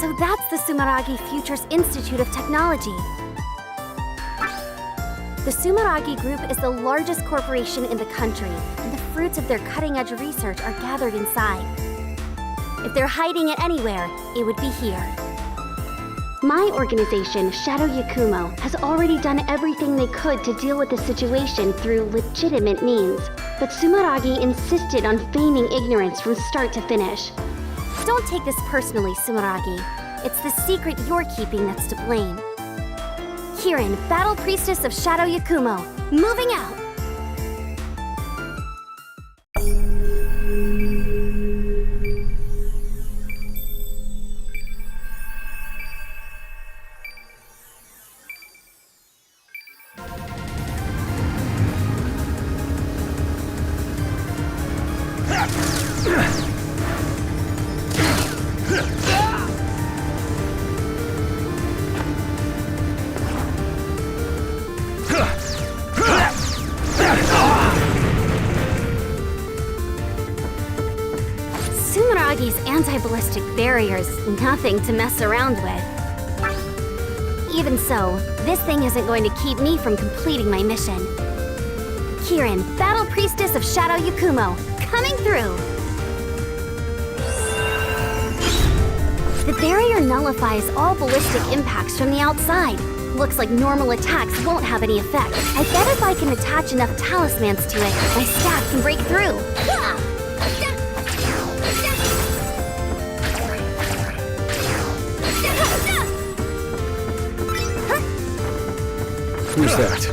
So that's the Sumeragi Futures Institute of Technology. The Sumeragi Group is the largest corporation in the country, and the fruits of their cutting-edge research are gathered inside. If they're hiding it anywhere, it would be here. My organization, Shadow Yakumo, has already done everything they could to deal with the situation through legitimate means, but Sumeragi insisted on feigning ignorance from start to finish. Don't take this personally, Sumeragi. It's the secret you're keeping that's to blame. Kirin, Battle Priestess of Shadow Yakumo, moving out! Sumeragi's anti-ballistic barrier's nothing to mess around with. Even so, this thing isn't going to keep me from completing my mission. Kirin, Battle Priestess of Shadow Yakumo, coming through! The barrier nullifies all ballistic impacts from the outside. Looks like normal attacks won't have any effect. I bet if I can attach enough talismans to it, my staff can break through. Who's that?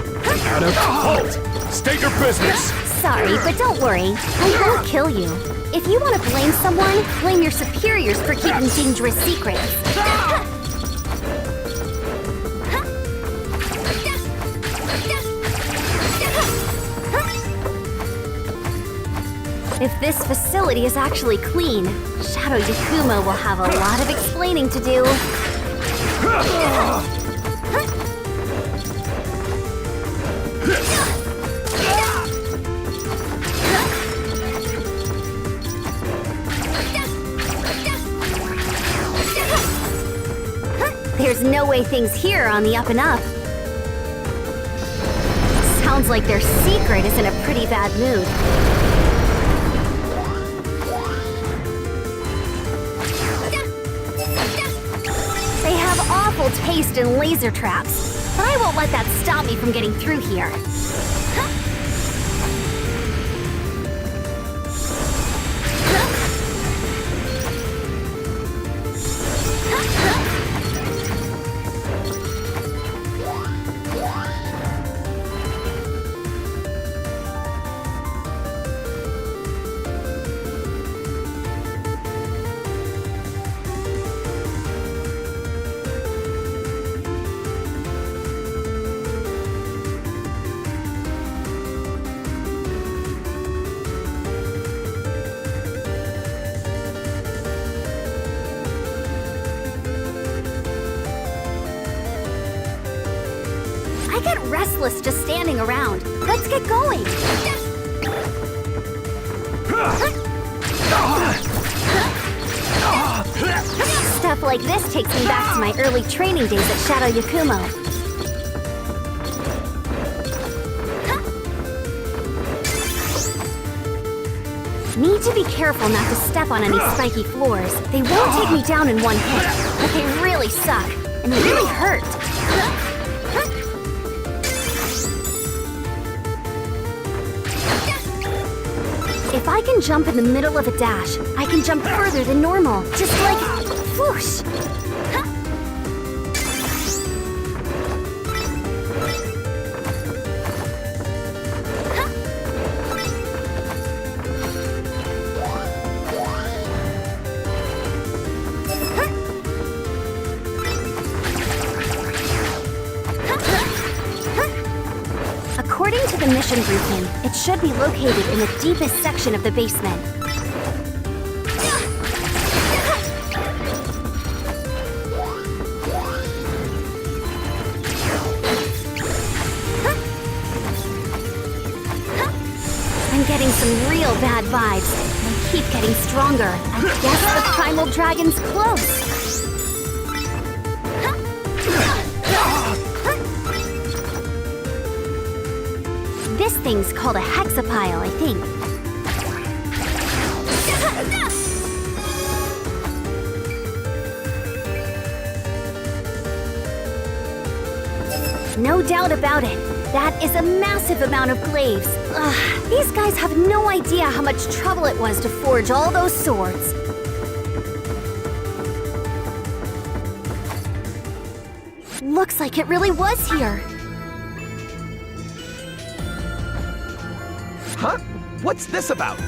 Adam? Halt! State your business! Sorry, but don't worry. I won't kill you. If you want to blame someone, blame your superiors for keeping dangerous secrets. If this facility is actually clean, Shadow Yakumo will have a lot of explaining to do. There's no way things here are on the up and up. Sounds like their secret is in a pretty bad mood. They have awful taste in laser traps, but I won't let that stop me from getting through here. I get restless just standing around. Let's get going. Stuff like this takes me back to my early training days at Shadow Yakumo. Need to be careful not to step on any spiky floors. They won't take me down in one hit, but they really suck and really hurt. If I can jump in the middle of a dash, I can jump further than normal. Just like, whoosh! According to the mission briefing, it should be located in the deepest section of the basement. I'm getting some real bad vibes. They keep getting stronger. I guess the primal dragon's close. This thing's called a hexapile, I think. No doubt about it. That is a massive amount of glaives. Ugh, these guys have no idea how much trouble it was to forge all those swords. Looks like it really was here. Huh? What's this about?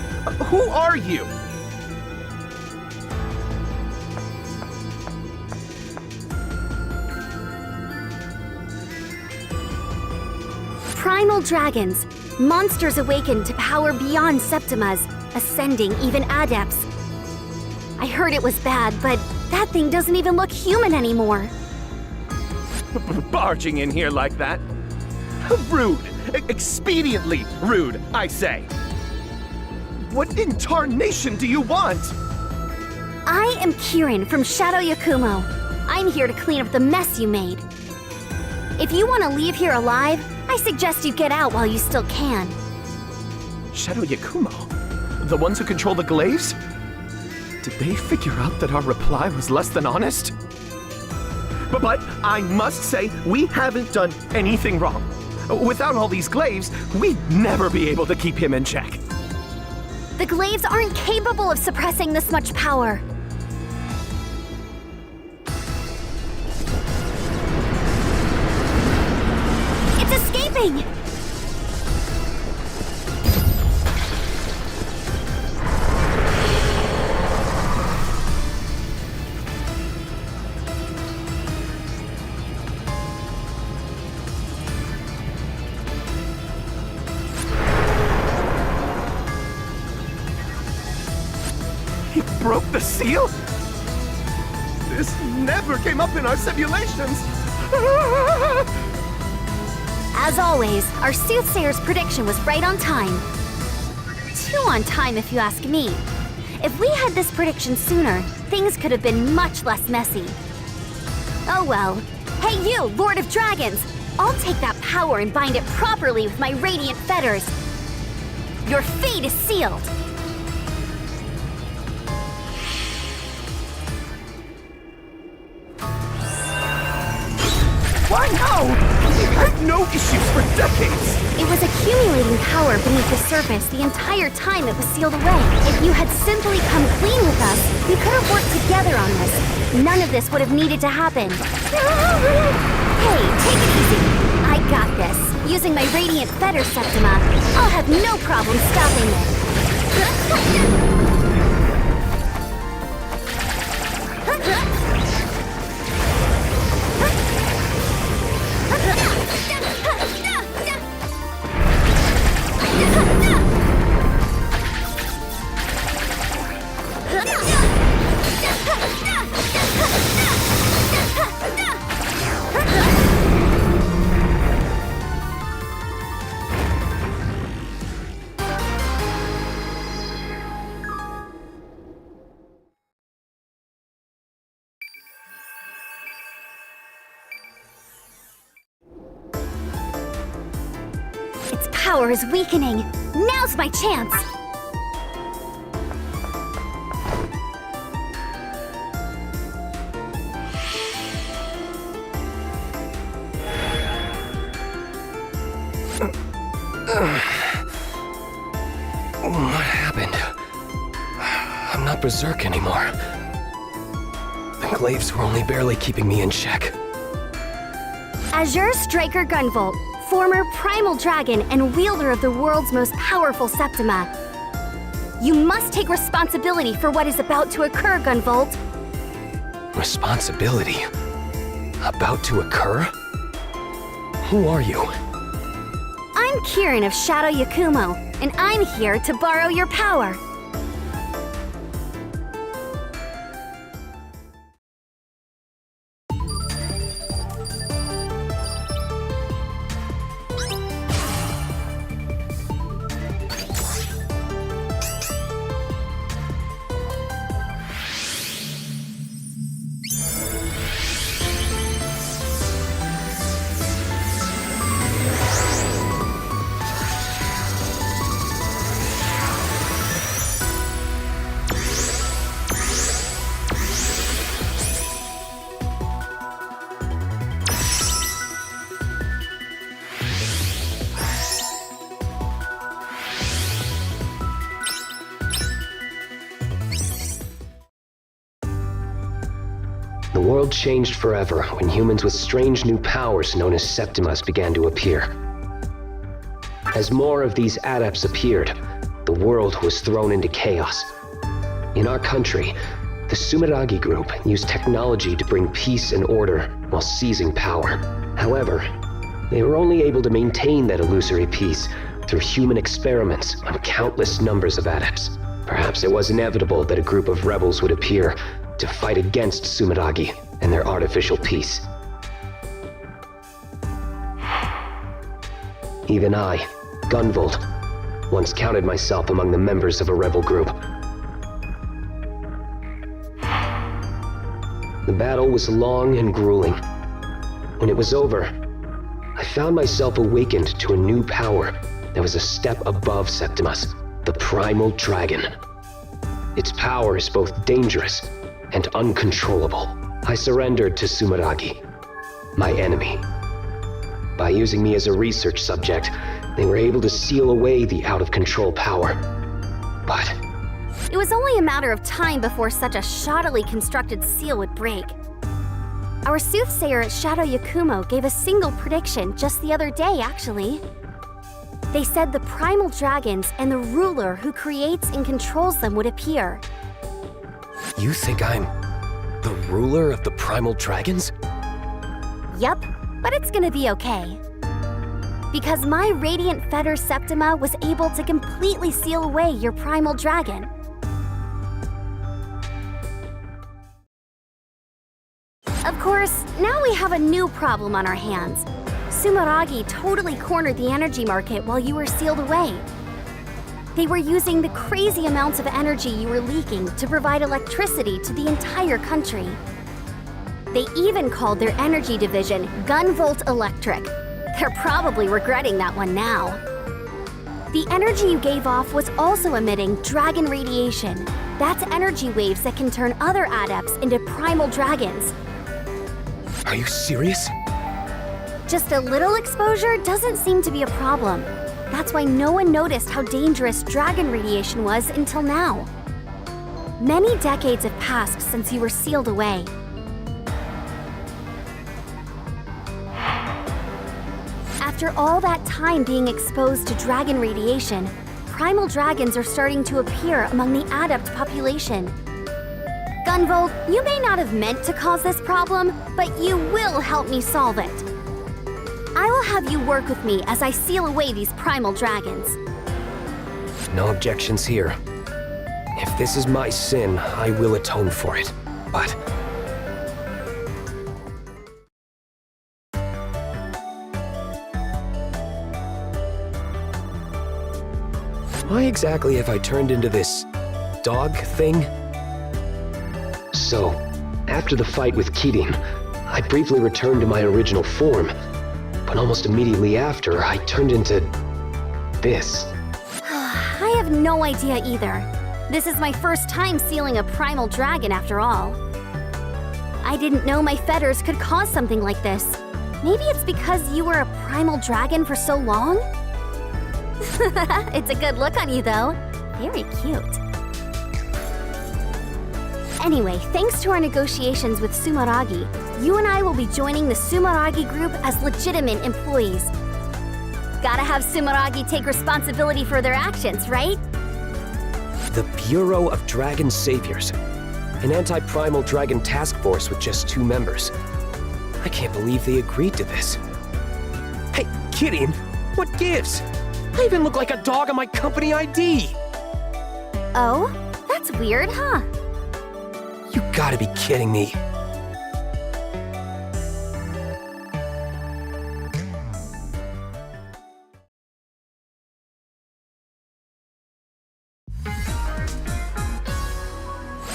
Who are you? Primal dragons, monsters awakened to power beyond Septimas, ascending even adepts. I heard it was bad, but that thing doesn't even look human anymore. Barging in here like that? Rude. Expediently rude, I say. What in tarnation do you want? I am Kirin from Shadow Yakumo. I'm here to clean up the mess you made. If you want to leave here alive, I suggest you get out while you still can. Shadow Yakumo? The ones who control the glaives? Did they figure out that our reply was less than honest? But I must say, we haven't done anything wrong. Without all these glaives, we'd never be able to keep him in check. The glaives aren't capable of suppressing this much power. It's escaping! He broke the seal? This never came up in our simulations! As always, our soothsayer's prediction was right on time. Too on time, if you ask me. If we had this prediction sooner, things could have been much less messy. Oh well. Hey you, Lord of Dragons! I'll take that power and bind it properly with my radiant fetters. Your fate is sealed! Why now? We've had no issues for decades! It was accumulating power beneath the surface the entire time it was sealed away. If you had simply come clean with us, we could have worked together on this. None of this would have needed to happen. Hey, take it easy. I got this. Using my Radiant Fetter Septima, I'll have no problem stopping it. Its power is weakening. Now's my chance! What happened? I'm not berserk anymore. The glaives were only barely keeping me in check. Azure Striker Gunvolt, former primal dragon and wielder of the world's most powerful Septima. You must take responsibility for what is about to occur, Gunvolt. Responsibility? About to occur? Who are you? I'm Kirin of Shadow Yakumo, and I'm here to borrow your power. world changed forever when humans with strange new powers known as Septimas began to appear. As more of these adepts appeared, the world was thrown into chaos. In our country, the Sumeragi group used technology to bring peace and order while seizing power. However, they were only able to maintain that illusory peace through human experiments on countless numbers of adepts. Perhaps it was inevitable that a group of rebels would appear to fight against Sumeragi and their artificial peace. Even I, Gunvolt, once counted myself among the members of a rebel group. The battle was long and grueling. When it was over, I found myself awakened to a new power that was a step above Septimus, the Primal Dragon. Its power is both dangerous and uncontrollable. I surrendered to Sumeragi, my enemy. By using me as a research subject, they were able to seal away the out-of-control power. But It was only a matter of time before such a shoddily constructed seal would break. Our soothsayer at Shadow Yakumo gave a single prediction just the other day, actually. They said the primal dragons and the ruler who creates and controls them would appear. you think I'm the ruler of the primal dragons? Yup, but it's gonna be okay. Because my Radiant Fetter Septima was able to completely seal away your primal dragon. Of course, now we have a new problem on our hands. Sumeragi totally cornered the energy market while you were sealed away. They were using the crazy amounts of energy you were leaking to provide electricity to the entire country. They even called their energy division Gunvolt Electric. They're probably regretting that one now. The energy you gave off was also emitting dragon radiation. That's energy waves that can turn other adepts into primal dragons. Are you serious? Just a little exposure doesn't seem to be a problem. That's why no one noticed how dangerous dragon radiation was until now. Many decades have passed since you were sealed away. After all that time being exposed to dragon radiation, primal dragons are starting to appear among the adept population. Gunvolt, you may not have meant to cause this problem, but you will help me solve it. I will have you work with me as I seal away these primal dragons. No objections here. If this is my sin, I will atone for it. But why exactly have I turned into this dog thing? So, after the fight with Kirin, I briefly returned to my original form. But almost immediately after, I turned into this. I have no idea either. This is my first time sealing a primal dragon after all. I didn't know my fetters could cause something like this. Maybe it's because you were a primal dragon for so long? It's a good look on you, though. Very cute. Anyway, thanks to our negotiations with Sumeragi, you and I will be joining the Sumeragi group as legitimate employees. Gotta have Sumeragi take responsibility for their actions, right? The Bureau of Dragon Saviors. An anti-primal dragon task force with just 2 members. I can't believe they agreed to this. Hey, Kirin, what gives? I even look like a dog on my company ID! Oh, that's weird, huh? You gotta be kidding me.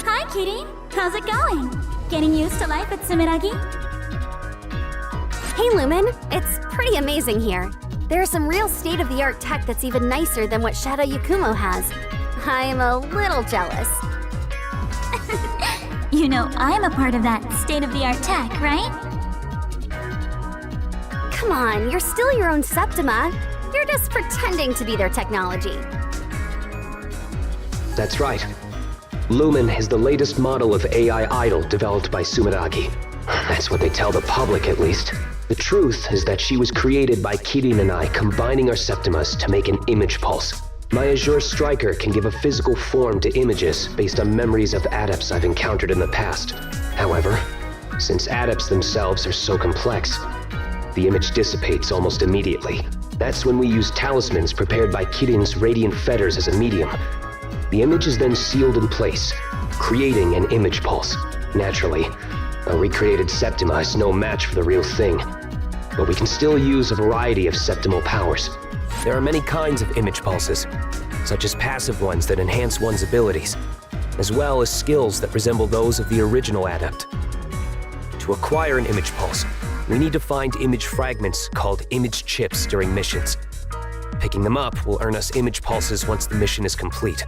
Hi, Kitty. How's it going? Getting used to life at Sumeragi? Hey, Lumen. It's pretty amazing here. There's some real state-of-the-art tech that's even nicer than what Shadow Yakumo has. I'm a little jealous. You know, I'm a part of that state-of-the-art tech, right? Come on, you're still your own Septima. You're just pretending to be their technology. That's right. Lumen is the latest model of AI idol developed by Sumeragi. That's what they tell the public, at least. The truth is that she was created by Kirin and I combining our Septimas to make an image pulse. My Azure Striker can give a physical form to images based on memories of adepts I've encountered in the past. However, since adepts themselves are so complex, the image dissipates almost immediately. That's when we use talismans prepared by Kirin's radiant fetters as a medium. The image is then sealed in place, creating an image pulse. Naturally, a recreated Septima is no match for the real thing, but we can still use a variety of septimal powers. There are many kinds of image pulses, such as passive ones that enhance one's abilities, as well as skills that resemble those of the original adept. To acquire an image pulse, we need to find image fragments called image chips during missions. Picking them up will earn us image pulses once the mission is complete.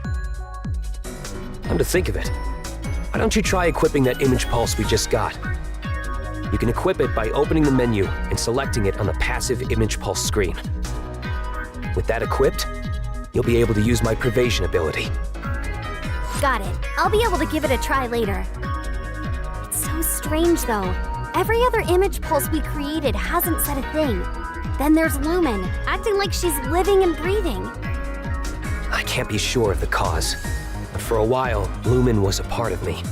Come to think of it, why don't you try equipping that image pulse we just got? You can equip it by opening the menu and selecting it on the passive image pulse screen. With that equipped, you'll be able to use my Pervasion ability. Got it. I'll be able to give it a try later. It's so strange, though. Every other image pulse we created hasn't said a thing. Then there's Lumen, acting like she's living and breathing. I can't be sure of the cause, but for a while, Lumen was a part of me.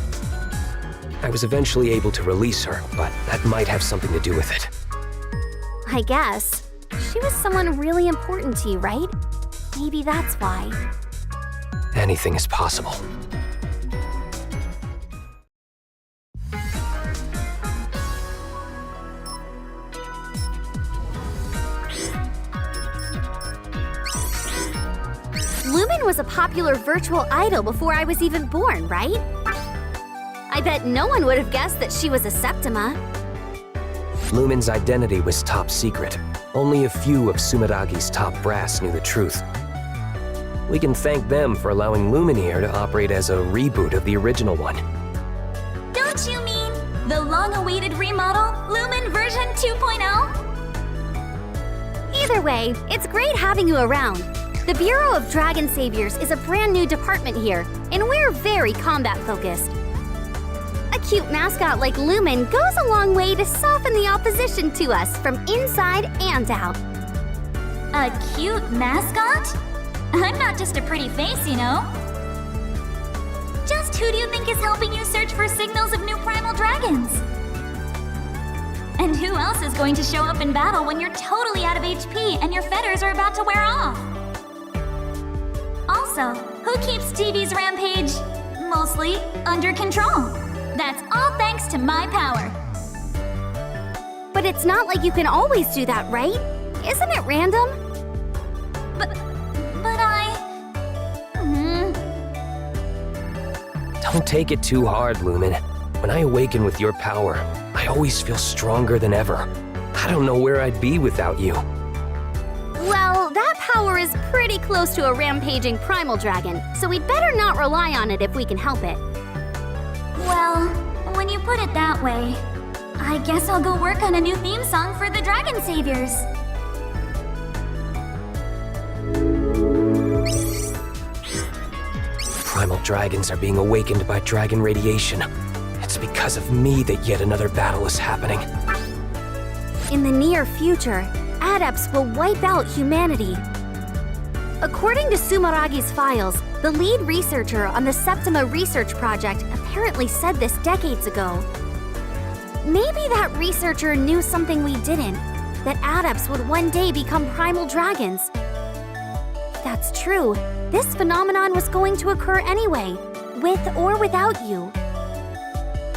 I was eventually able to release her, but that might have something to do with it. I guess. She was someone really important to you, right? Maybe that's why. Anything is possible. Lumen was a popular virtual idol before I was even born, right? I bet no one would have guessed that she was a Septima. Lumen's identity was top secret. Only a few of Sumeragi's top brass knew the truth. We can thank them for allowing Lumen here to operate as a reboot of the original one. Don't you mean the long-awaited remodel, Lumen version 2.0? Either way, it's great having you around. The Bureau of Dragon Saviors is a brand new department here, and we're very combat-focused. A cute mascot like Lumen goes a long way to soften the opposition to us from inside and out. A cute mascot? I'm not just a pretty face, you know. Just who do you think is helping you search for signals of new primal dragons? And who else is going to show up in battle when you're totally out of HP and your fetters are about to wear off? Also, who keeps Stevie's rampage, mostly, under control? That's all thanks to my power. But it's not like you can always do that, right? Isn't it random? But I... Don't take it too hard, Lumen. When I awaken with your power, I always feel stronger than ever. I don't know where I'd be without you. Well, that power is pretty close to a rampaging primal dragon, so we'd better not rely on it if we can help it. Well, when you put it that way, I guess I'll go work on a new theme song for the Dragon Saviors. Primal dragons are being awakened by dragon radiation. It's because of me that yet another battle is happening. In the near future, adepts will wipe out humanity. According to Sumeragi's files, the lead researcher on the Septima research project apparently said this decades ago. Maybe that researcher knew something we didn't, that adepts would one day become primal dragons. If that's true, this phenomenon was going to occur anyway, with or without you.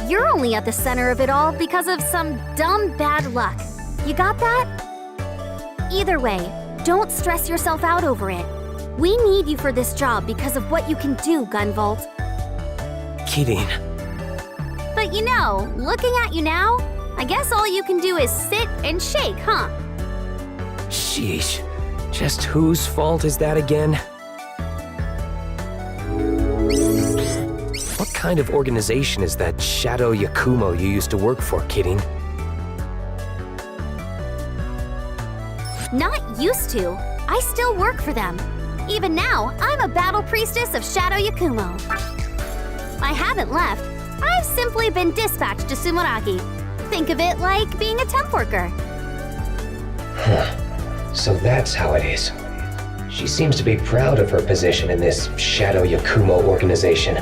You're only at the center of it all because of some dumb bad luck. You got that? Either way, don't stress yourself out over it. We need you for this job because of what you can do, Gunvolt. Kirin. But you know, looking at you now, I guess all you can do is sit and shake, huh? Sheesh. Just whose fault is that again? What kind of organization is that Shadow Yakumo you used to work for, Kirin? Not used to. I still work for them. Even now, I'm a battle priestess of Shadow Yakumo. I haven't left. I've simply been dispatched to Sumeragi. Think of it like being a temp worker. So that's how it is. She seems to be proud of her position in this Shadow Yakumo organization.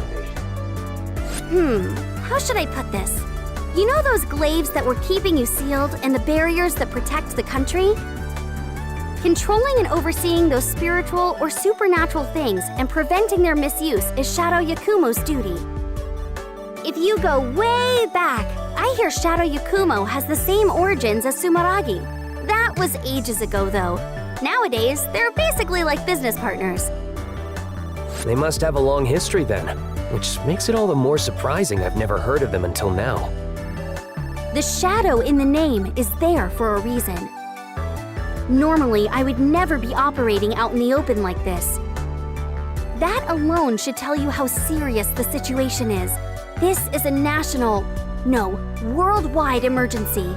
How should I put this? You know those glaives that were keeping you sealed and the barriers that protect the country? Controlling and overseeing those spiritual or supernatural things and preventing their misuse is Shadow Yakumo's duty. If you go way back, I hear Shadow Yakumo has the same origins as Sumeragi. That was ages ago, though. Nowadays, they're basically like business partners. They must have a long history then, which makes it all the more surprising I've never heard of them until now. The shadow in the name is there for a reason. Normally, I would never be operating out in the open like this. That alone should tell you how serious the situation is. This is a national, no, worldwide emergency.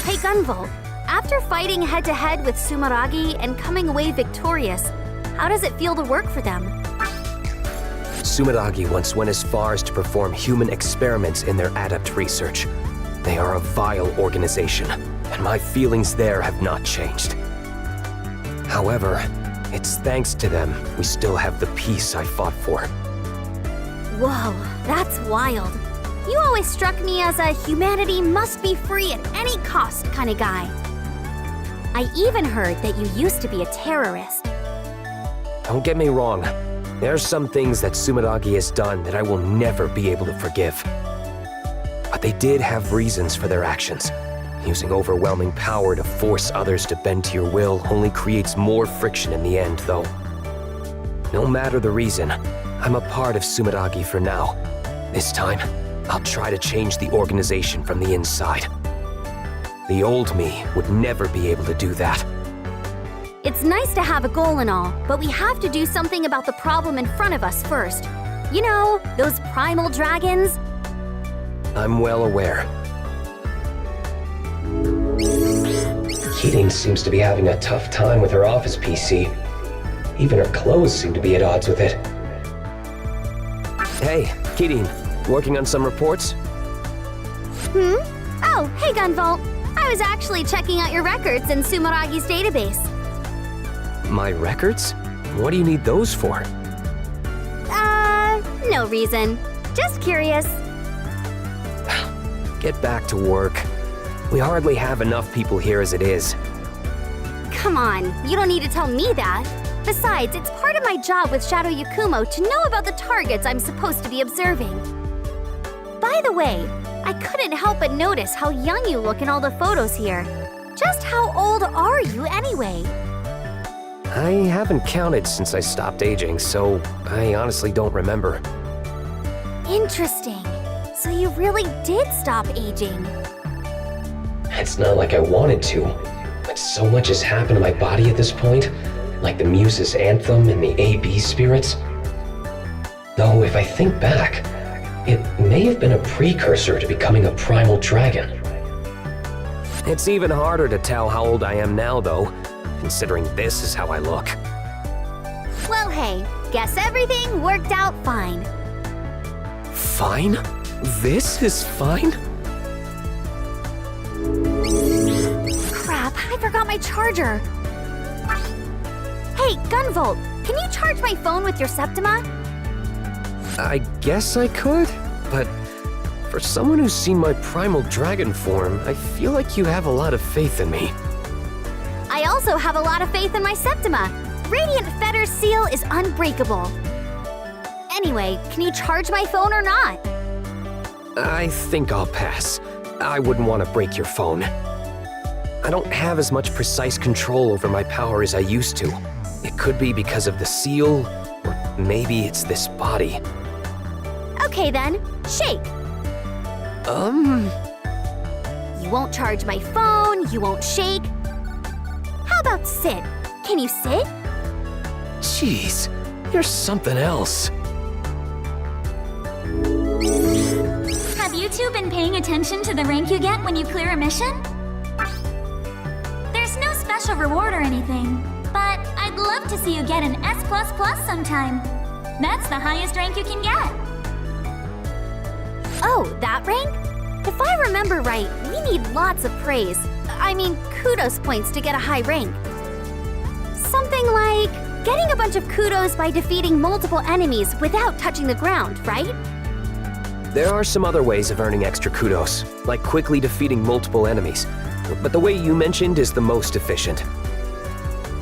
Hey Gunvolt, after fighting head-to-head with Sumeragi and coming away victorious, how does it feel to work for them? Sumeragi once went as far as to perform human experiments in their adept research. They are a vile organization, and my feelings there have not changed. However, it's thanks to them we still have the peace I fought for. Whoa, that's wild. You always struck me as a humanity must be free at any cost kind of guy. I even heard that you used to be a terrorist. Don't get me wrong. There's some things that Sumeragi has done that I will never be able to forgive. But they did have reasons for their actions. Using overwhelming power to force others to bend to your will only creates more friction in the end, though. No matter the reason, I'm a part of Sumeragi for now. This time, I'll try to change the organization from the inside. The old me would never be able to do that. It's nice to have a goal and all, but we have to do something about the problem in front of us first. You know, those primal dragons? I'm well aware. Keating seems to be having a tough time with her office PC. Even her clothes seem to be at odds with it. Hey, Keating, working on some reports? Oh, hey Gunvolt. I was actually checking out your records in Sumeragi's database. My records? What do you need those for? No reason. Just curious. Get back to work. We hardly have enough people here as it is. Come on, you don't need to tell me that. Besides, it's part of my job with Shadow Yakumo to know about the targets I'm supposed to be observing. By the way, I couldn't help but notice how young you look in all the photos here. Just how old are you anyway? I haven't counted since I stopped aging, so I honestly don't remember. Interesting. So you really did stop aging. It's not like I wanted to, but so much has happened to my body at this point, like the Muse's anthem and the AB spirits. Though if I think back, it may have been a precursor to becoming a primal dragon. It's even harder to tell how old I am now, though, considering this is how I look. Well, hey, guess everything worked out fine. Fine? This is fine? Crap, I forgot my charger. Hey, Gunvolt, can you charge my phone with your Septima? I guess I could, but for someone who's seen my primal dragon form, I feel like you have a lot of faith in me. I also have a lot of faith in my Septima. Radiant Fetter's seal is unbreakable. Anyway, can you charge my phone or not? I think I'll pass. I wouldn't want to break your phone. I don't have as much precise control over my power as I used to. It could be because of the seal, or maybe it's this body. Okay then, shake. You won't charge my phone, you won't shake. How about sit? Can you sit? Jeez, you're something else. Have you two been paying attention to the rank you get when you clear a mission? There's no special reward or anything, but I'd love love to see you get an S++ sometime. That's the highest rank you can get. Oh, that rank? If I remember right, we need lots of praise. I mean, kudos points to get a high rank. Something like getting a bunch of kudos by defeating multiple enemies without touching the ground, right? There are some other ways of earning extra kudos, like quickly defeating multiple enemies. But the way you mentioned is the most efficient.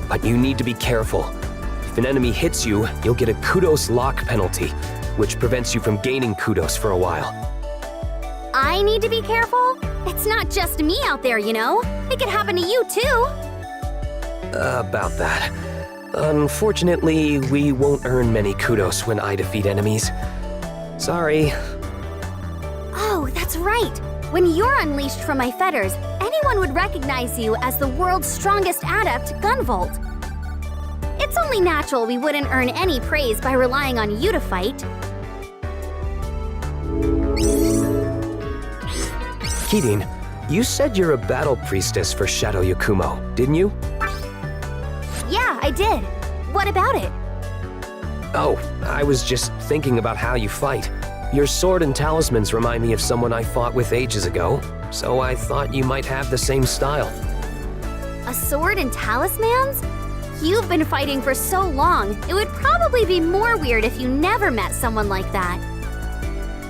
But you need to be careful. If an enemy hits you, you'll get a kudos lock penalty, which prevents you from gaining kudos for a while. I need to be careful? It's not just me out there, you know? It could happen to you too. About that. Unfortunately, we won't earn many kudos when I defeat enemies. Sorry. Oh, that's right. When you're unleashed from my fetters, anyone would recognize you as the world's strongest adept, Gunvolt. It's only natural we wouldn't earn any praise by relying on you to fight. Kirin, you said you're a battle priestess for Shadow Yakumo, didn't you? Yeah, I did. What about it? Oh, I was just thinking about how you fight. Your sword and talismans remind me of someone I fought with ages ago, so I thought you might have the same style. A sword and talismans? You've been fighting for so long, it would probably be more weird if you never met someone like that.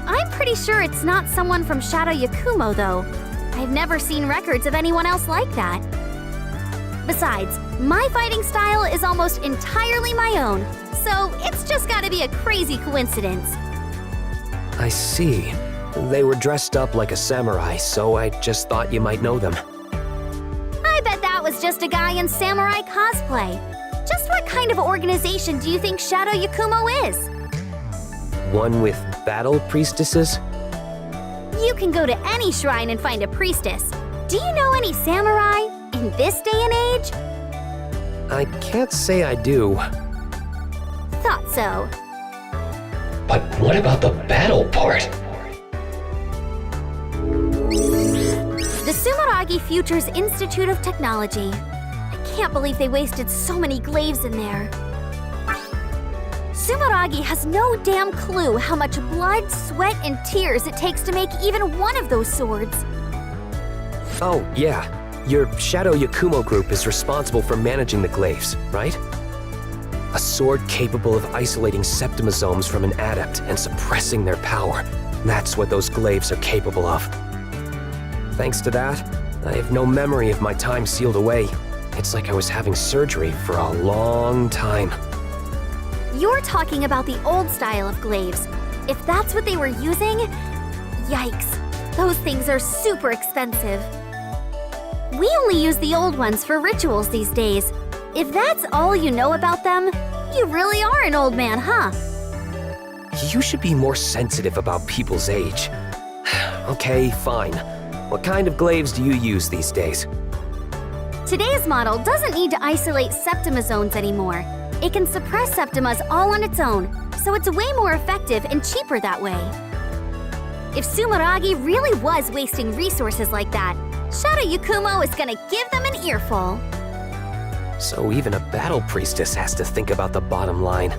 I'm pretty sure it's not someone from Shadow Yakumo, though. I've never seen records of anyone else like that. Besides, my fighting style is almost entirely my own, so it's just gotta be a crazy coincidence. I see. They were dressed up like a samurai, so I just thought you might know them. I bet that was just a guy in samurai cosplay. Just what kind of organization do you think Shadow Yakumo is? One with battle priestesses? You can go to any shrine and find a priestess. Do you know any samurai in this day and age? I can't say I do. Thought so. But what about the battle part? The Sumeragi Futures Institute of Technology. I can't believe they wasted so many glaives in there. Sumeragi has no damn clue how much blood, sweat, and tears it takes to make even one of those swords. Oh, yeah. Your Shadow Yakumo group is responsible for managing the glaives, right? A sword capable of isolating septimosomes from an adept and suppressing their power. That's what those glaives are capable of. Thanks to that, I have no memory of my time sealed away. It's like I was having surgery for a long time. You're talking about the old style of glaives. If that's what they were using, yikes, those things are super expensive. We only use the old ones for rituals these days. If that's all you know about them, you really are an old man, huh? You should be more sensitive about people's age. Okay, fine. What kind of glaives do you use these days? Today's model doesn't need to isolate septimosomes anymore. It can suppress septimas all on its own, so it's way more effective and cheaper that way. If Sumeragi really was wasting resources like that, Shadow Yakumo is gonna give them an earful. So even a battle priestess has to think about the bottom line.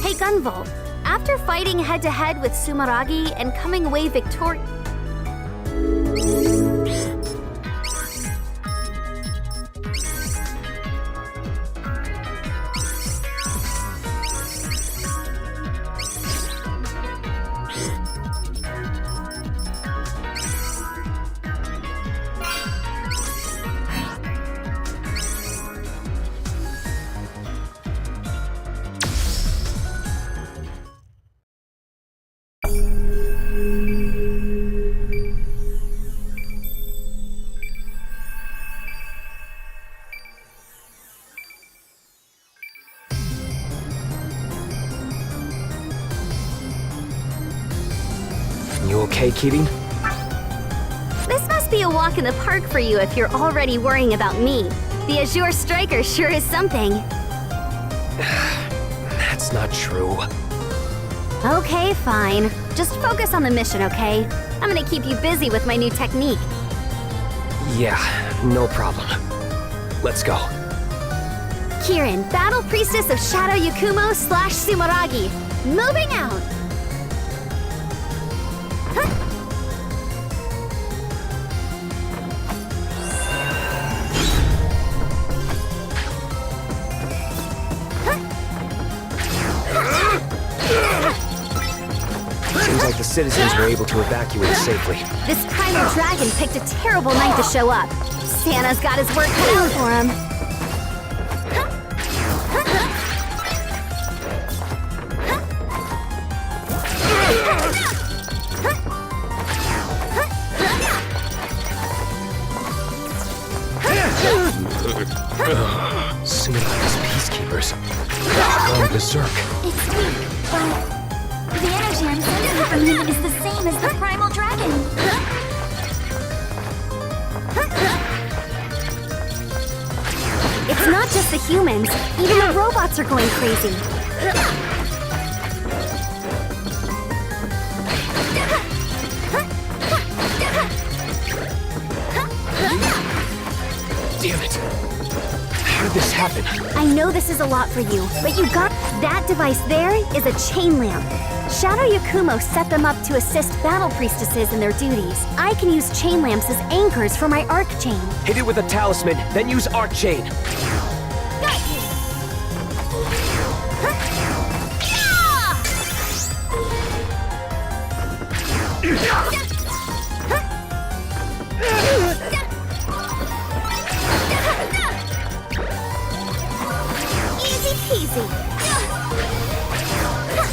Hey Gunvolt, after fighting head-to-head with Sumeragi and coming away victorious... You okay, Kirin? This must be a walk in the park for you if you're already worrying about me. The Azure Striker sure is something. That's not true. Okay, fine. Just focus on the mission, okay? I'm gonna keep you busy with my new technique. Yeah, no problem. Let's go. Kirin, Battle Priestess of Shadow Yakumo / Sumeragi. Moving out! Seems like the citizens were able to evacuate safely. This primal dragon picked a terrible night to show up. Santa's got his work cut out for him. Sumeragi's peacekeepers. They're going berserk. It's weak, but the energy I'm sensing from him is the same as the primal dragon. It's not just the humans. Even the robots are going crazy. Damn it! How did this happen? I know this is a lot for you, but you got... That device there is a chain lamp. Shadow Yakumo set them up to assist battle priestesses in their duties. I can use chain lamps as anchors for my arc chain. Hit it with a talisman, then use Arc Chain. Easy peasy.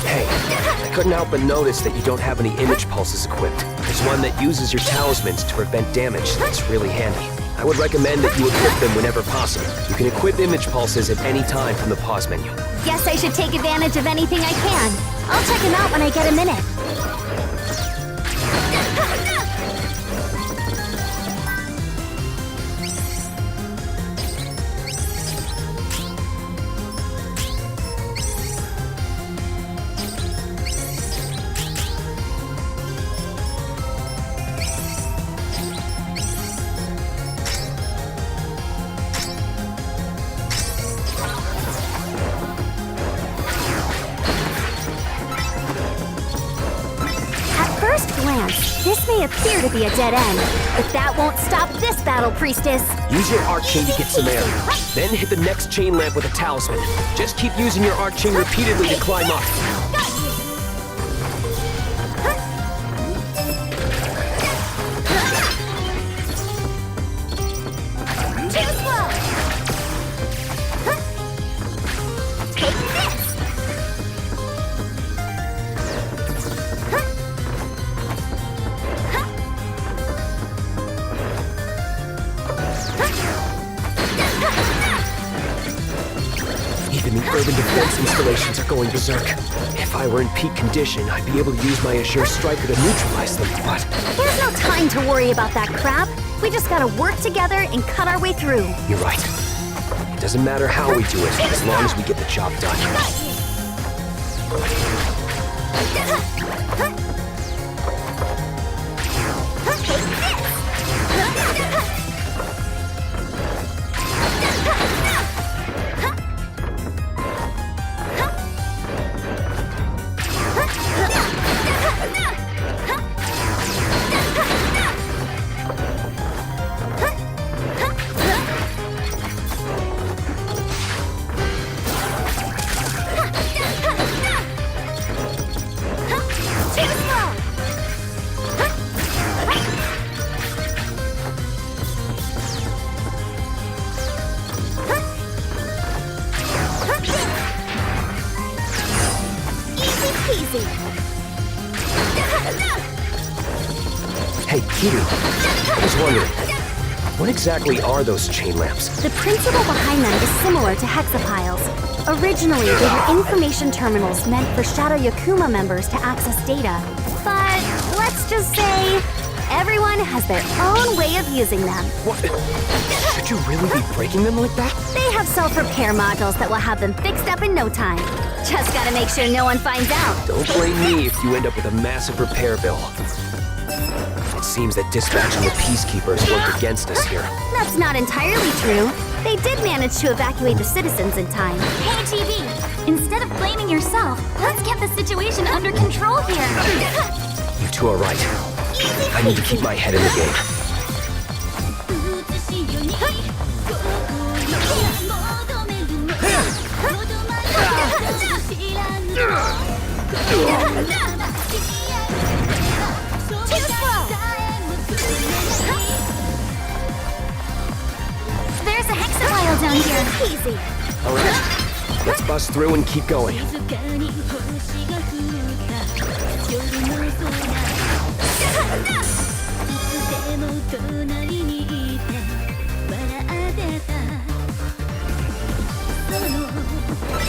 Hey, I couldn't help but notice that you don't have any image pulses equipped. There's one that uses your talismans to prevent damage that's really handy. I would recommend that you equip them whenever possible. You can equip image pulses at any time from the pause menu. Guess I should take advantage of anything I can. I'll check him out when I get a minute. This may appear to be a dead end, but that won't stop this battle priestess. Use your Arc Chain to get some air. Then hit the next chain lamp with a talisman. Just keep using your Arc Chain repeatedly to climb up. Too slow. Take this. Even the urban defense installations are going berserk. If I were in peak condition, I'd be able to use my Azure Striker to neutralize them, but... There's no time to worry about that crap. We just gotta work together and cut our way through. You're right. It doesn't matter how we do it, as long as we get the job done. Hey, Kitty, I was wondering, what exactly are those chain lamps? The principle behind them is similar to hexapiles. Originally, they were information terminals meant for Shadow Yakumo members to access data. But let's just say, everyone has their own way of using them. What? Should you really be breaking them like that? They have self-repair modules that will have them fixed up in no time. Just gotta make sure no one finds out. Don't blame me if you end up with a massive repair bill. It seems that dispatching the peacekeepers worked against us here. That's not entirely true. They did manage to evacuate the citizens in time. Hey, GB! Instead of blaming yourself, let's get the situation under control here. You two are right. I need to keep my head in the game. There's a hexapile down here. Easy. Alright, let's bust through and keep going.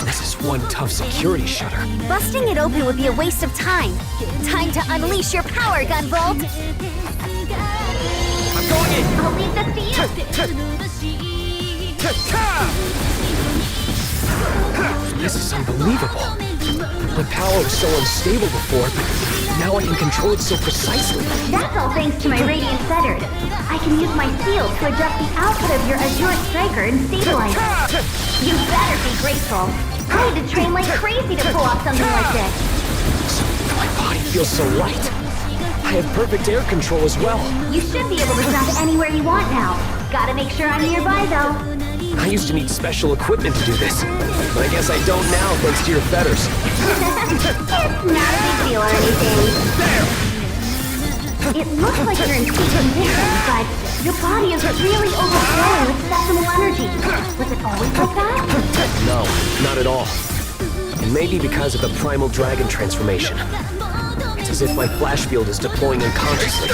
This is one tough security shutter. Busting it open would be a waste of time. Time to unleash your power, Gunvolt! I'm going in! I'll leave this to you! This is unbelievable. My power was so unstable before, but now I can control it so precisely. That's all thanks to my radiant fetters. I can use my field to adjust the output of your Azure striker and stabilize it. You better be grateful. I had to train like crazy to pull off something like this. My body feels so light. I have perfect air control as well. You should be able to jump anywhere you want now. Gotta make sure I'm nearby, though. I used to need special equipment to do this, but I guess I don't now thanks to your feathers. It's not a big deal or anything. It looks like you're in peak condition, but your body is really overflowing with septimal energy. Was it always like that? No, not at all. And maybe because of the primal dragon transformation. It's as if my flash field is deploying unconsciously.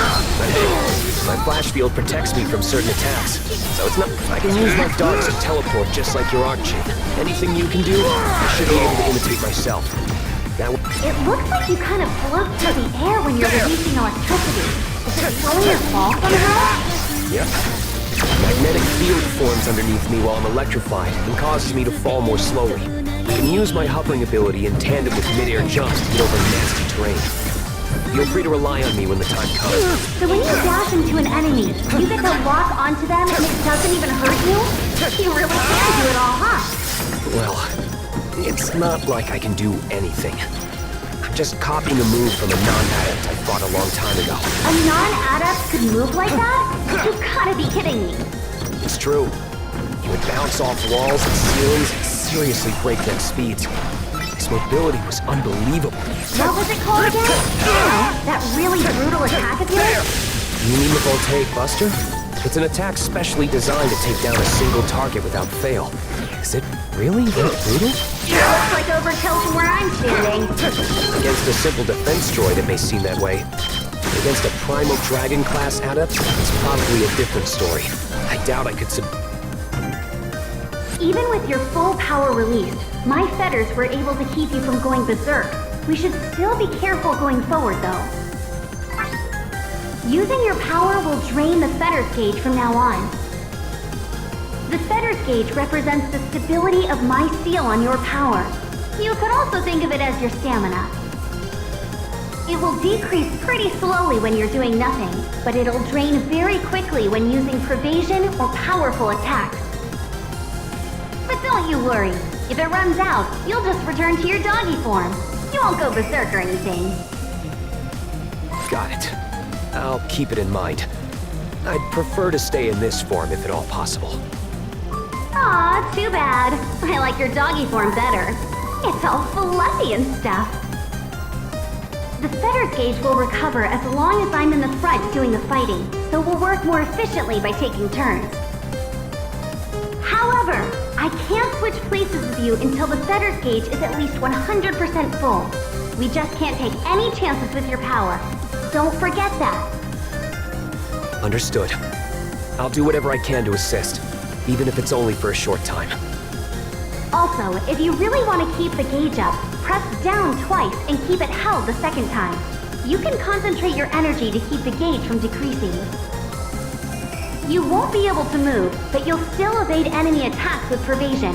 My flash field protects me from certain attacks, so it's not. I can use my darts to teleport just like your Archie. Anything you can do, I should be able to imitate myself. Now, It looks like you kind of float through the air when you're releasing electricity. Is it slowing your fall somehow? yep. Magnetic field forms underneath me while I'm electrified and causes me to fall more slowly. I can use my hovering ability in tandem with mid-air jumps to get over nasty terrain. Feel free to rely on me when the time comes. So when you dash into an enemy, you get to lock onto them and it doesn't even hurt you? You really can do it all, huh? Well, it's not like I can do anything. I'm just copying a move from a non-adept I fought a long time ago. A non-adept could move like that? You gotta be kidding me. It's true. He would bounce off walls and ceilings at seriously breakneck speeds. His mobility was unbelievable. What was it called again? That really brutal attack of yours? You mean the Voltaic Buster? It's an attack specially designed to take down a single target without fail. Is it really that brutal? Looks like overkill from where I'm standing. Against a simple defense droid, it may seem that way. But against a primal dragon class adept, it's probably a different story. I doubt I could Even with your full power released, my fetters were able to keep you from going berserk. We should still be careful going forward, though. Using your power will drain the fetters gauge from now on. The fetters gauge represents the stability of my seal on your power. You could also think of it as your stamina. It will decrease pretty slowly when you're doing nothing, but it'll drain very quickly when using pervasion or powerful attacks. But don't you worry. If it runs out, you'll just return to your doggy form. You won't go berserk or anything. Got it. I'll keep it in mind. I'd prefer to stay in this form if at all possible. Aw, too bad. I like your doggy form better. It's all fluffy and stuff. The fetters gauge will recover as long as I'm in the front doing the fighting, so we'll work more efficiently by taking turns. However, I can't switch places with you until the fetters gauge is at least 100% full. We just can't take any chances with your power. Don't forget that. Understood. I'll do whatever I can to assist, even if it's only for a short time. Also, if you really want to keep the gauge up, press down twice and keep it held the second time. You can concentrate your energy to keep the gauge from decreasing. You won't be able to move, but you'll still evade enemy attacks with pervasion,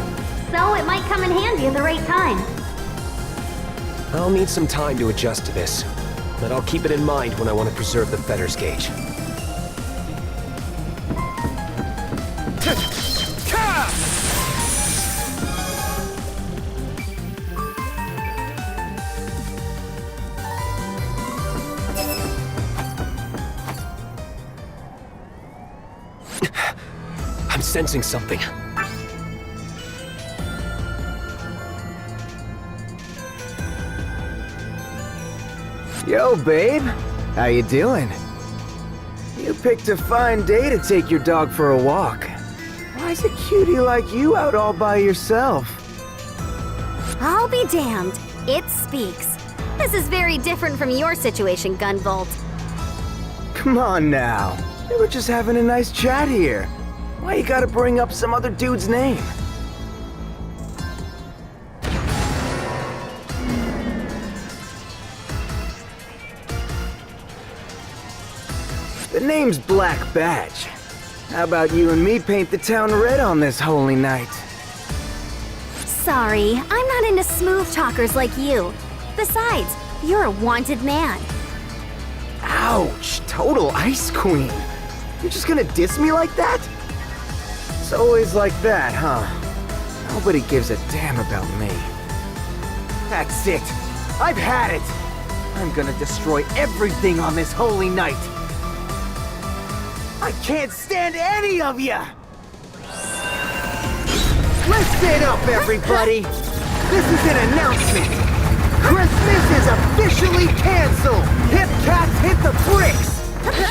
so it might come in handy at the right time. I'll need some time to adjust to this. but I'll keep it in mind when I want to preserve the fetters gauge. I'm sensing something. Yo, babe. How you doing? You picked a fine day to take your dog for a walk. Why's a cutie like you out all by yourself? I'll be damned. It speaks. This is very different from your situation, Gunvolt. Come on now. We were just having a nice chat here. Why you gotta bring up some other dude's name? The name's Black Badge. How about you and me paint the town red on this holy night? Sorry, I'm not into smooth talkers like you. Besides, you're a wanted man. Ouch! Total ice queen. You're just gonna diss me like that? It's always like that, huh? Nobody gives a damn about me. That's it. I've had it. I'm gonna destroy everything on this holy night. I can't stand any of you! Listen up, everybody! This is an announcement! Christmas is officially canceled! Hip cats hit the bricks!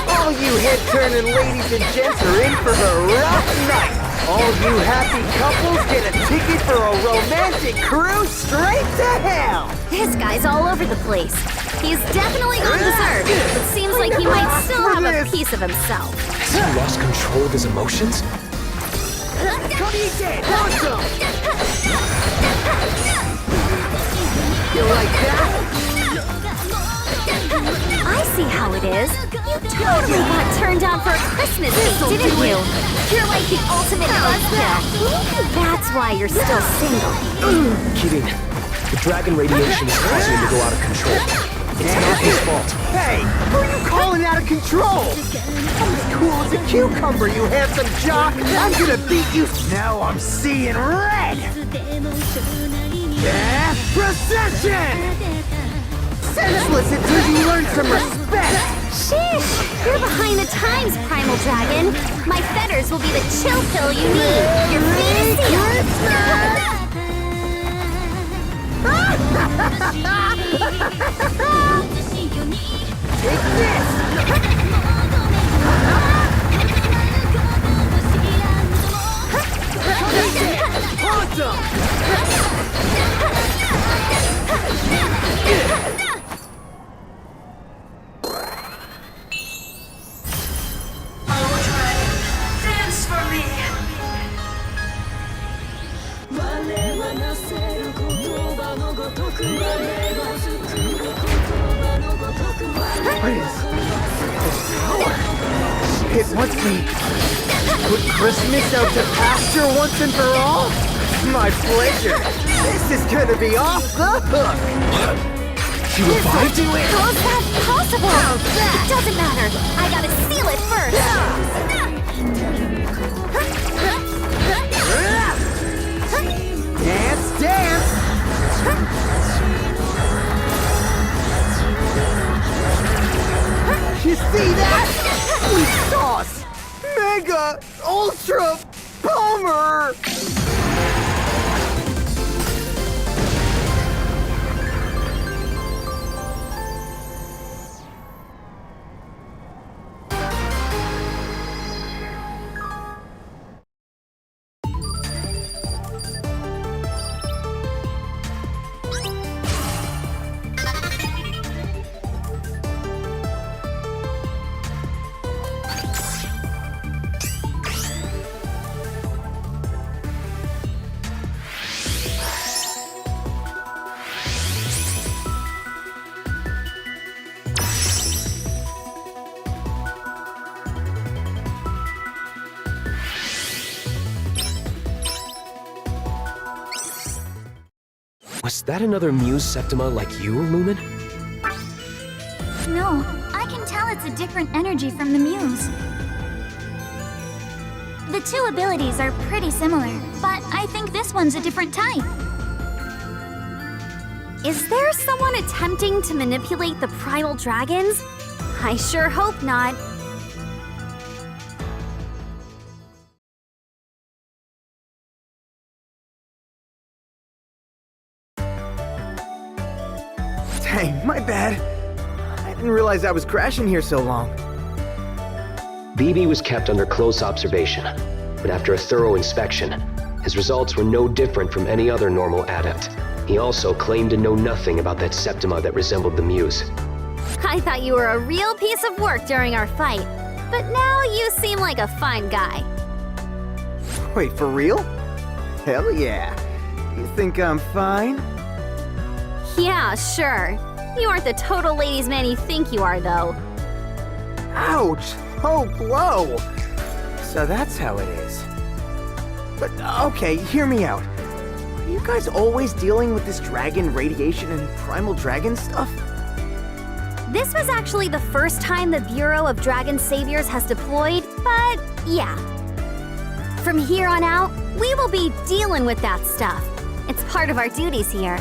All you head-turning ladies and gents are in for the rough night! All you happy couples get a ticket for a romantic cruise straight to hell! This guy's all over the place. He's definitely gone berserk, but seems like he might still have a piece of himself. Has he lost control of his emotions? Come eat it! Awesome! You like that? I see how it is. You totally got turned on for a Christmas date, didn't you? You're like the ultimate buzzkill. That's why you're still single. Kidding. The dragon radiation is causing him to go out of control. It's not his fault. Hey, who are you calling out of control? I'm as cool as a cucumber, you handsome jock! I'm gonna beat you! Now I'm seeing red! Yeah, procession! Senseless until you learn some respect! Sheesh! You're behind the times, Primal Dragon. My fetters will be the chill pill you need. Your feet is Take this! Dance for me! What is this power? It wants me to put Christmas out to pasture once and for all? My pleasure. This is gonna be off the hook. She revived you? How's that possible? It doesn't matter. I gotta seal it first. Dance, dance! You see that? Sweet sauce! Mega Ultra Bomber! Was that another Muse Septima like you, Lumen? a different energy from the Muse. The two abilities are pretty similar, but I think this one's a different type. Is there someone attempting to manipulate the primal dragons? I sure hope not. Dang, my bad. I didn't realize I was crashing here so long. BB was kept under close observation, but after a thorough inspection, his results were no different from any other normal adept. He also claimed to know nothing about that Septima that resembled the Muse. I thought you were a real piece of work during our fight, but now you seem like a fine guy. Wait, for real? Hell yeah. You think I'm fine? Yeah, sure. You aren't the total ladies' man you think you are, though. Ouch! Oh, blow! So that's how it is. But, okay, hear me out. Are you guys always dealing with this dragon radiation and primal dragon stuff? This was actually the first time the Bureau of Dragon Saviors has deployed, but yeah. From here on out, we will be dealing with that stuff. It's part of our duties here.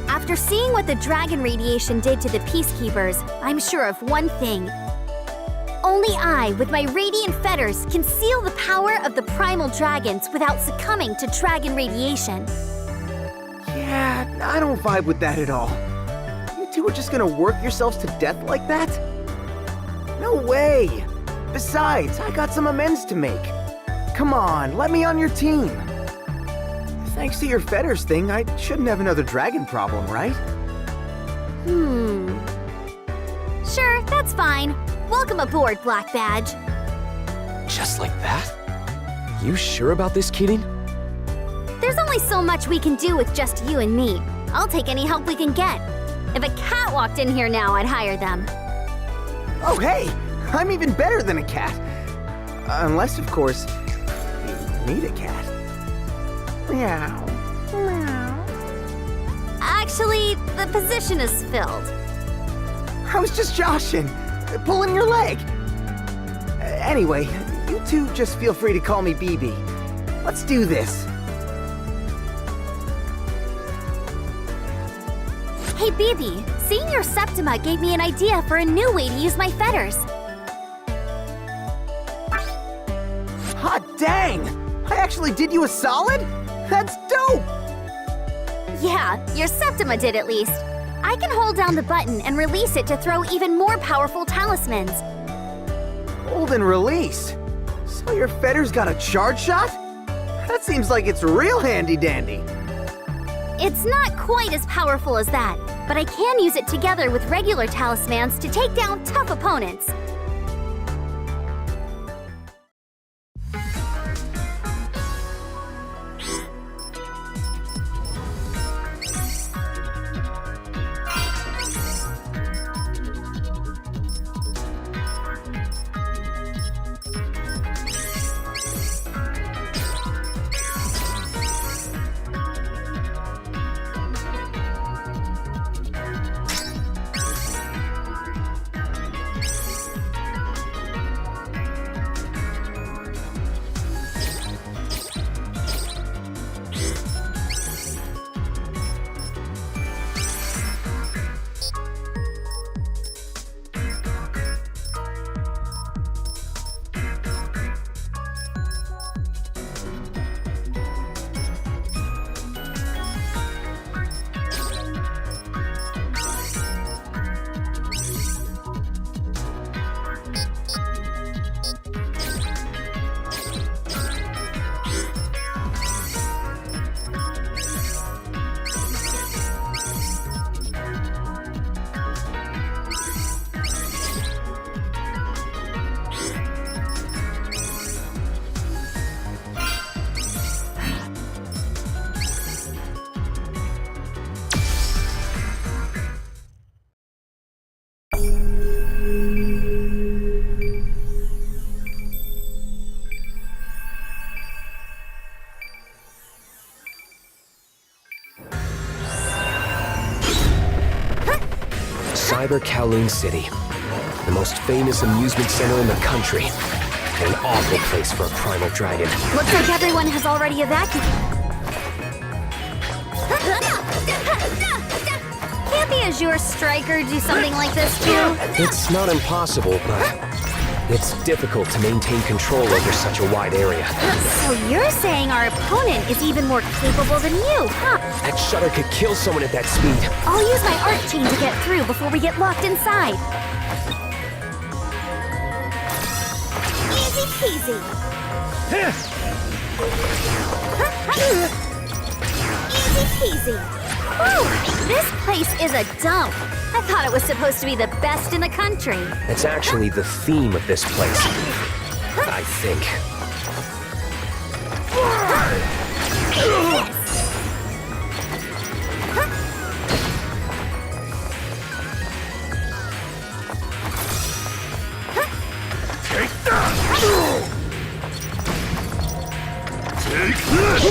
After seeing what the dragon radiation did to the Peacekeepers, I'm sure of one thing. Only I, with my radiant fetters, can seal the power of the primal dragons without succumbing to dragon radiation. Yeah, I don't vibe with that at all. You two are just gonna work yourselves to death like that? No way! Besides, I got some amends to make. Come on, let me on your team. Thanks to your fetters thing, I shouldn't have another dragon problem, right? Sure, that's fine. Welcome aboard, Black Badge. Just like that? You sure about this, Keating? There's only so much we can do with just you and me. I'll take any help we can get. If a cat walked in here now, I'd hire them. Oh, hey! I'm even better than a cat. Unless, of course, you need a cat. Meow. Meow. Actually, the position is filled. I was just joshing, pulling your leg. Anyway, you two just feel free to call me BB. Let's do this. Hey, BB, seeing your Septima gave me an idea for a new way to use my fetters. Hot dang! I actually did you a solid? That's dope! Yeah, your Septima did at least. I can hold down the button and release it to throw even more powerful talismans. Hold and release. So your fetters got a charge shot? That seems like it's real handy-dandy. It's not quite as powerful as that, but I can use it together with regular talismans to take down tough opponents. Cyber Kowloon City. The most famous amusement center in the country. An awful place for a primal dragon. Looks like everyone has already evacuated. Can't the Azure Striker do something like this too? It's not impossible, but it's difficult to maintain control over such a wide area. So you're saying our opponent is even more capable than you, huh? That shutter could kill someone at that speed. I'll use my art chain to get through before we get locked inside. Easy peasy. Easy peasy. Whew, this place is a dump. I thought it was supposed to be the best in the country. That's actually the theme of this place. I think. Take that! Take this!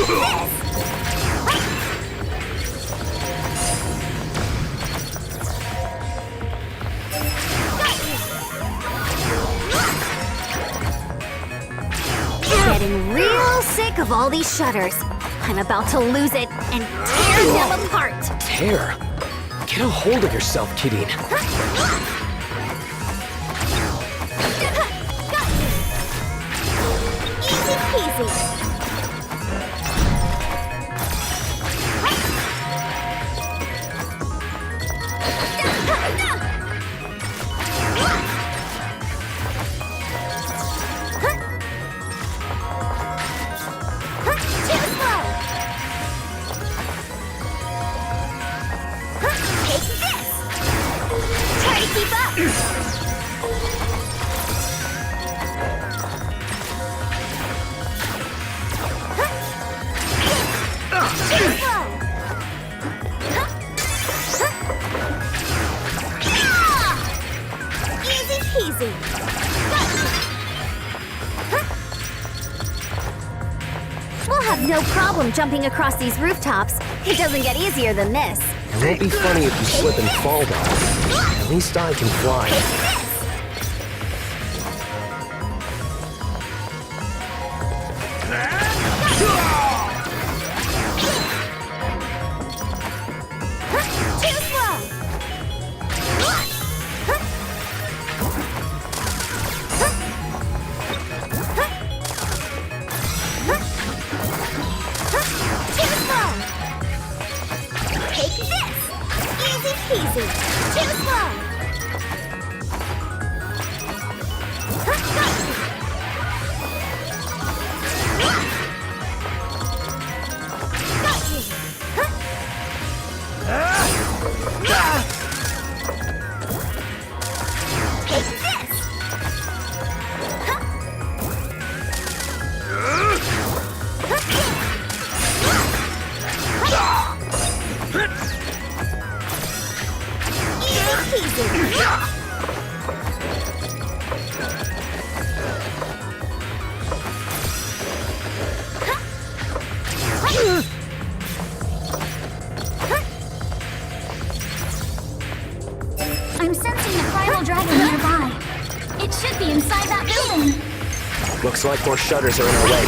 Getting real sick of all these shutters. I'm about to lose it and tear them apart. Tear? Get a hold of yourself, Kidding. Easy peasy. Too slow. Take this. Try to keep up. Too slow. Easy peasy. We'll have no problem jumping across these rooftops. It doesn't get easier than this. It won't be funny if you slip and fall, though. At least I can fly. Too slow. Too slow. Take this. Easy peasy. Too slow. Got you. Take this. Easy peasy. I'm sensing the primal dragon nearby. It should be inside that building. Looks like more shutters are in our way.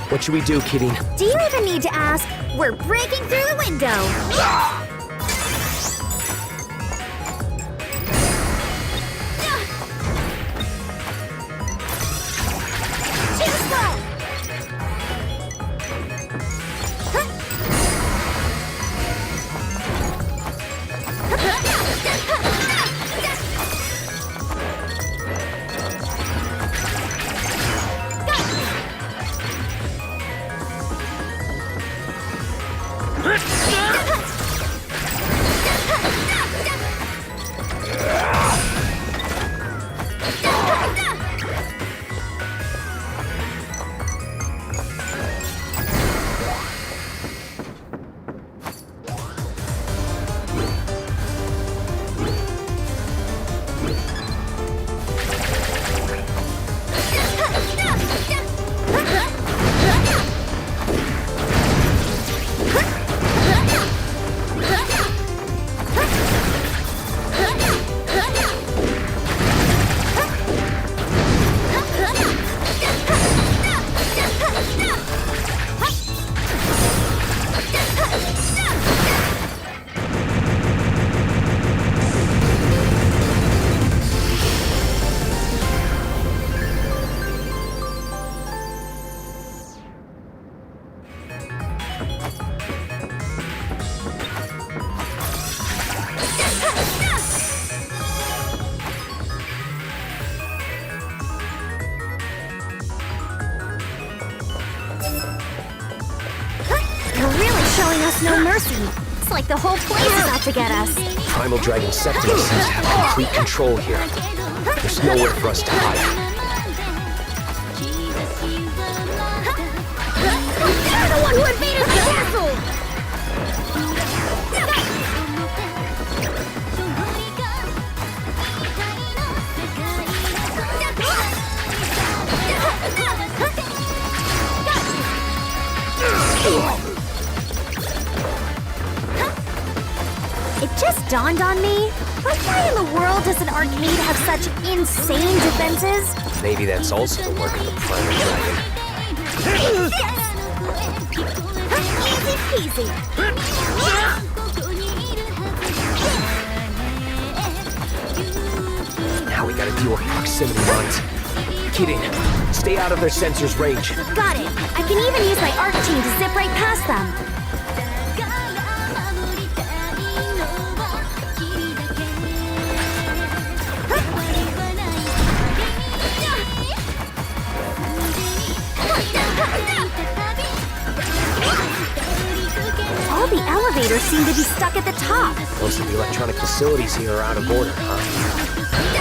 What should we do, Kidding? Do you even need to ask? We're breaking through the window. Too slow. us no mercy. It's like the whole place is out to get us. Primal Dragon Septimus seems to have complete control here. There's nowhere for us to hide. You're the one who invaded my castle! It just dawned on me, but why in the world does an arcade have such insane defenses? Maybe that's also the work of the Primal Dragon. Easy peasy. Now we gotta deal with proximity mines. Kidding. Stay out of their sensors' range. Got it. I can even use my arc chain to zip right past them. All the elevators seem to be stuck at the top. Most of the electronic facilities here are out of order, huh?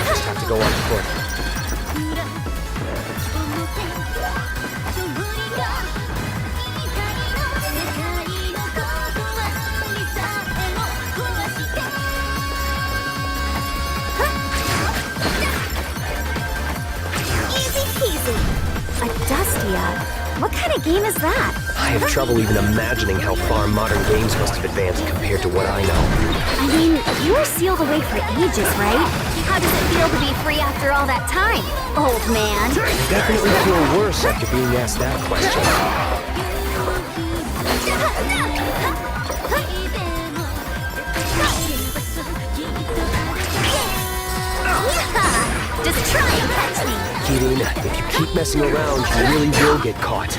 Just have to go on foot. Easy peasy. A Dustia? What kind of game is that? I have trouble even imagining how far modern games must have advanced compared to what I know. I mean, you were sealed away for ages, right? How does it feel to be free after all that time, old man? I definitely feel worse after being asked that question. Just try and catch me! Kidding, if you keep messing around, you really will get caught.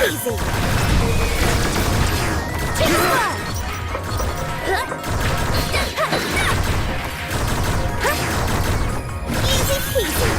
Easy! Easy peasy!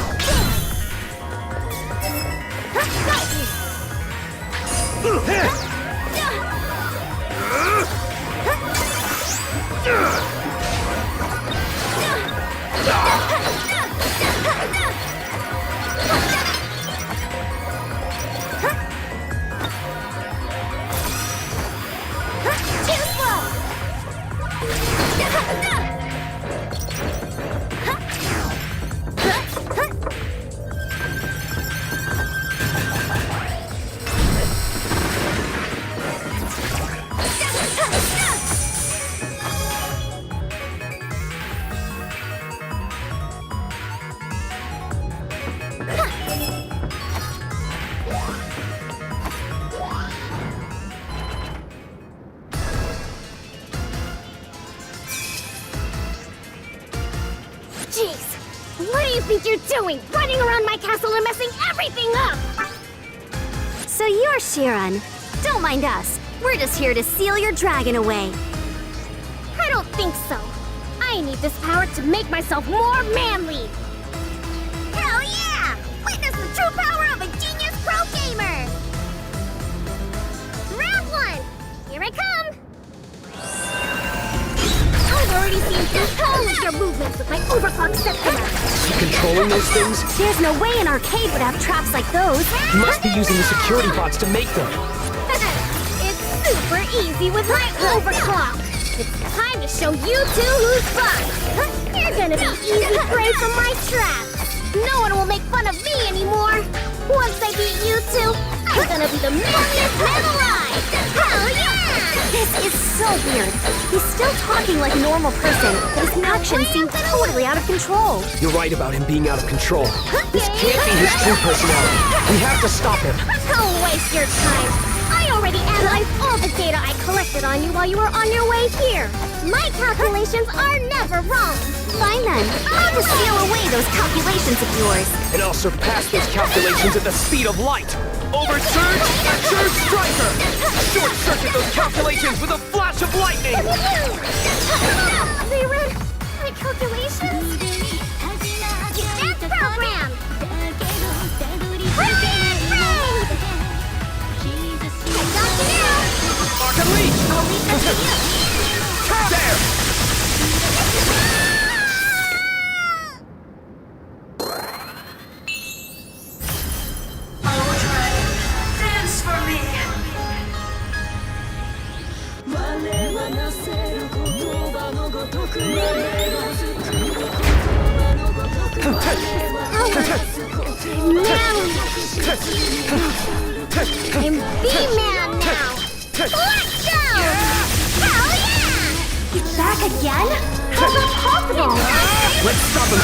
Too slow! Jeez, what do you think you're doing? Running around my castle and messing everything up! So you're Shiran. Don't mind us. We're just here to seal your dragon away. I don't think so. I need this power to make myself more manly. Hell yeah! Witness the true power of a genius pro gamer! Round one! Here I come! I've already seen through all of your movements with my overclocked Septima. You controlling those things? There's no way an arcade would have traps like those. You must be using the security bots to make them. It's super easy with my overclock. It's time to show you two who's boss. You're gonna be easy prey for my traps. No one will make fun of me anymore. Once I beat you two, I'm gonna be the manliest man alive. Hell yeah! This is so weird. He's still talking like a normal person, but his actions seem totally out of control. You're right about him being out of control. This can't be his true personality. We have to stop him. Don't waste your time. I already analyzed all the data I collected on you while you were on your way here. My calculations are never wrong. Fine then. I'll just steal away those calculations of yours. And I'll surpass those calculations at the speed of light! Oversurge, Surge Striker! Short circuit those calculations with a flash of lightning! They read my calculations? That's programmed! Hurricane Raid! I got you now! Arc Unleash! I'll leave that to you. There! Dance for me! I'm B-Man now! Let's go! Hell yeah! He's back again? How's that possible? Let's stop him!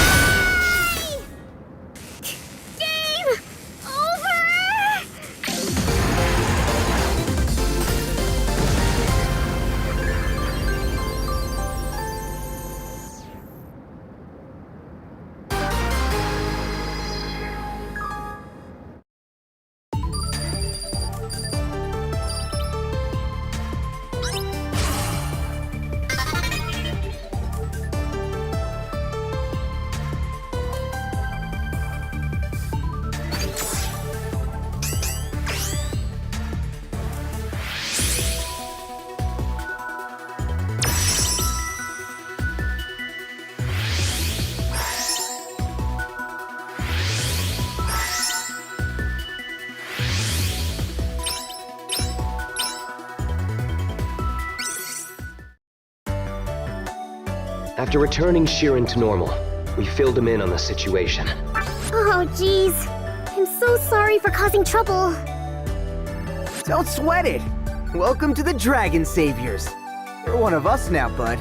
Game over! After returning Sheeran to normal, we filled him in on the situation. Oh, jeez. I'm so sorry for causing trouble. Don't sweat it. Welcome to the Dragon Saviors. You're one of us now, bud.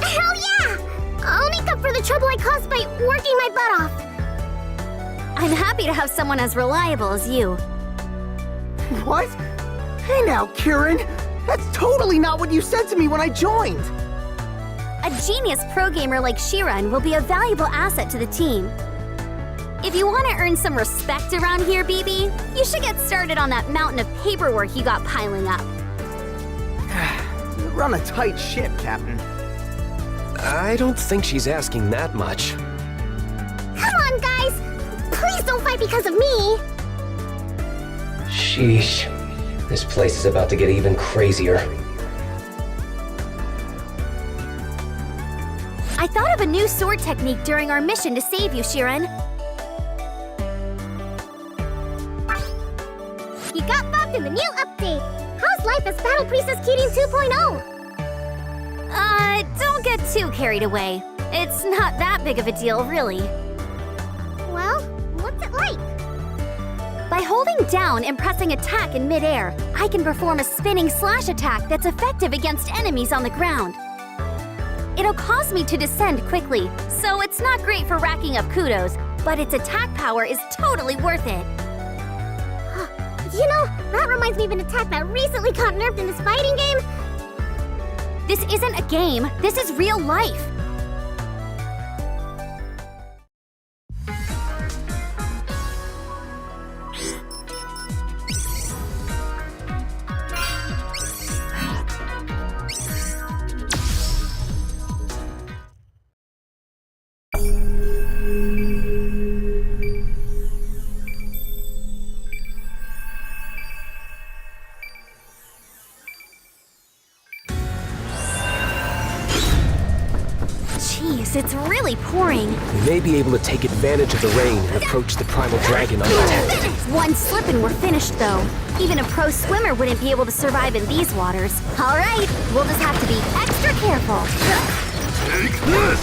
Hell yeah! I'll make up for the trouble I caused by working my butt off. I'm happy to have someone as reliable as you. What? Hey now, Kieran. That's totally not what you said to me when I joined. A genius pro gamer like Sheeran will be a valuable asset to the team. If you want to earn some respect around here, BB, you should get started on that mountain of paperwork you got piling up. You run a tight ship, Captain. I don't think she's asking that much. Come on, guys! Please don't fight because of me! Sheesh. This place is about to get even crazier. I thought of a new sword technique during our mission to save you, Sheeran. You got buffed in the new update! How's life as Battle Priestess Keating 2.0? Don't get too carried away. It's not that big of a deal, really. Well, what's it like? By holding down and pressing attack in midair, I can perform a spinning slash attack that's effective against enemies on the ground. It'll cause me to descend quickly, so it's not great for racking up kudos, but its attack power is totally worth it. You know, that reminds me of an attack that recently got nerfed in this fighting game. This isn't a game, this is real life. Jeez, it's really pouring. We may be able to take advantage of the rain and approach the primal dragon undetected. One slip and we're finished, though. Even a pro swimmer wouldn't be able to survive in these waters. All right, we'll just have to be extra careful. Take this!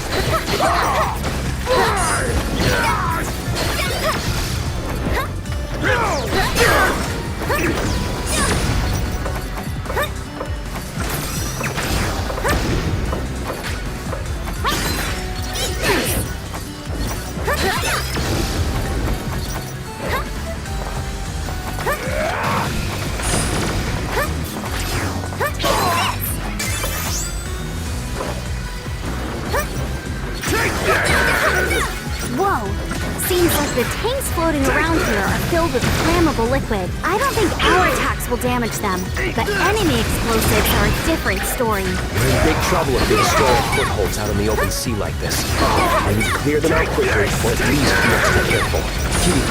Seems like the tanks floating around here are filled with flammable liquid. I don't think our attacks will damage them, but enemy explosives are a different story. We're in big trouble if they destroy our footholds out on the open sea like this. I need to clear them out quickly, or at least be extra careful. Kitty,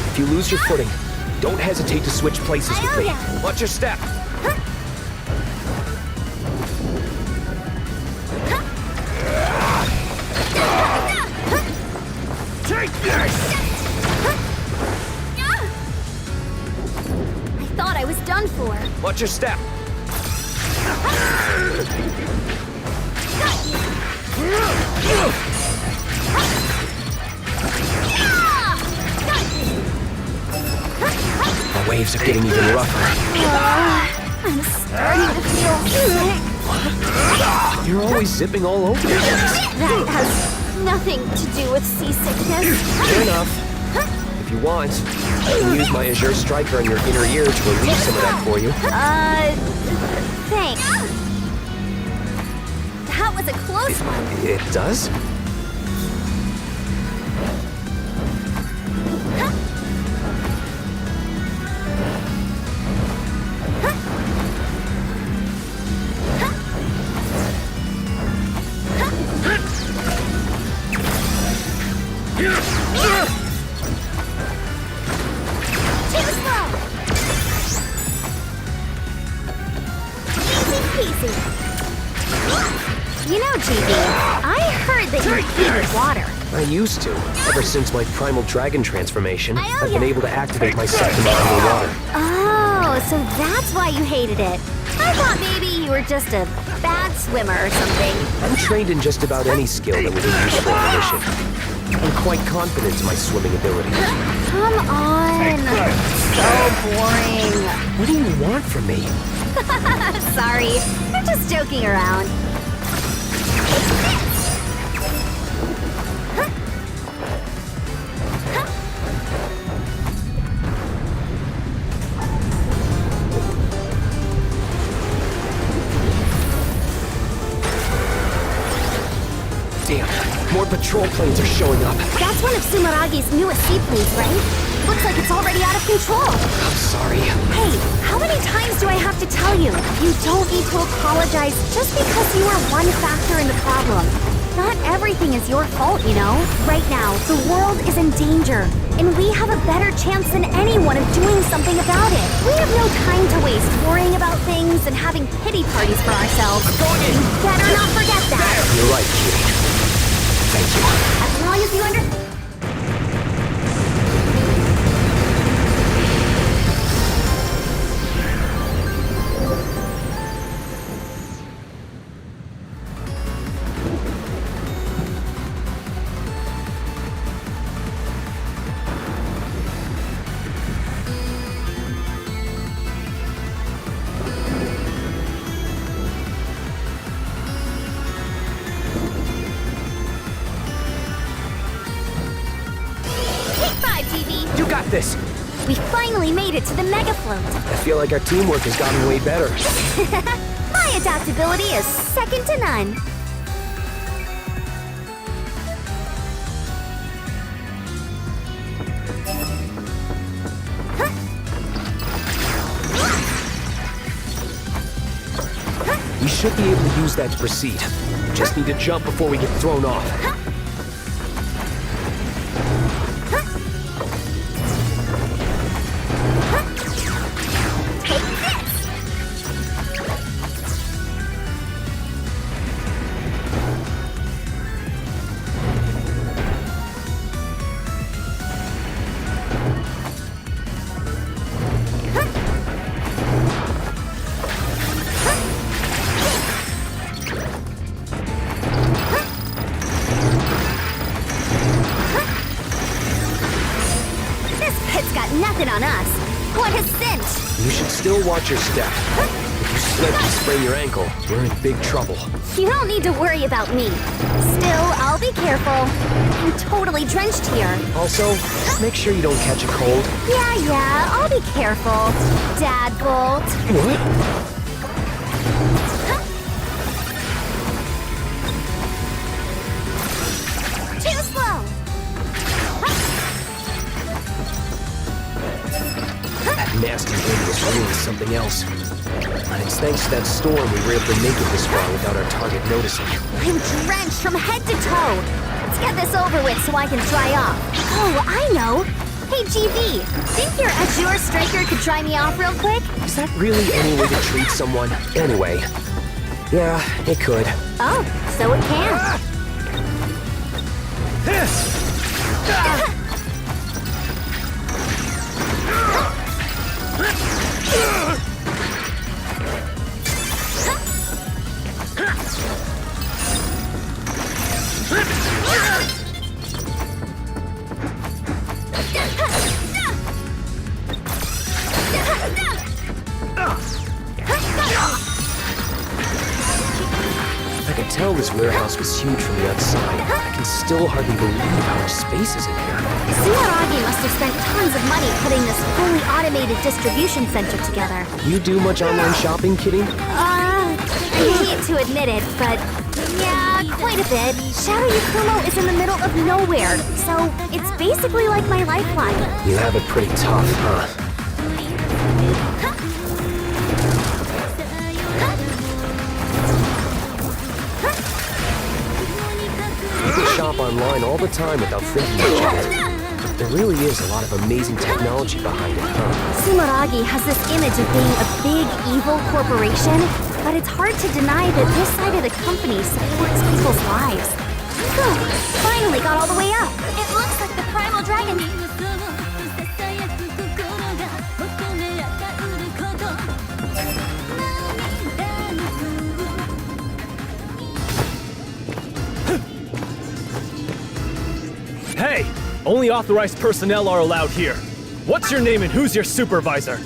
if you lose your footing, don't hesitate to switch places with me. Watch your step. Take this! I thought I was done for. Watch your step. The waves are getting even rougher. I'm starting to feel sick. You're always zipping all over the place. That has nothing to do with seasickness. Fair enough. If you want, I can use my Azure striker in your inner ear to relieve some of that for you. Thanks. That was a close one. It does? Too slow. Easy peasy. You know, GB, I heard that you hated water. I used to. Ever since my primal dragon transformation, I owe I've been ya. able to activate my Septima underwater. Oh, so that's why you hated it. I thought maybe you were just a bad swimmer or something. I'm trained in just about any skill that would be useful on a mission. I'm quite confident in my swimming ability. Come on. So boring. What do you want from me? Sorry, I'm just joking around. Damn, more patrol planes are showing up. That's one of Sumaragi's newest seaplanes, right? Looks like it's already out of control. I'm sorry. Hey, how many times do I have to tell you? You don't need to apologize just because you are one factor in the problem. Not everything is your fault, you know? Right now, the world is in danger, and we have a better chance than anyone of doing something about it. We have no time to waste worrying about things and having pity parties for ourselves. You better not forget that. You're right, Kitty. Thank you. As long as you understand. You got this. We finally made it to the mega float. I feel like our teamwork has gotten way better. My adaptability is second to none. We should be able to use that to proceed. Just need to jump before we get thrown off. Take this! This pit's got nothing on us. What a cinch! You should still watch your step. If you slip and sprain your ankle, we're in big trouble. You don't need to worry about me. Still, I'll be careful. I'm totally drenched here. Also, make sure you don't catch a cold. Yeah, I'll be careful. Dad Bolt. What? Too slow. nasty wind was really something else. And it's thanks to that storm we were able to make it this far without our target noticing. I'm drenched from head to toe. Let's get this over with so I can dry off. Oh, I know. Hey, GV, think your Azure striker could dry me off real quick? Is that really any way to treat someone? Anyway, yeah, it could. Oh, so it can. I could tell this warehouse was huge from the outside. I can still hardly believe how much space is in here. Sumeragi must have spent tons of money putting this fully automated distribution center together. You do much online shopping, Kitty? I hate to admit it, but yeah, quite a bit. Shadow Yakumo is in the middle of nowhere, so it's basically like my lifeline. You have it pretty tough, huh? People shop online all the time without thinking much of it. There really is a lot of amazing technology behind it, huh? Sumeragi has this image of being a big, evil corporation, but it's hard to deny that this side of the company supports people's lives. Whew, finally got all the way up. It looks like the primal dragon. Hey! Only authorized personnel are allowed here. What's your name and who's your supervisor?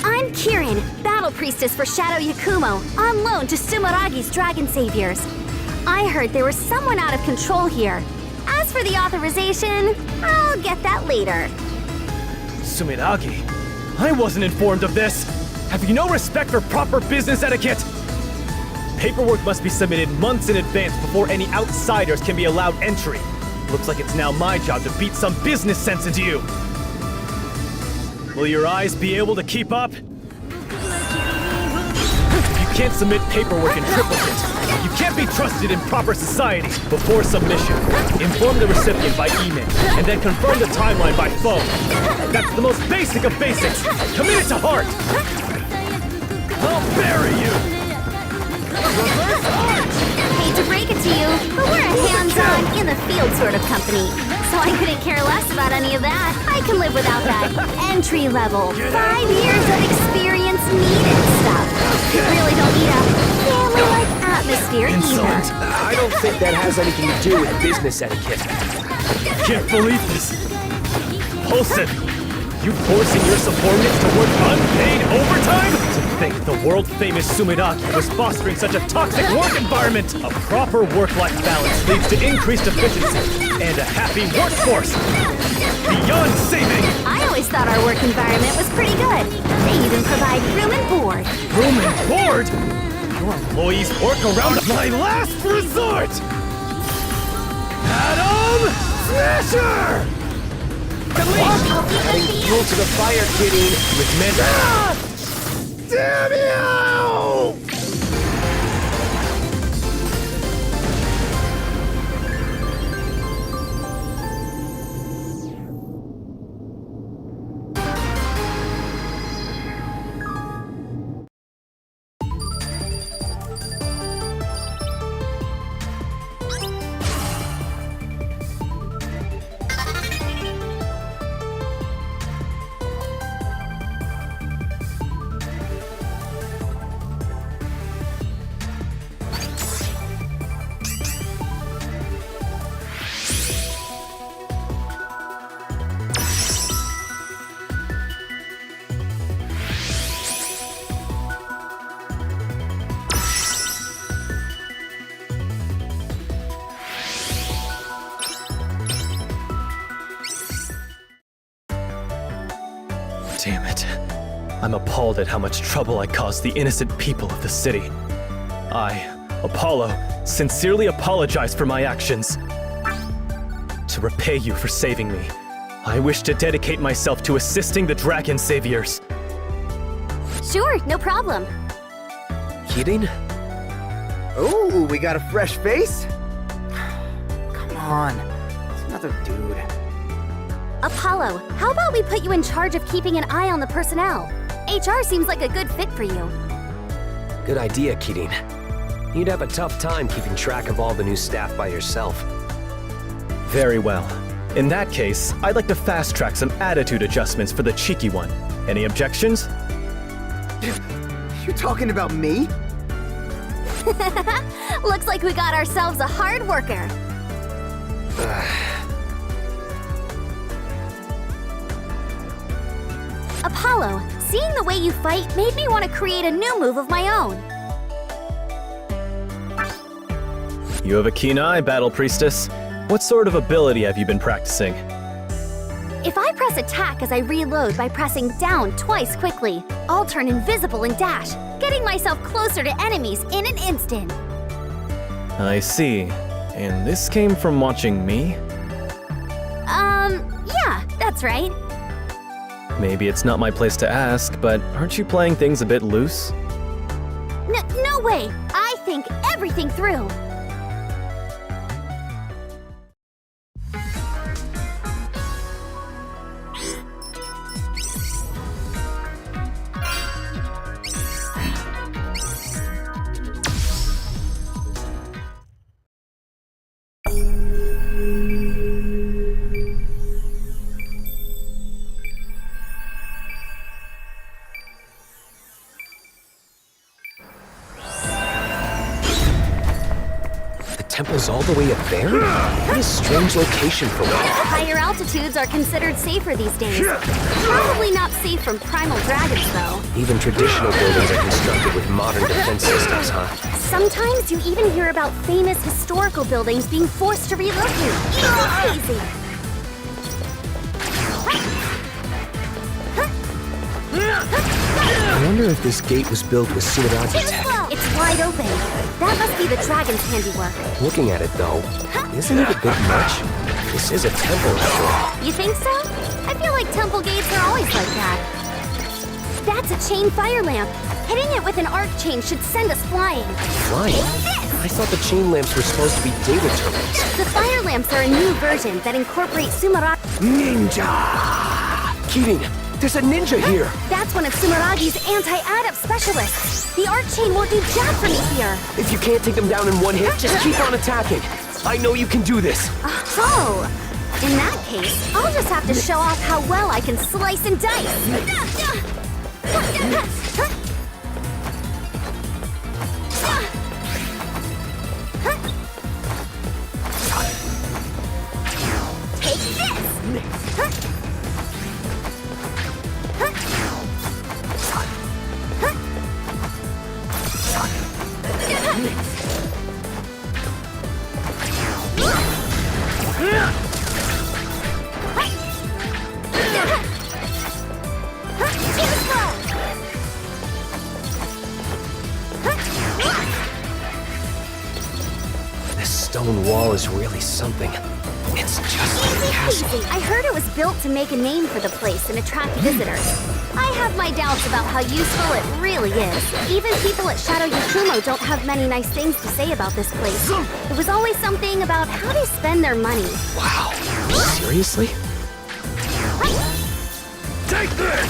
I'm Kirin, Battle Priestess for Shadow Yakumo, on loan to Sumeragi's Dragon Saviors. I heard there was someone out of control here. As for the authorization, I'll get that later. Sumeragi? I wasn't informed of this! Have you no respect for proper business etiquette? Paperwork must be submitted months in advance before any outsiders can be allowed entry. Looks like it's now my job to beat some business sense into you. Will your eyes be able to keep up? If you can't submit paperwork in triplicate, you can't be trusted in proper society. Before submission, inform the recipient by email, and then confirm the timeline by phone. That's the most basic of basics. Commit it to heart. I'll bury you. Reverse arch! Hate to break it to you, but we're a hands-on, in-the-field sort of company. So I couldn't care less about any of that. I can live without that entry level, 5 years of experience needed stuff. You really don't need a family-like atmosphere either. I don't think that has anything to do with business etiquette. Can't believe this. Paulson, you forcing your subordinates to work unpaid overtime? To think the world-famous Sumeragi was fostering such a toxic work environment! A proper work-life balance leads to increased efficiency and a happy workforce! Beyond saving! I always thought our work environment was pretty good. They even provide room and board. Room and board? Your employees work around my last resort! Adam Smasher! Adding fuel to the fire, Kitty, with men. Damn you! Damn it. I'm appalled at how much trouble I caused the innocent people of the city. I, Apollo, sincerely apologize for my actions. To repay you for saving me, I wish to dedicate myself to assisting the Dragon Saviors. Sure, no problem. Kidding? Oh, we got a fresh face? Come on, it's another dude. Apollo, how about we put you in charge of keeping an eye on the personnel? HR seems like a good fit for you. Good idea, Kidding. You'd have a tough time keeping track of all the new staff by yourself. Very well. In that case, I'd like to fast-track some attitude adjustments for the cheeky one. Any objections? You talking about me? Looks like we got ourselves a hard worker. Apollo, seeing the way you fight made me want to create a new move of my own. You have a keen eye, Battle Priestess. What sort of ability have you been practicing? If I press attack as I reload by pressing down twice quickly, I'll turn invisible and dash, getting myself closer to enemies in an instant. I see. And this came from watching me? Yeah, that's right. Maybe it's not my place to ask, but aren't you playing things a bit loose? No way! I think everything through. Temple's all the way up there? What a strange location for one. Higher altitudes are considered safer these days. Probably not safe from primal dragons, though. Even traditional buildings are constructed with modern defense systems, huh? Sometimes you even hear about famous historical buildings being forced to relocate. Easy. I wonder if this gate was built with Sumeragi tech. It's wide open. That must be the dragon's handiwork. Looking at it, though, isn't it a bit much? This is a temple, after all. You think so? I feel like temple gates are always like that. That's a chain fire lamp. Hitting it with an arc chain should send us flying. Flying? I thought the chain lamps were supposed to be data terminals. The fire lamps are a new version that incorporate Sumeragi. Ninja! Keating, there's a ninja here! That's one of Sumeragi's anti-adept specialists. The arc chain won't do jack for me here. If you can't take them down in one hit, just keep on attacking. I know you can do this. Oh, in that case, I'll just have to show off how well I can slice and dice. Take this! This stone wall is really something. It's just like a castle. I heard it was built to make a name for the place and attract visitors. I have my doubts about how useful it really is. Even people at Shadow Yakumo don't have many nice things to say about this place. It was always something about how they spend their money. Wow. Seriously? Take this!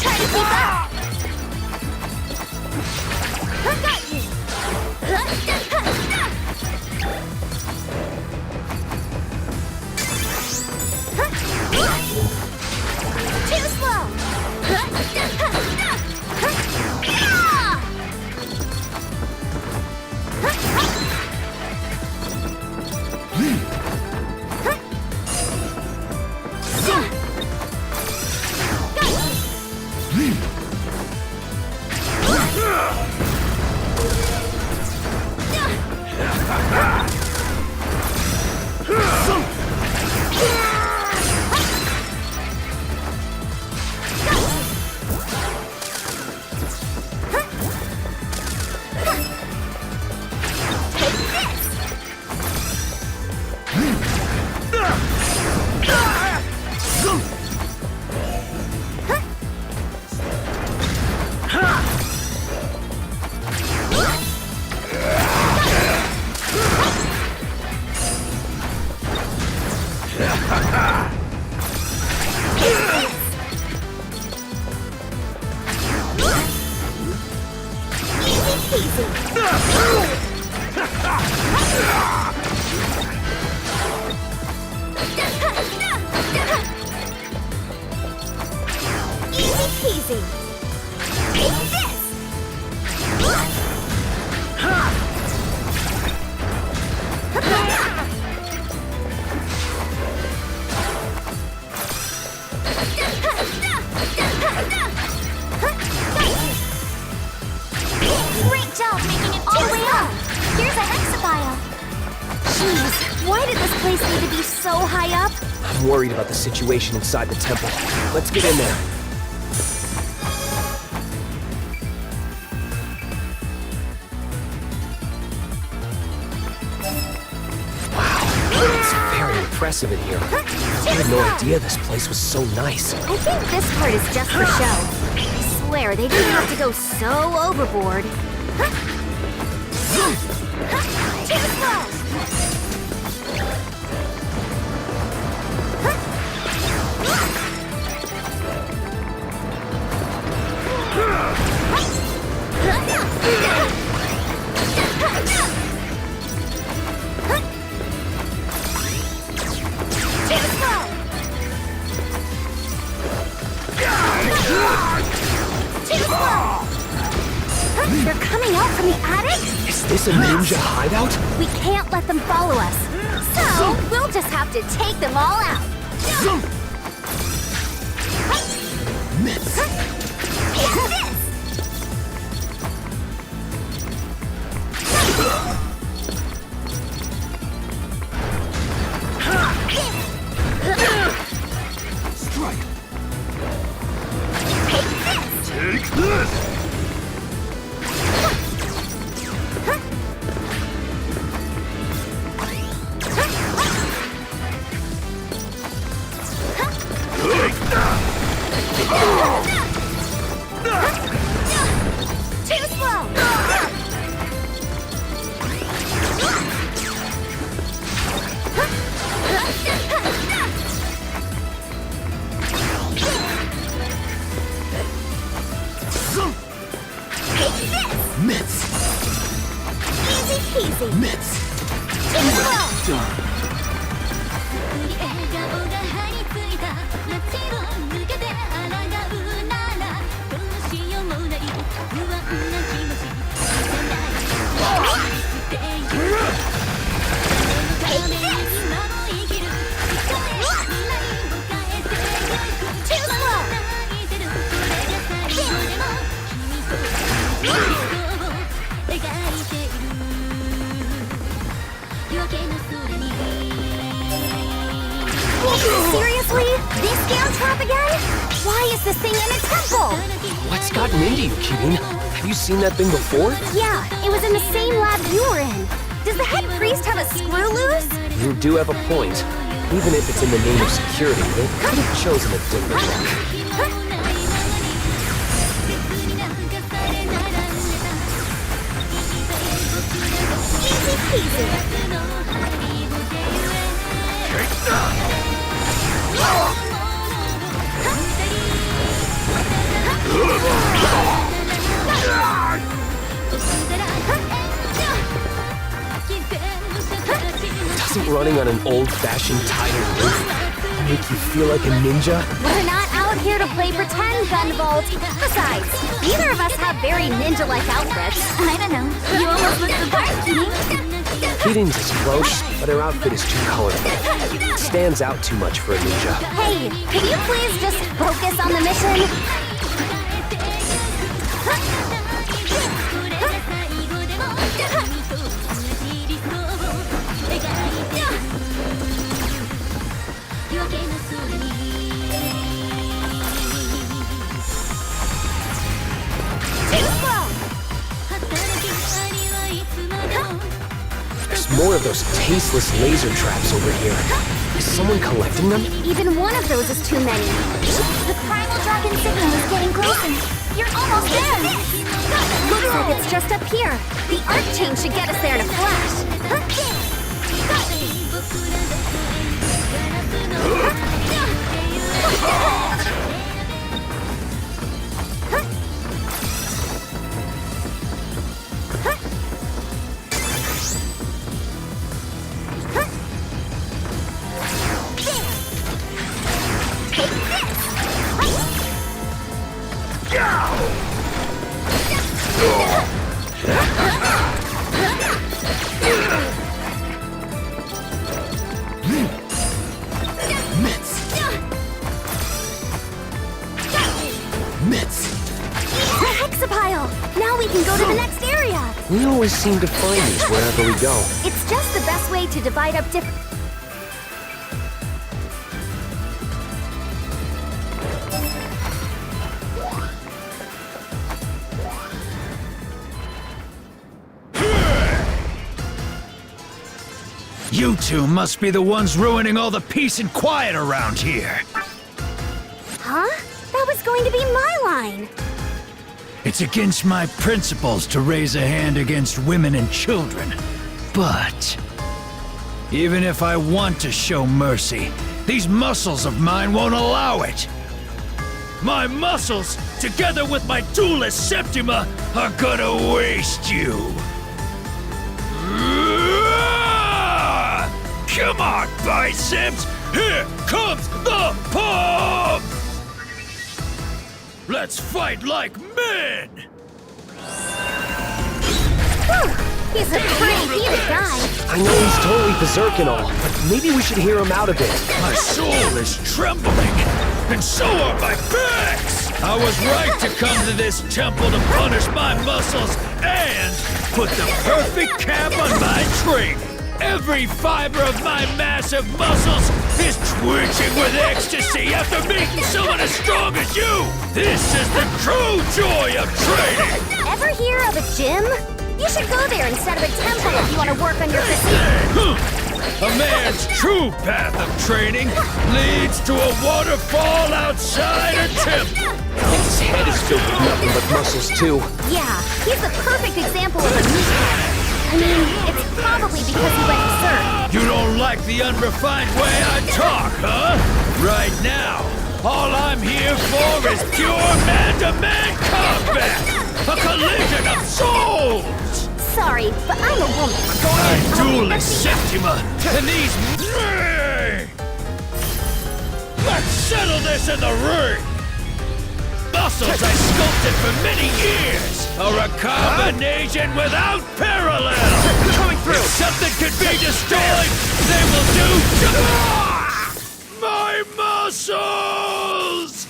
Try to keep up! Got you! Too slow! Jeez, why did this place need to be so high up? I'm worried about the situation inside the temple. Let's get in there. It's very impressive in here. I had no idea this place was so nice. I think this part is just for show. I swear they didn't have to go so overboard. Too slow! They're coming out from the attic? Is this a ninja hideout? We can't let them follow us. So, we'll just have to take them all out. Myths. Take this! Strike. Take this! Too slow! Take this! Myths. Easy peasy! Myths. Too slow! Done. 笑顔が張り付いた街を抜けて抗うならどうしようもない不安な気持ちさせないでいるそのために今を生きる使え未来を変えてゆくまだ泣いてるそれが最後でも君と理想を描いている夜明けの空に Seriously? This dance trap again? Why is this thing in a temple? What's gotten into you, Kirin? Have you seen that thing before? Yeah, it was in the same lab you were in. Does the head priest have a screw loose? You do have a point. Even if it's in the name of security, they could have chosen a different one. Easy peasy. Doesn't running on an old-fashioned tile roof make you feel like a ninja? We're not out here to play pretend, Gunvolt. Besides, neither of us have very ninja-like outfits. I don't know. You almost look the part, Kirin. Kirin's is close, but her outfit is too colorful. It stands out too much for a ninja. Hey, can you please just focus on the mission? Too slow! There's more of those tasteless laser traps over here. Is someone collecting them? Even one of those is too many. The primal dragon signal is getting closer. You're almost there! Looks like it's just up here. The arc chain should get us there in a flash. always seem to find these wherever we go. It's just the best way to divide up different. You two must be the ones ruining all the peace and quiet around here. Huh? That was going to be my line. It's against my principles to raise a hand against women and children. But even if I want to show mercy, these muscles of mine won't allow it. My muscles, together with my duelist Septima, are gonna waste you. Come on, biceps! Here comes the pump! Let's fight like men! He's a pretty heated guy. I know he's totally berserk and all, but maybe we should hear him out a bit. My soul is trembling, and so are my pecs! I was right to come to this temple to punish my muscles and put the perfect cap on my training. Every fiber of my massive muscles is twitching with ecstasy after meeting someone as strong as you! This is the true joy of training! Ever hear of a gym? You should go there instead of a temple if you want to work on your physique. A man's true path of training leads to a waterfall outside a temple! His head is filled with nothing but muscles, too. Yeah, he's the perfect example of a meathead. I mean, it's probably because he went berserk. You don't like the unrefined way I talk, huh? Right now, all I'm here for is pure man-to-man combat! A collision of souls! Sorry, but I'm a woman. I duelist Septima, and these... Let's settle this in the ring! Muscles I sculpted for many years are a combination without parallel! Coming through! If something could be destroyed, they will do... My muscles!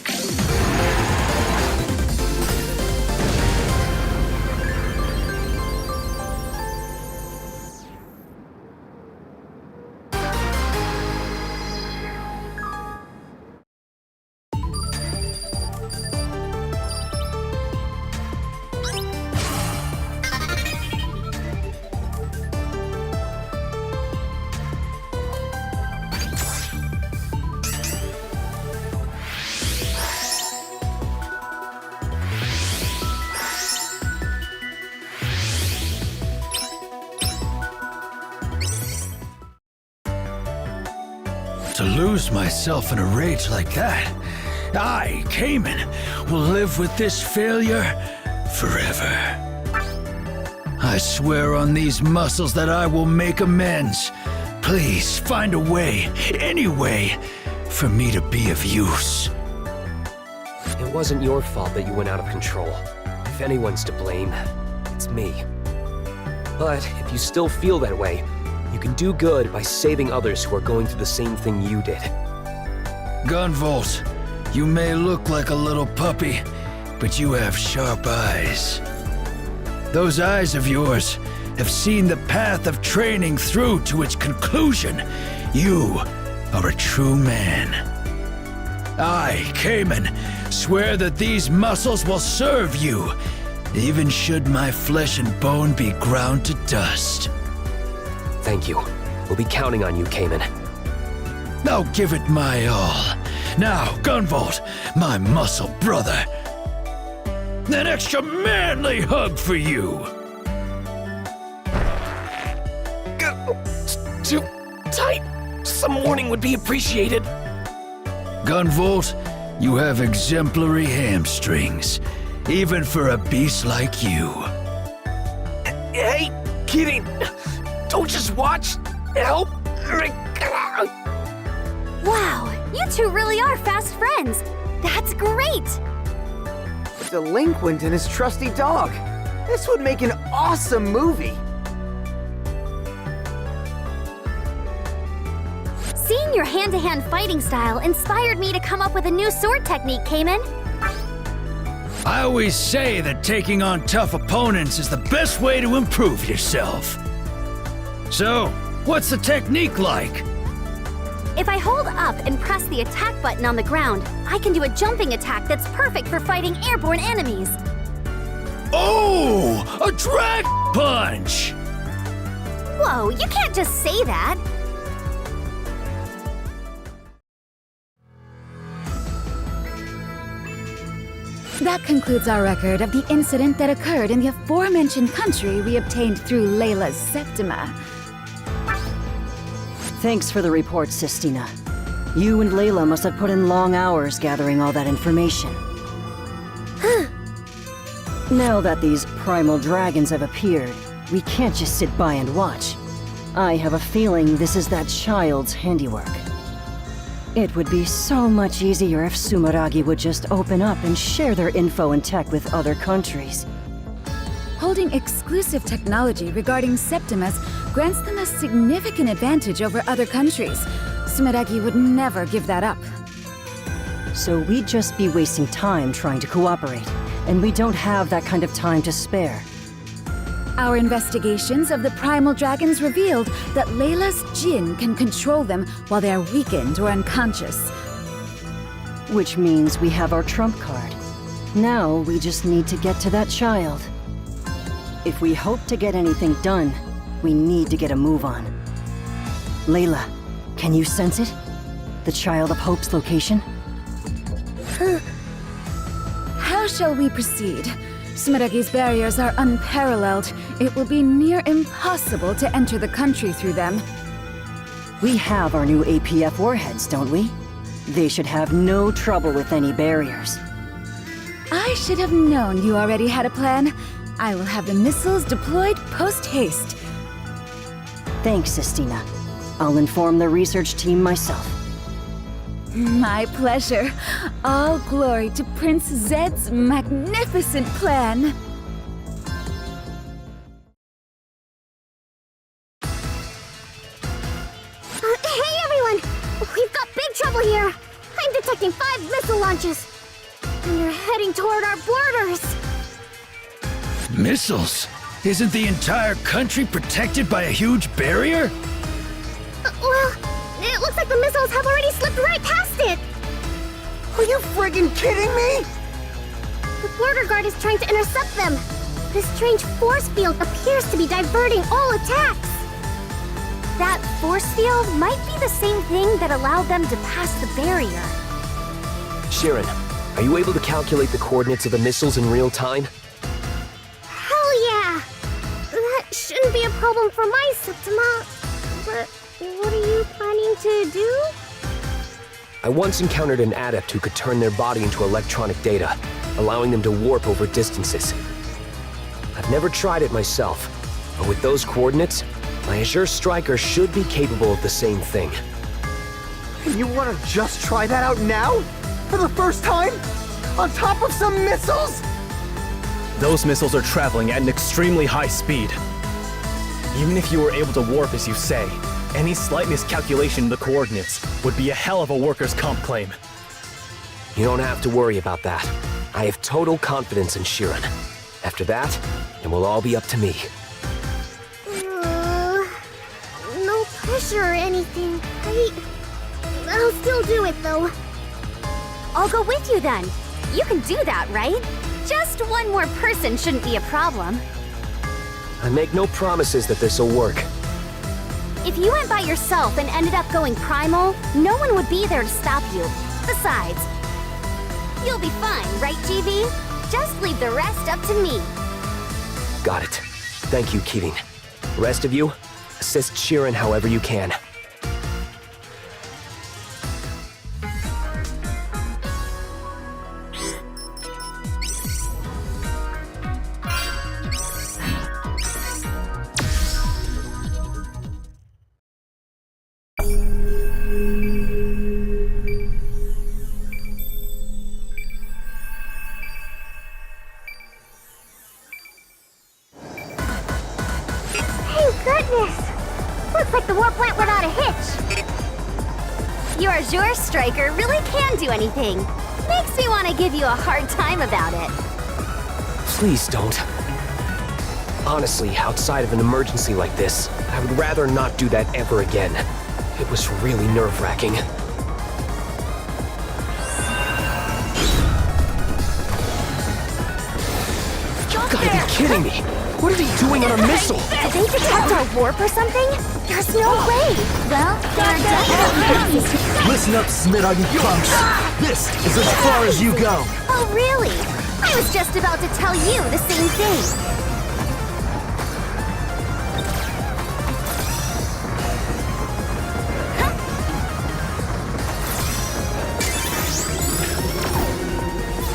To lose myself in a rage like that, I, Cayman, will live with this failure forever. I swear on these muscles that I will make amends. Please find a way, any way, for me to be of use. It wasn't your fault that you went out of control. If anyone's to blame, it's me. But if you still feel that way, you can do good by saving others who are going through the same thing you did. Gunvolt, you may look like a little puppy, but you have sharp eyes. Those eyes of yours have seen the path of training through to its conclusion. You are a true man. I, Cayman, swear that these muscles will serve you, even should my flesh and bone be ground to dust. Thank you. We'll be counting on you, Cayman. I'll give it my all. Now, Gunvolt, my muscle brother. An extra manly hug for you. Too tight. Some warning would be appreciated. Gunvolt, you have exemplary hamstrings, even for a beast like you. Hey, kidding. Don't just watch. Help. Wow, you two really are fast friends. That's great. Delinquent and his trusty dog. This would make an awesome movie. Seeing your hand-to-hand fighting style inspired me to come up with a new sword technique, Cayman. I always say that taking on tough opponents is the best way to improve yourself. So, what's the technique like? If I hold up and press the attack button on the ground, I can do a jumping attack that's perfect for fighting airborne enemies. Oh! A drag punch! Whoa, you can't just say that. That concludes our record of the incident that occurred in the aforementioned country we obtained through Layla's Septima. Thanks for the report, Sistina. You and Layla must have put in long hours gathering all that information. Now that these primal dragons have appeared, we can't just sit by and watch. I have a feeling this is that child's handiwork. It would be so much easier if Sumeragi would just open up and share their info and tech with other countries. Holding exclusive technology regarding Septimas grants them a significant advantage over other countries. Sumeragi would never give that up. So we'd just be wasting time trying to cooperate, and we don't have that kind of time to spare. Our investigations of the primal dragons revealed that Layla's Jinn can control them while they are weakened or unconscious. Which means we have our trump card. Now we just need to get to that child. If we hope to get anything done, we need to get a move on. Layla, can you sense it? The Child of Hope's location? How shall we proceed? Sumeragi's barriers are unparalleled. It will be near impossible to enter the country through them. We have our new APF warheads, don't we? They should have no trouble with any barriers. I should have known you already had a plan. I will have the missiles deployed post-haste. Thanks, Sistina. I'll inform the research team myself. My pleasure. All glory to Prince Zed's magnificent plan. Hey everyone! We've got big trouble here! I'm detecting 5 missile launches! And they're heading toward our borders! Missiles? Isn't the entire country protected by a huge barrier? Well, it looks like the missiles have already slipped right past it! Are you friggin' kidding me? The border guard is trying to intercept them. This strange force field appears to be diverting all attacks. That force field might be the same thing that allowed them to pass the barrier. Sharon, are you able to calculate the coordinates of the missiles in real time? Hell yeah! That shouldn't be a problem for my Septima. But what are you planning to do? I once encountered an adept who could turn their body into electronic data, allowing them to warp over distances. I've never tried it myself, but with those coordinates, my Azure Striker should be capable of the same thing. You want to just try that out now? For the first time? On top of some missiles? Those missiles are traveling at an extremely high speed. Even if you were able to warp as you say, any slight miscalculation in the coordinates would be a hell of a workers' comp claim. You don't have to worry about that. I have total confidence in Sharon. After that, it will all be up to me. No pressure or anything. I'll still do it though. I'll go with you then. You can do that, right? Just one more person shouldn't be a problem. I make no promises that this will work. If you went by yourself and ended up going primal, no one would be there to stop you. Besides, you'll be fine, right, GB? Just leave the rest up to me. Got it. Thank you, Keating. The rest of you, assist Sharon however you can. Looks like the warp went without a hitch. Your Azure Striker really can do anything. Makes me want to give you a hard time about it. Please don't. Honestly, outside of an emergency like this, I would rather not do that ever again. It was really nerve-wracking. You gotta be kidding me! What are they doing on our missile? Did they detect our warp or something? There's no way! Well, there are definitely ways. Listen up, Smiragi punks. This is as far as you go. Oh, really? I was just about to tell you the same thing.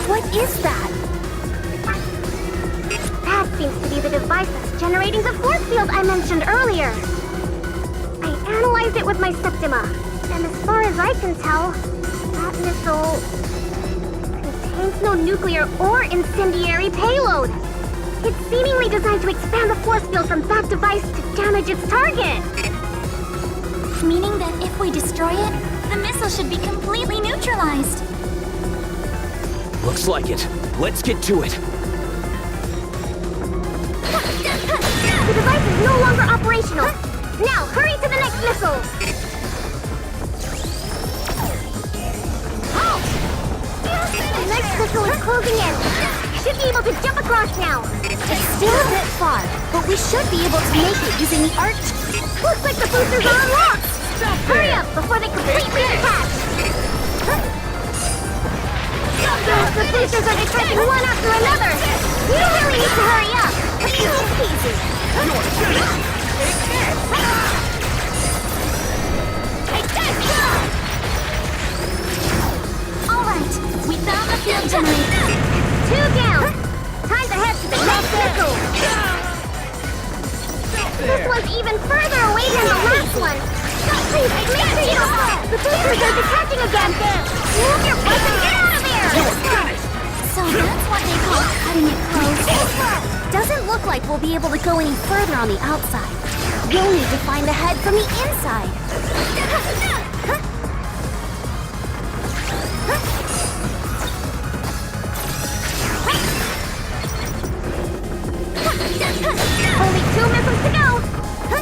What is that? That seems to be the device that's generating the force field I mentioned earlier. I analyzed it with my Septima, and as far as I can tell, that missile contains no nuclear or incendiary payload. It's seemingly designed to expand the force field from that device to damage its target. Meaning that if we destroy it, the missile should be completely neutralized. Looks like it. Let's get to it. The device is no longer operational. Now, hurry to the next missile. The next missile is closing in. Should be able to jump across now. It's still a bit far, but we should be able to make it using the arc. Looks like the boosters are unlocked. Hurry up before they completely detach. The boosters are detaching one after another. You really need to hurry up. Easy. Alright, we found the field generator. 2 down. Time to head to the next missile. This one's even further away than the last one. Please, make sure you don't fall. The boosters are detaching again. Move your butt and get out of there. So that's what they call cutting it close. Doesn't look like we'll be able to go any further on the outside. We'll need to find the head from the inside. Only 2 missiles to go.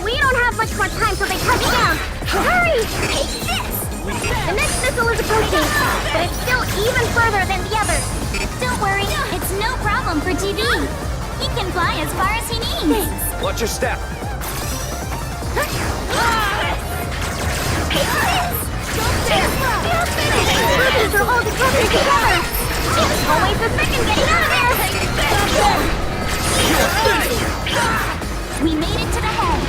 We don't have much more time till they touch down. Hurry! Take this! The next missile is approaching, but it's still even further than the others. Don't worry, it's no problem for TV. He can fly as far as he needs. Watch your step. Boosters are all detaching together. Don't waste a second getting out of there. We made it to the head.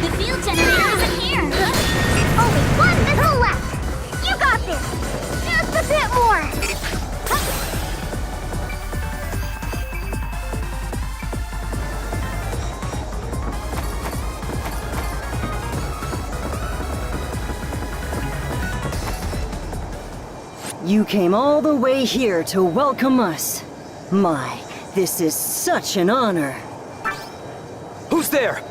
The field generator isn't here. Only 1 missile left. You got this. Just a bit more. You came all the way here to welcome us. My, this is such an honor. Who's there?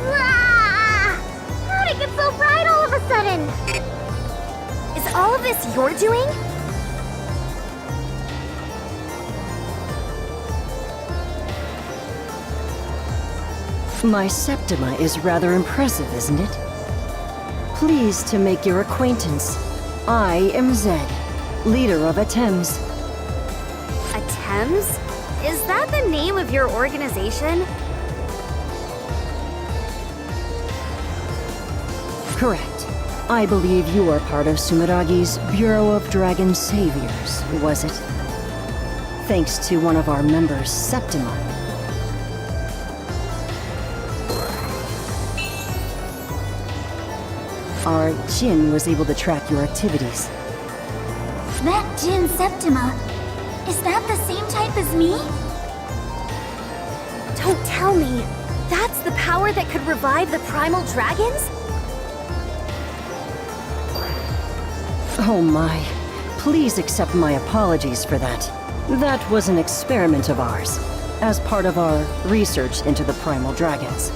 Ah! How'd it get so bright all of a sudden? Is all of this your doing? My Septima is rather impressive, isn't it? Pleased to make your acquaintance. I am Zed, leader of Atems. Atems? Is that the name of your organization? Correct. I believe you are part of Sumeragi's Bureau of Dragon Saviors, was it? Thanks to one of our members, Septima. Our Jin was able to track your activities. That Jin Septima, is that the same type as me? Don't tell me. That's the power that could revive the primal dragons? Oh my. Please accept my apologies for that. That was an experiment of ours. as part of our research into the primal dragons.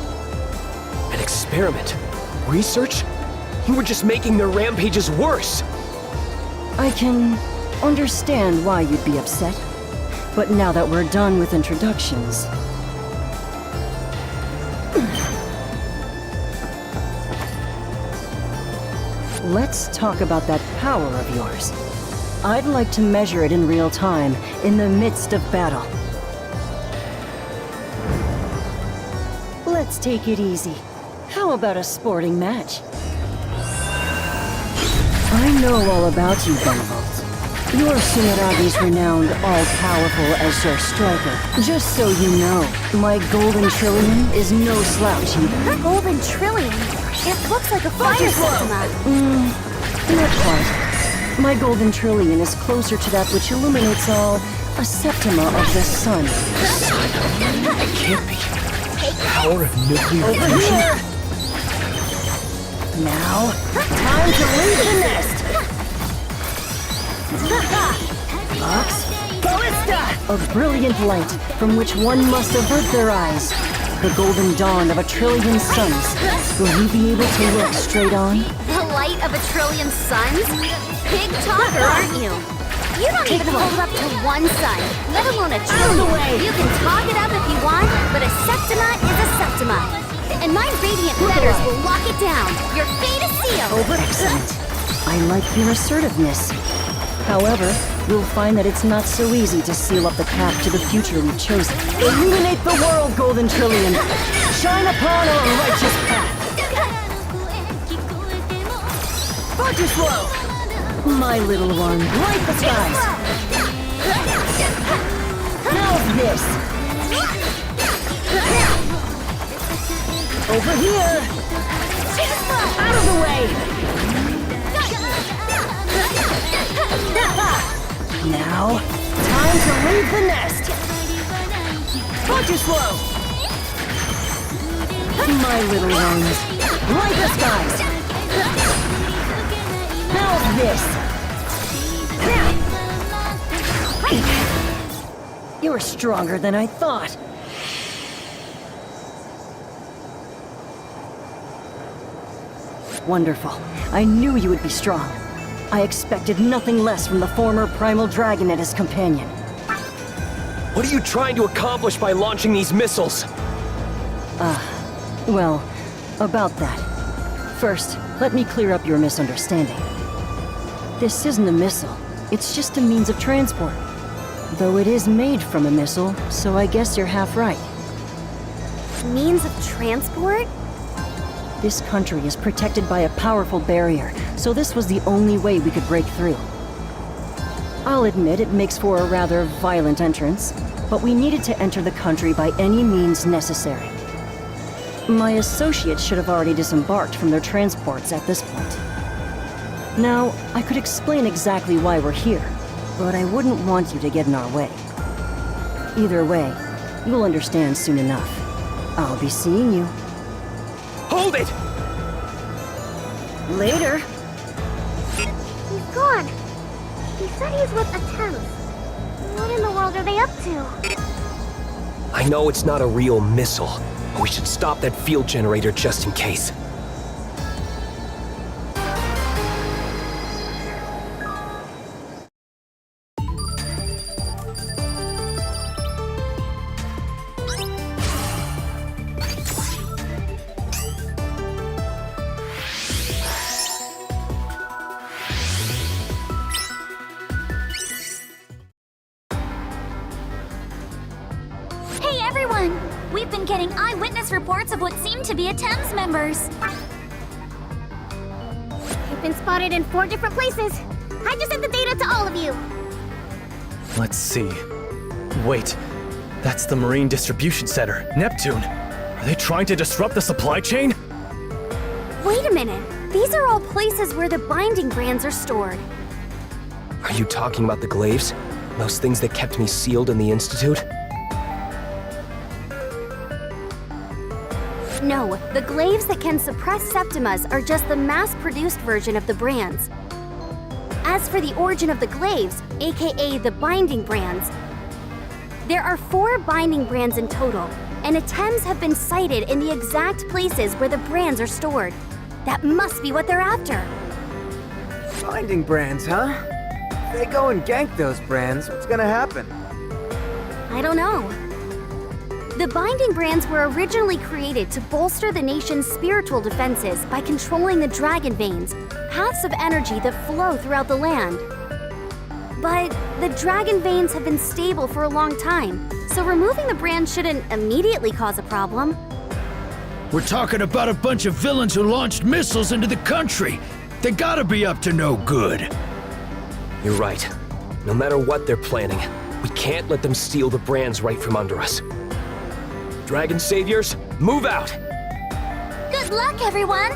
An experiment? Research? You were just making their rampages worse! I can understand why you'd be upset, but now that we're done with introductions... Let's talk about that power of yours. I'd like to measure it in real time, in the midst of battle. Let's take it easy. How about a sporting match? I know all about you, Gunvolt. You're Sumeragi's renowned all-powerful Azure striker. Just so you know, my golden trillion is no slouch either. Golden trillion? It looks like a fire Septima. Not quite. My golden trillion is closer to that which illuminates all a Septima of the sun. Sun? It can't be. Power of nuclear Over fusion? here! Now, time to leave the nest! Lux, Ballista! A brilliant light from which one must avert their eyes. The golden dawn of a trillion suns. Will you be able to look straight on? The light of a trillion suns? Big talker, aren't you? You don't even hold up to one sun, let alone a trillion. You can talk it up if you want, but a Septima is a Septima. And my radiant feathers will lock it down. Your fate is sealed. Excellent. I like your assertiveness. However, you'll find that it's not so easy to seal up the path to the future we've chosen. Illuminate the world, Golden Trillion! Shine upon our righteous path! Far too slow! My little one, light the skies! How's this? Over here! Out of the way! Now, time to leave the nest! Far too slow! My little ones, light the skies! How's this? You're stronger than I thought. Wonderful. I knew you would be strong. I expected nothing less from the former primal dragon and his companion. What are you trying to accomplish by launching these missiles? Well, about that. First, let me clear up your misunderstanding. This isn't a missile. It's just a means of transport. Though it is made from a missile, so I guess you're half right. Means of transport? This country is protected by a powerful barrier, so this was the only way we could break through. I'll admit it makes for a rather violent entrance, but we needed to enter the country by any means necessary. My associates should have already disembarked from their transports at this point. Now, I could explain exactly why we're here, but I wouldn't want you to get in our way. Either way, you'll understand soon enough. I'll be seeing you. Hold it! Later! He's gone. He said he's with Attempts. What in the world are they up to? I know it's not a real missile, but we should stop that field generator just in case. Hey everyone! We've been getting eyewitness reports of what seem to be Attempts members. They've been spotted in 4 different places. I just sent the data to all of you. Let's see. Wait, that's the Marine Distribution Center, Neptune. Are they trying to disrupt the supply chain? Wait a minute. These are all places where the binding brands are stored. Are you talking about the glaives? Those things that kept me sealed in the Institute? No, the glaives that can suppress Septimas are just the mass-produced version of the brands. As for the origin of the glaives, aka the binding brands, There are 4 binding brands in total, and attempts have been cited in the exact places where the brands are stored. That must be what they're after. Binding brands, huh? If they go and gank those brands, what's gonna happen? I don't know. The binding brands were originally created to bolster the nation's spiritual defenses by controlling the dragon veins, paths of energy that flow throughout the land. But the dragon veins have been stable for a long time, so removing the brand shouldn't immediately cause a problem. We're talking about a bunch of villains who launched missiles into the country. They gotta be up to no good. You're right. No matter what they're planning, we can't let them steal the brands right from under us. Dragon Saviors, move out! Good luck, everyone!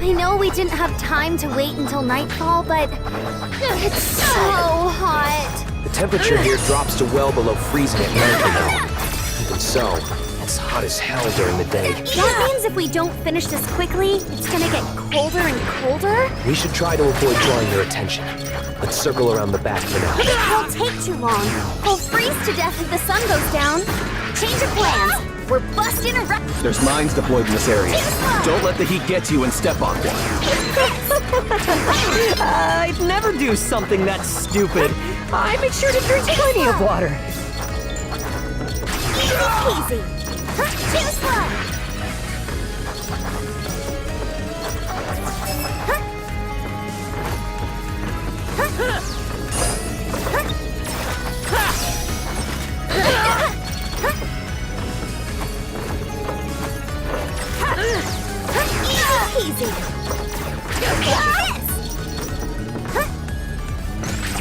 I know we didn't have time to wait until nightfall, but it's so hot. The temperature here drops to well below freezing at night now. Even so, it's hot as hell during the day. That means if we don't finish this quickly, it's gonna get colder and colder. We should try to avoid drawing their attention. Let's circle around the back for now. It won't take too long. We'll freeze to death if the sun goes down. Change of plans. We're busting a run. There's mines deployed in this area. Don't let the heat get to you and step on one. I'd never do something that stupid. I make sure to drink plenty of water. Easy. Too slow. Easy. Yes.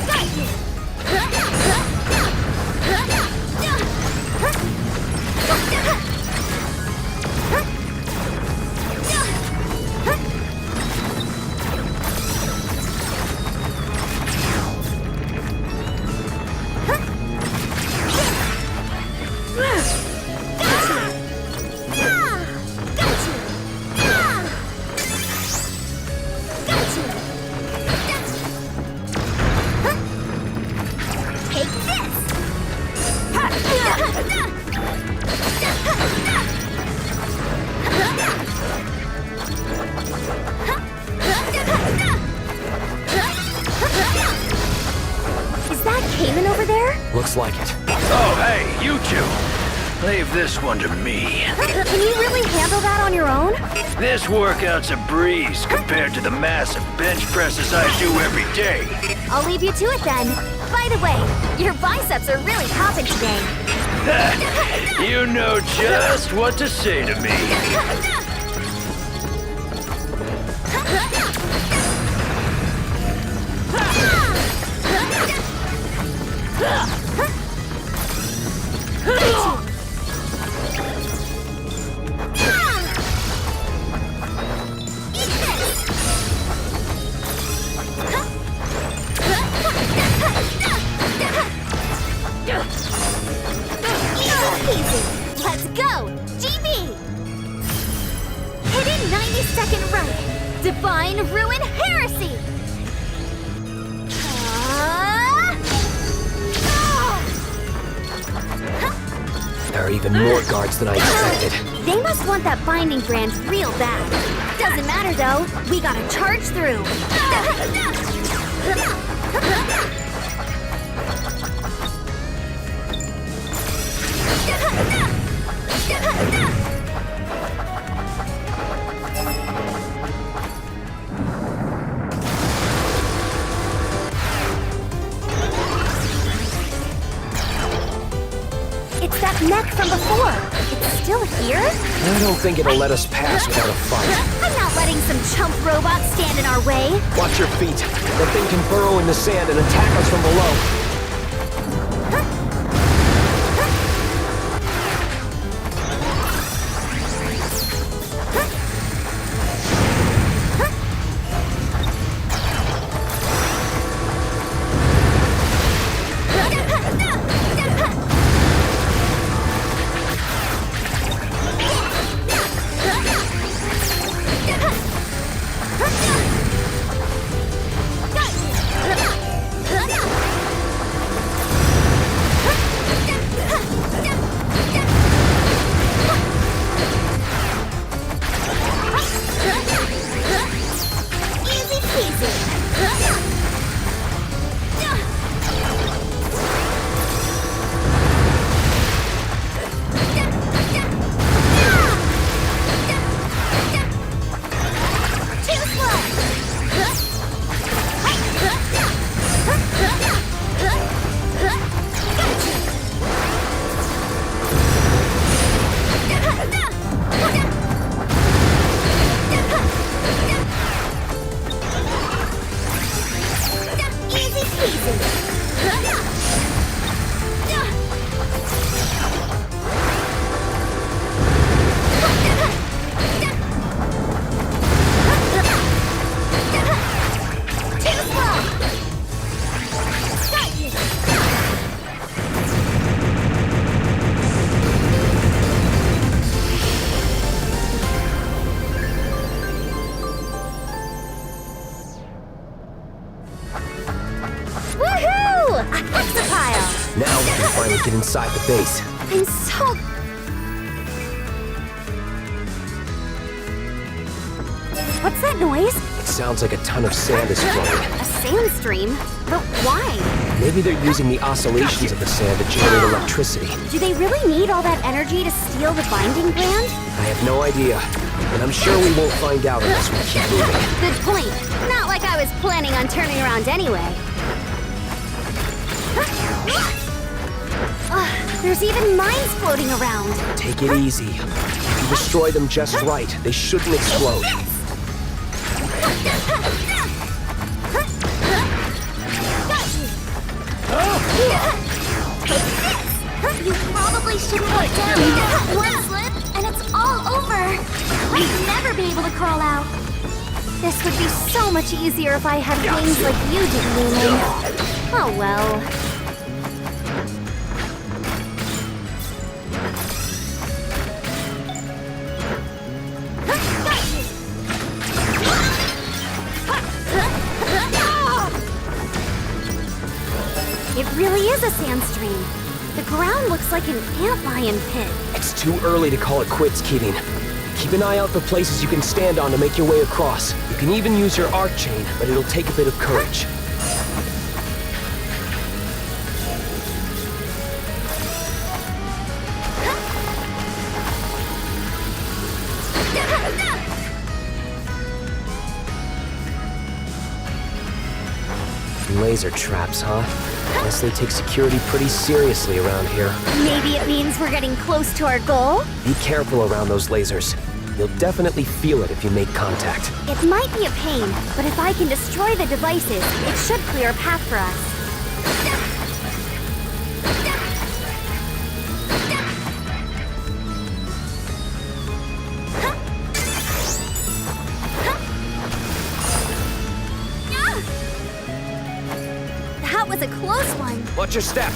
Got you. Looks like it. Oh, hey, you two. Leave this one to me. Can you really handle that on your own? This workout's a breeze compared to the massive bench presses I do every day. I'll leave you to it then. By the way, your biceps are really popping today. You know just what to say to me. Let's go! GB! Hidden 90-second run! Divine Ruin Heresy! There are even more guards than I expected. They must want that binding brand real bad. Doesn't matter though, we gotta charge through. It's that mech from before. It's still here? I don't think it'll let us pass without a fight. I'm not letting some chump robot stand in our way. Watch your feet. That thing can burrow in the sand and attack us from below. finally get inside the base. I'm so... What's that noise? It sounds like a ton of sand is flowing. A sand stream? But why? Maybe they're using the oscillations of the sand to generate electricity. Do they really need all that energy to steal the binding brand? I have no idea, and I'm sure we won't find out unless we keep moving. Good point. Not like I was planning on turning around anyway. There's even mines floating around. Take it easy. If you destroy them just right, they shouldn't explode. You probably shouldn't go down. One slip, and it's all over. I'd never be able to crawl out. This would be so much easier if I had wings like you did, Lumen. Oh well. It really is a sand stream. The ground looks like an antlion pit. It's too early to call it quits, Keating. Keep an eye out for places you can stand on to make your way across. You can even use your arc chain, but it'll take a bit of courage. Laser traps, huh? Guess they take security pretty seriously around here. Maybe it means we're getting close to our goal? Be careful around those lasers. You'll definitely feel it if you make contact. It might be a pain, but if I can destroy the devices, it should clear a path for us. That was a close one. Watch your step.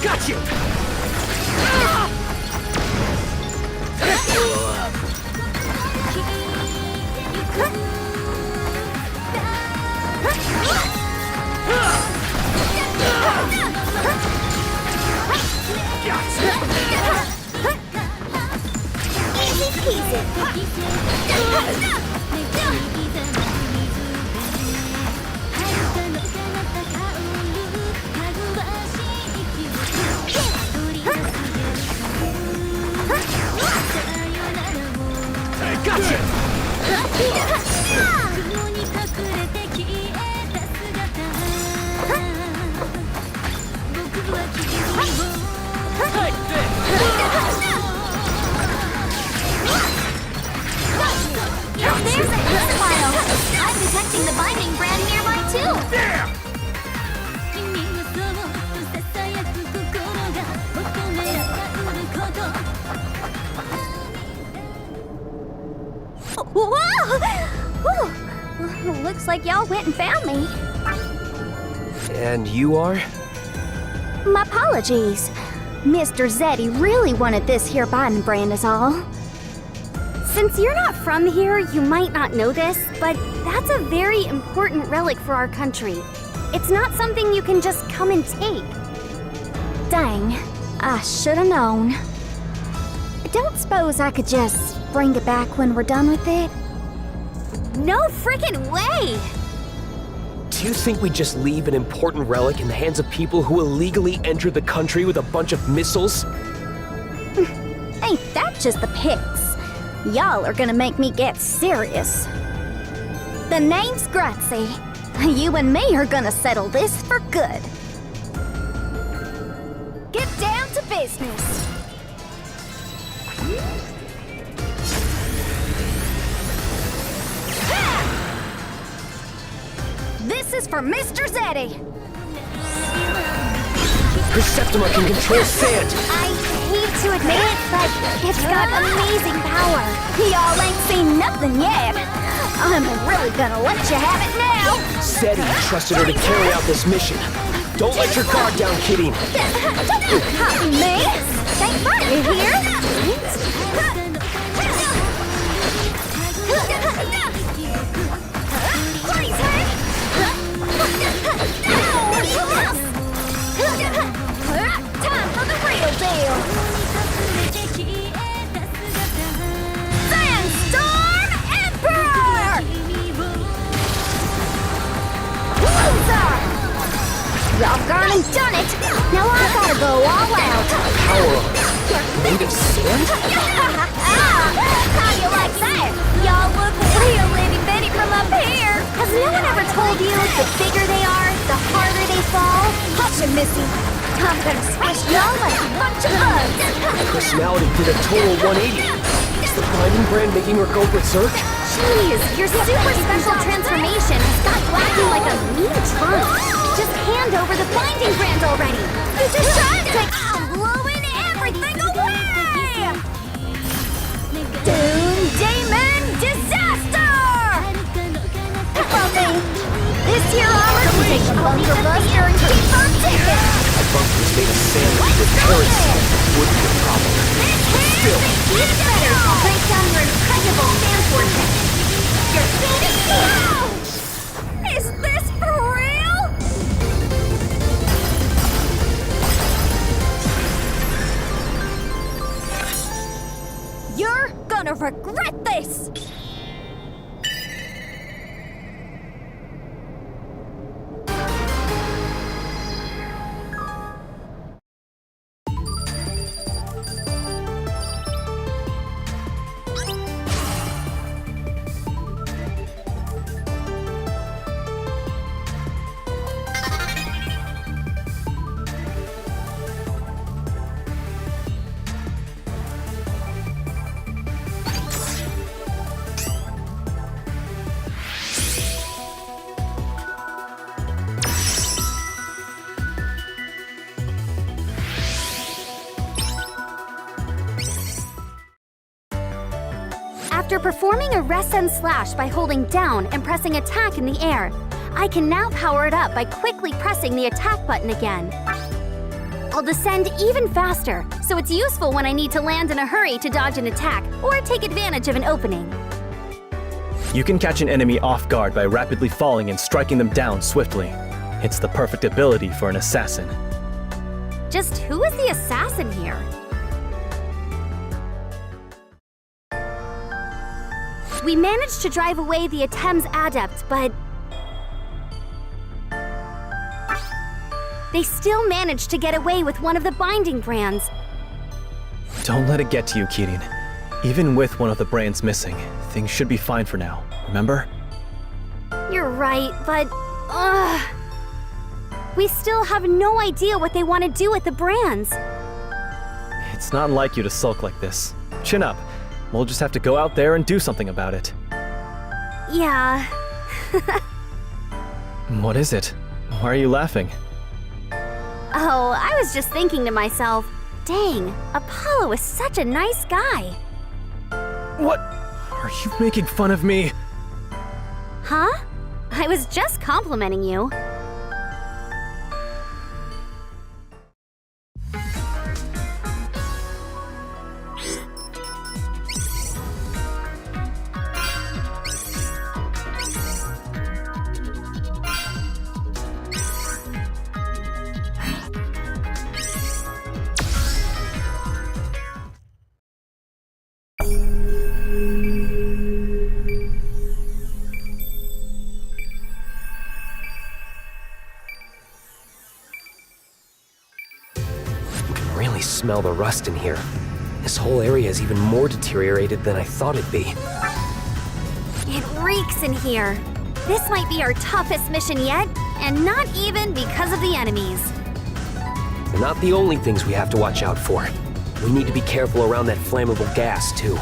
Got you! Easy peasy. Gotcha! There's a file. I'm detecting the binding brand nearby too. Damn! Whoa! Whew. Looks like y'all went and found me. And you are? My apologies. Mr. Zeddy really wanted this here binding brand is all. Since you're not from here, you might not know this, but that's a very important relic for our country. It's not something you can just come and take. Dang, I should have known. I don't suppose I could just bring it back when we're done with it? No frickin' way! Do you think we just leave an important relic in the hands of people who illegally entered the country with a bunch of missiles? Ain't that just the pics? Y'all are gonna make me get serious. The name's Grazie. You and me are gonna settle this for good. Get down to business. This is for Mr. Zeddy! Her Septima can control sand! I hate to admit it, but it's got amazing power. Y'all ain't seen nothing yet. I'm really gonna let you have it now! Zeddy trusted her to carry out this mission. Don't let your guard down, Kitty. Don't copy me! Thank God you're here. Freeze her! Time for the real deal! Sandstorm Emperor! Loser! Y'all gone and done it! Now I gotta go all out! Power made of sand? How you like that? Y'all look real itty-bitty from up here! Has no one ever told you the bigger they are, the harder they fall? Hush it, Missy! I'm gonna squish y'all like a bunch of bugs! Her personality did a total 180. Is the binding brand making her go berserk? Jeez, your super special transformation has got you acting like a mean trunk. Just hand over the binding brand already. You just tried to... I'm blowing everything away! Doom Demon Disaster! From me, this here armor can take the bunker buster and keep on ticking! A bunker is made of sand with currency. Would be a problem. Still, You better break down your impregnable sand fortress. You're finished! Is this for real? You're gonna regret this! After performing a rest and slash by holding down and pressing attack in the air, I can now power it up by quickly pressing the attack button again. I'll descend even faster, so it's useful when I need to land in a hurry to dodge an attack or take advantage of an opening. You can catch an enemy off guard by rapidly falling and striking them down swiftly. It's the perfect ability for an assassin. Just who is the assassin here? We managed to drive away the Atem's adept, but they still managed to get away with one of the binding brands. Don't let it get to you, Kirin. Even with one of the brands missing, things should be fine for now, remember? You're right, but we still have no idea what they want to do with the brands. It's not like you to sulk like this. Chin up. We'll just have to go out there and do something about it. Yeah. What is it? Why are you laughing? Oh, I was just thinking to myself, dang, Apollo is such a nice guy. What? Are you making fun of me? Huh? I was just complimenting you. Smell the rust in here. This whole area is even more deteriorated than I thought it'd be. It reeks in here. This might be our toughest mission yet, and not even because of the enemies. They're not the only things we have to watch out for. We need to be careful around that flammable gas, too.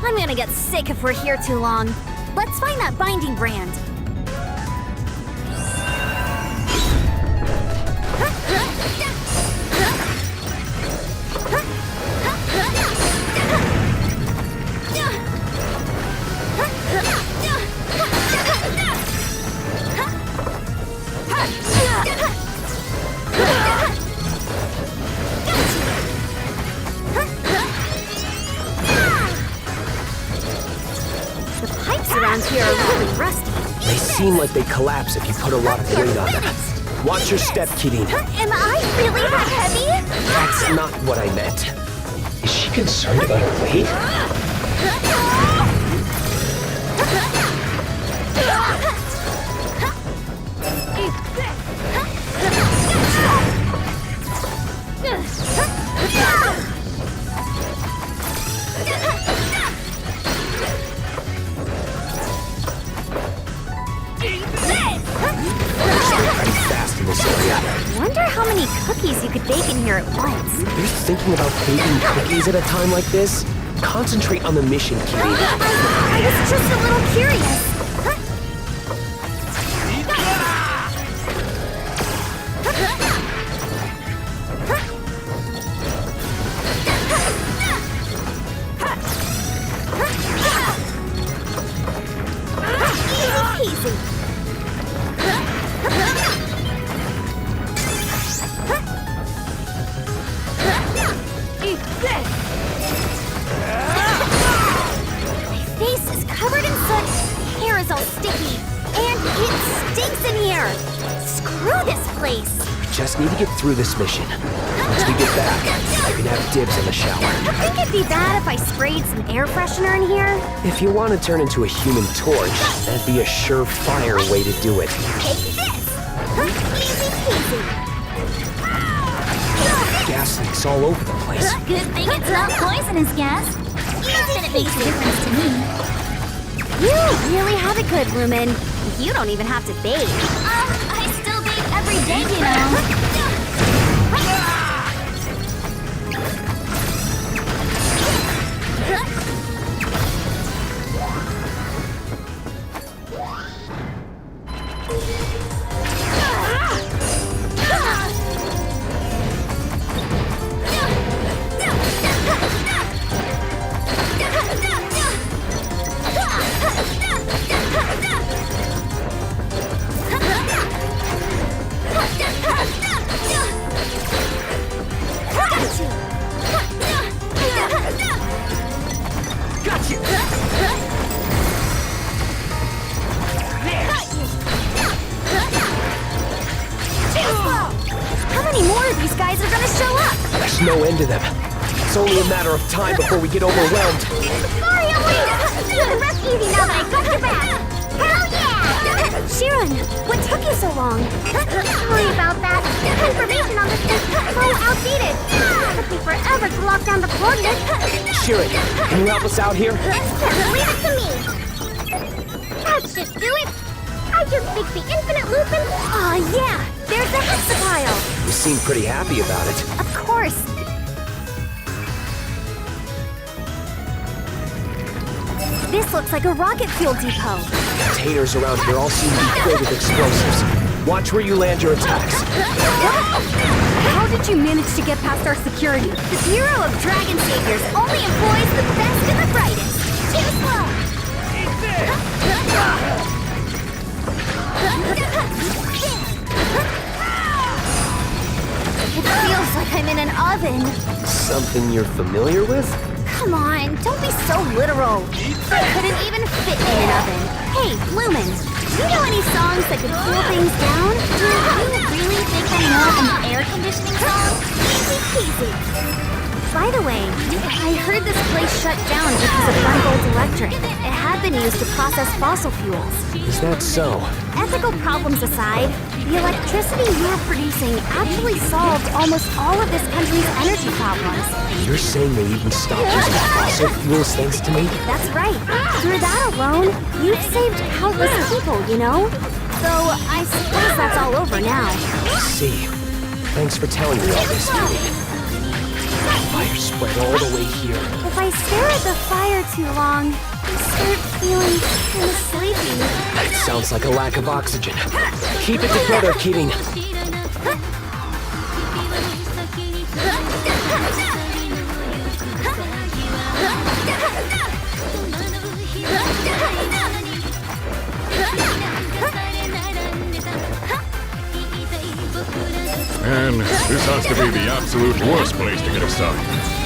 I'm gonna get sick if we're here too long. Let's find that binding brand. seem like they collapse if you put a lot of weight on them. Watch your step, Kirin. Am I really that heavy? That's not what I meant. Is she concerned about her weight? Pretty fast in this area. Wonder how many cookies you could bake in here at once. You're thinking about baking cookies at a time like this? Concentrate on the mission, Kirin. I was just a little curious. Easy peasy. My face is covered in soot, hair is all sticky, and it stinks in here. Screw this place. We just need to get through this mission. Once we get back, I can have dibs in the shower. I think it'd be bad if I sprayed some air freshener in here. If you want to turn into a human torch, that'd be a surefire way to do it. Take this. Easy peasy. Gas leaks all over the place. Good thing it's not poisonous gas. Not that it makes a difference to me. You really have it good, Lumen. You don't even have to bathe. I still bathe every day, you know. How many more of these guys are gonna show up? There's no end to them. It's only a matter of time before we get overwhelmed. Sorry, I'm late. You can rest easy now that I got your back. Hell yeah! Shirin, what took you so long? Sorry about that. Information on this is so outdated. It took me forever to lock down the coordinates. Shirin, can you help us out here? Leave it to me. That should do it. I just fixed the infinite loop and... Aw, yeah! There's the hexapile! You seem pretty happy about it. Of course! This looks like a rocket fuel depot. Containers around here all seem to be filled with explosives. Watch where you land your attacks. How did you manage to get past our security? The Bureau of Dragon Saviors only employs the best and the brightest. Too slow! It feels like I'm in an oven. Something you're familiar with? Come on, don't be so literal. I couldn't even fit in an oven. Hey, Lumen, do you know any songs that could cool things down? Do you really think I know an air conditioning song? Easy peasy. By the way, I heard this place shut down because of Gunvolt Electric. It had been used to process fossil fuels. Is that so? Ethical problems aside, the electricity you're producing actually solved almost all of this country's energy problems. You're saying they even stopped using fossil fuels thanks to me? That's right. Through that alone, you've saved countless people, you know? So, I suppose that's all over now. I see. Thanks for telling me all this, Kirin. Fire spread all the way here. If I stare at the fire too long, I start feeling kind of sleepy. That sounds like a lack of oxygen. Keep it together, Kirin. And this has to be the absolute worst place to get us stuck.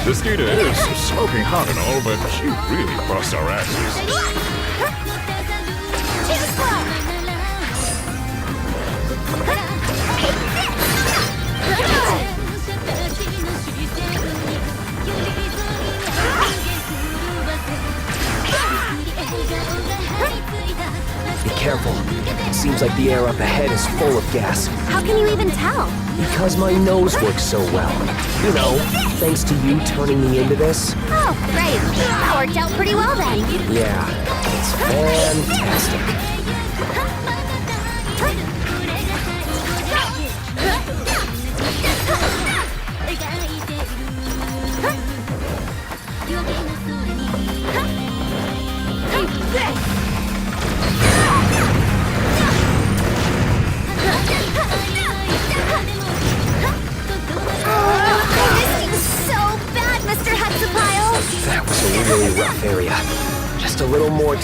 The skater is smoking hot and all, but she really busts our asses. Too slow! Be careful. Seems like the air up ahead is full of gas. How can you even tell? Because my nose works so well. You know, thanks to you turning me into this. Oh, great. That worked out pretty well then. Yeah, it's fantastic. That was a really rough area. Just a little more.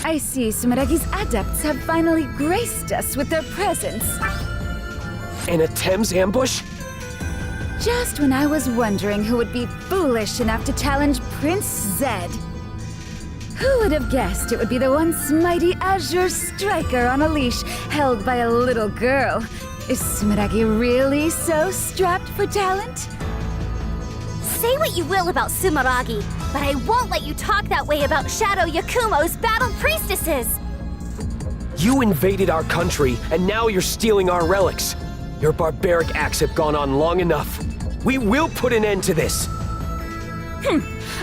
I see Sumeragi's adepts have finally graced us with their presence. An Thames ambush? Just when I was wondering who would be foolish enough to challenge Prince Zed. Who would have guessed it would be the once mighty Azure striker on a leash held by a little girl? Is Sumeragi really so strapped for talent? Say what you will about Sumeragi, but I won't let you talk that way about Shadow Yakumo's battle priestesses! You invaded our country, and now you're stealing our relics. Your barbaric acts have gone on long enough. We will put an end to this.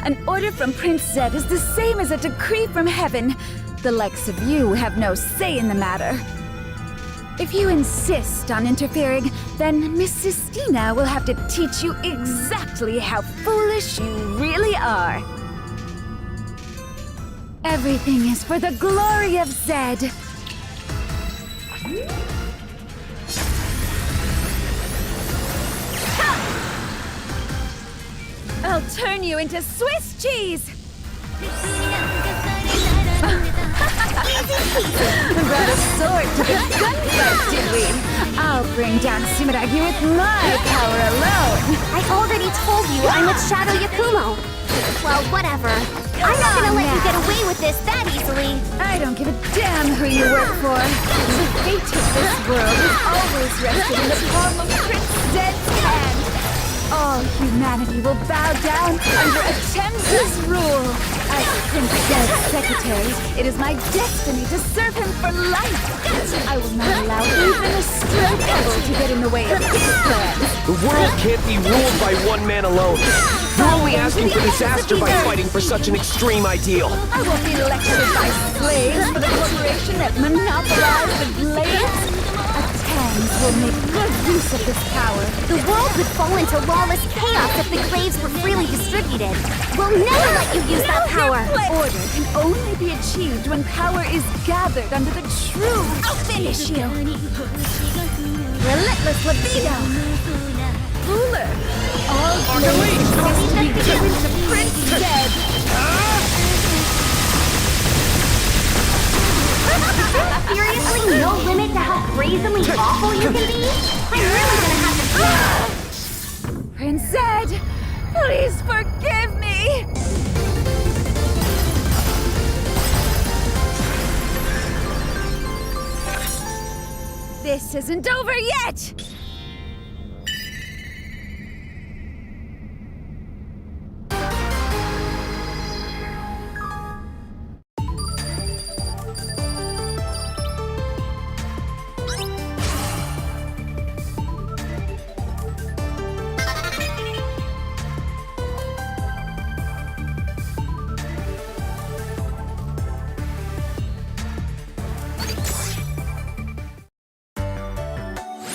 An order from Prince Zed is the same as a decree from heaven. The likes of you have no say in the matter. If you insist on interfering, then Miss Sistina will have to teach you exactly how foolish you really are. Everything is for the glory of Zed. I'll turn you into Swiss cheese! Brought a sword to the gunfight, did we? I'll bring down Sumeragi with my power alone! I already told you I'm with Shadow Yakumo! Well, whatever. I'm not gonna let you get away with this that easily! I don't give a damn who you work for. The fate of this world is always resting in the palm of Prince Zed's hand. All humanity will bow down under Atemza's rule. As Prince Zed's secretary, it is my destiny to serve him for life. I will not allow even a stray pebble to get in the way of his plans. The world can't be ruled by one man alone. You're only asking for disaster by fighting for such an extreme ideal. I won't be lectured by slaves for the corporation that monopolized the glades. Thames will make good use of this power. The world would fall into lawless chaos if the glaives were freely distributed. We'll never let you use that power! Order can only be achieved when power is gathered under the true... I'll finish you! Relentless libido! Ruler! All glaives must be given to Prince Zed! Seriously, no limit to how brazenly awful you can be? I'm really gonna have to... Prince Zed, please forgive me! This isn't over yet!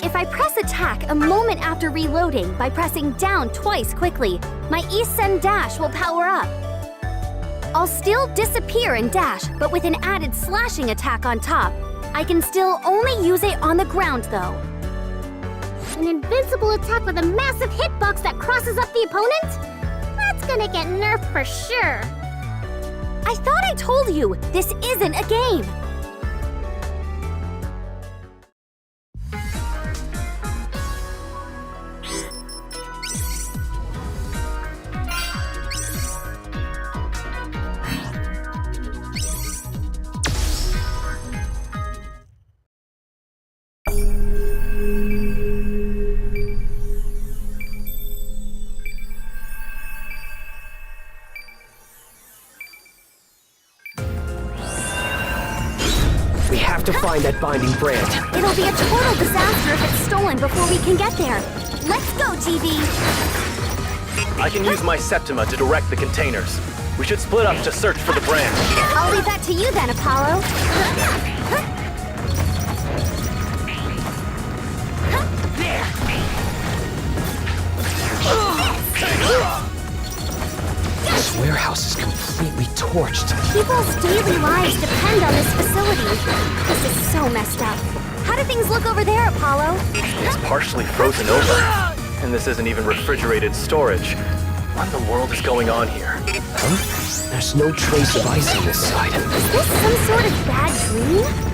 If I press attack a moment after reloading by pressing down twice quickly, my E-Sen dash will power up. I'll still disappear and dash, but with an added slashing attack on top. I can still only use it on the ground though. An invincible attack with a massive hitbox that crosses up the opponent? That's gonna get nerfed for sure. I thought I told you, this isn't a game. have to find that binding brand. It'll be a total disaster if it's stolen before we can get there. Let's go, GB! I can use my Septima to direct the containers. We should split up to search for the brand. I'll leave that to you then, Apollo. This warehouse is completely torched. People's daily lives depend on this facility. This is so messed up. How do things look over there, Apollo? It's partially frozen over. And this isn't even refrigerated storage. What in the world is going on here? Huh? There's no trace of ice on this side. Is this some sort of bad dream?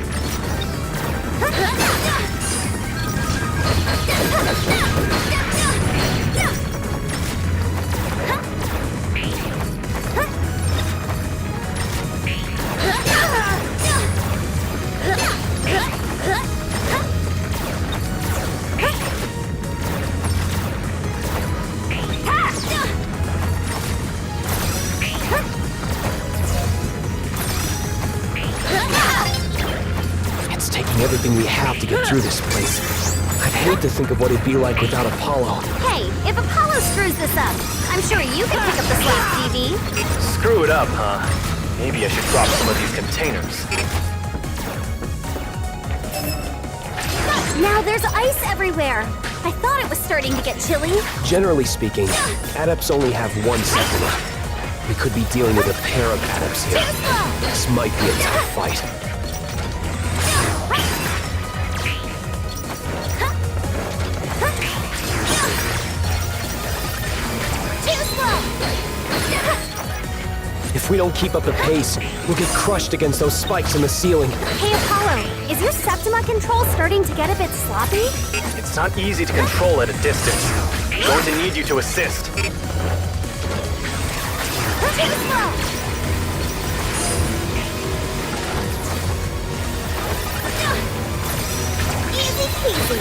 It's taking everything we have to get through this place. I'd hate to think of what it'd be like without Apollo. Hey, if Apollo screws this up, I'm sure you can pick up the slack, GB. Screw it up, huh? Maybe I should drop some of these containers. Now there's ice everywhere. I thought it was starting to get chilly. Generally speaking, adepts only have one Septima. We could be dealing with a pair of adepts here. This might be a tough fight. If we don't keep up the pace, we'll get crushed against those spikes in the ceiling. Hey, Apollo, is your Septima control starting to get a bit sloppy? It's not easy to control at a distance. I'm going to need you to assist. Easy peasy.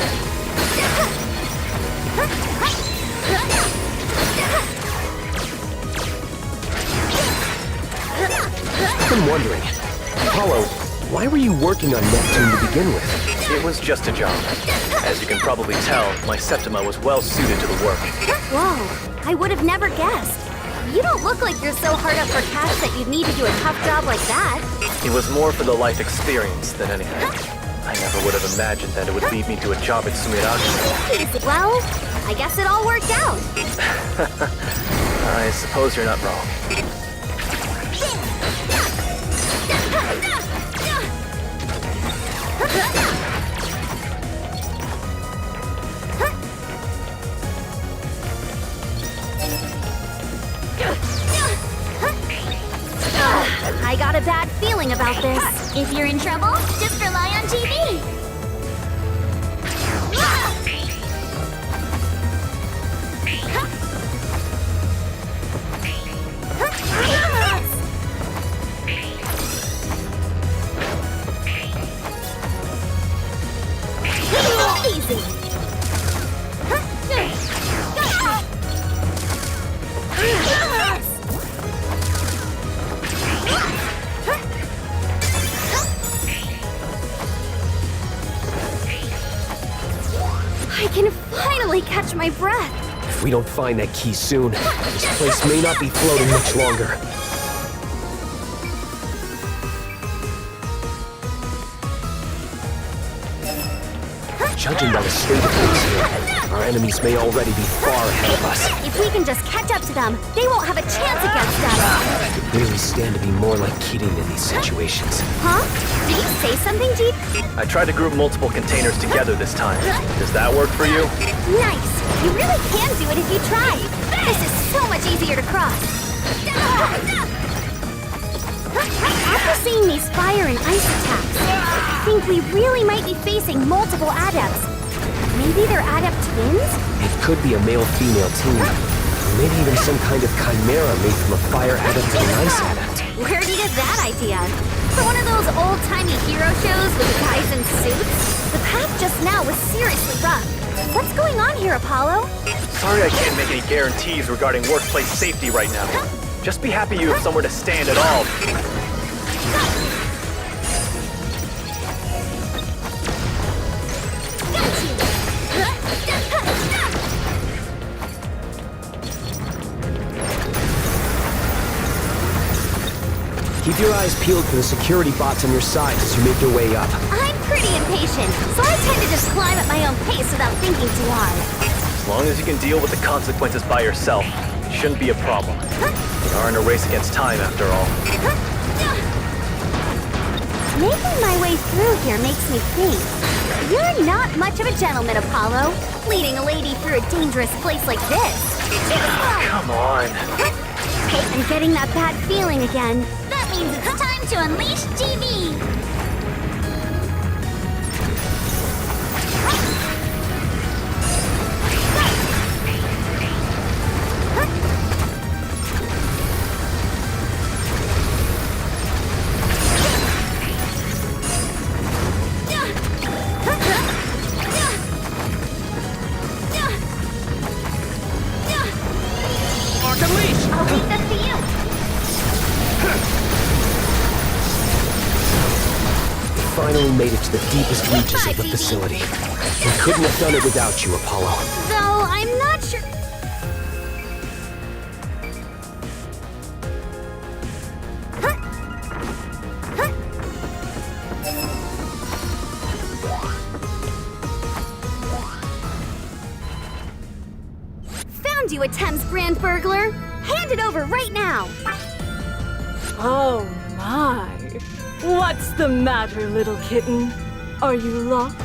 I've been wondering, Apollo, why were you working on Neptune to begin with? It was just a job. As you can probably tell, my Septima was well suited to the work. Whoa, I would have never guessed. You don't look like you're so hard up for cash that you'd need to do a tough job like that. It was more for the life experience than anything. I never would have imagined that it would lead me to a job at Sumiragi. Well, I guess it all worked out. I suppose you're not wrong. I got a bad feeling about this. If you're in trouble, just rely on GB. Easy. I can finally catch my breath. If we don't find that key soon, this place may not be floating much longer. Judging by the state of things here, our enemies may already be far ahead of us. If we can just catch up to them, they won't have a chance against us. It could really stand to be more like Keating in these situations. Huh? Did you say something, Jeep? I tried to group multiple containers together this time. Does that work for you? Nice. You really can do it if you try. This is so much easier to cross. After seeing these fire and ice attacks, I think we really might be facing multiple adepts. Maybe they're adept twins? It could be a male-female team. Or maybe even some kind of chimera made from a fire adept and an ice adept. Where'd you get that idea? For one of those old-timey hero shows with the guys in suits? The path just now was seriously rough. What's going on here, Apollo? Sorry I can't make any guarantees regarding workplace safety right now. Just be happy you have somewhere to stand at all. Keep your eyes peeled for the security bots on your sides as you make your way up. I'm pretty impatient, so I tend to just climb at my own pace without thinking too hard. As long as you can deal with the consequences by yourself, it shouldn't be a problem. We are in a race against time, after all. Making my way through here makes me think. You're not much of a gentleman, Apollo, leading a lady through a dangerous place like this. Come on. I'm getting that bad feeling again. That means it's time to unleash GB! I'll leave this to you! Finally made it to the deepest reaches of the facility. We couldn't have done it without you, Apollo. Though I'm not sure. Found you, a Thames Grand burglar. Hand it over right now. Oh my. What's the matter, little kitten? Are you lost?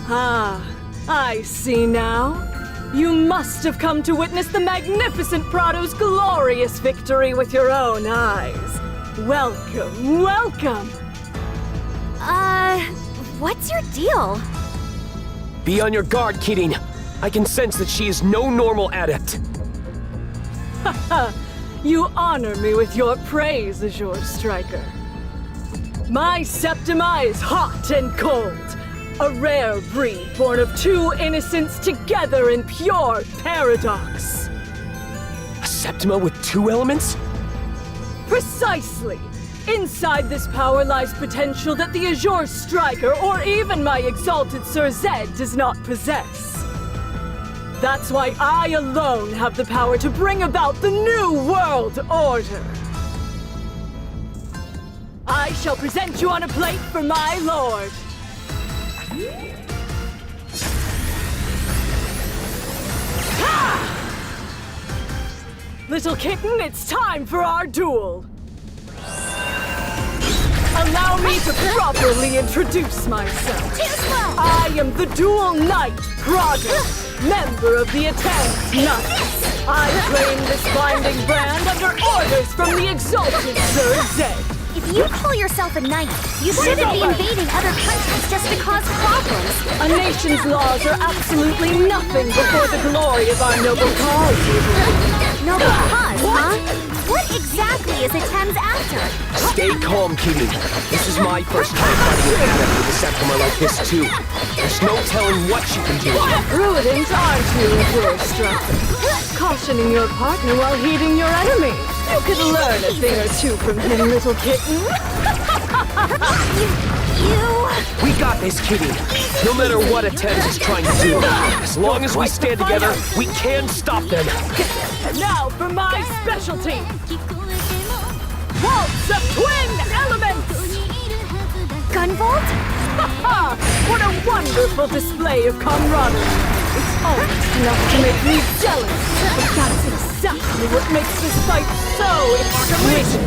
Ah, I see now. You must have come to witness the magnificent Prado's glorious victory with your own eyes. Welcome, welcome! What's your deal? Be on your guard, Kirin. I can sense that she is no normal adept. Haha, you honor me with your praise, Azure Striker. My Septima is hot and cold. A rare breed born of two innocents together in pure paradox. A Septima with two elements? Precisely! Inside this power lies potential that the Azure Striker or even my exalted Sir Zed does not possess. That's why I alone have the power to bring about the new world order. I shall present you on a plate for my lord. Ha! Little kitten, it's time for our duel. Allow me to properly introduce myself. I am the Dual Knight Prado, member of the Attend Knights. I claim this binding brand under orders from the exalted Sir Zed. If you call yourself a knight, you shouldn't be invading other countries just to cause problems. A nation's laws are absolutely nothing before the glory of our noble cause. Noble cause, huh? What exactly is a Thames after? Stay calm, Kirin. This is my first time fighting an adept with a Septima like this, too. There's no telling what she can do. Prudent, aren't you, Azure Striker? Cautioning your partner while heeding your enemy. You could learn a thing or two from him, little kitten. We got this, Kirin. No matter what Attend is trying to do. As long as we stand together, we can stop them. And now for my specialty. Waltz of Twin Elements! Gunvolt? Ha! What a wonderful display of camaraderie! It's almost enough to make me jealous, but that's exactly what makes this fight so exquisite.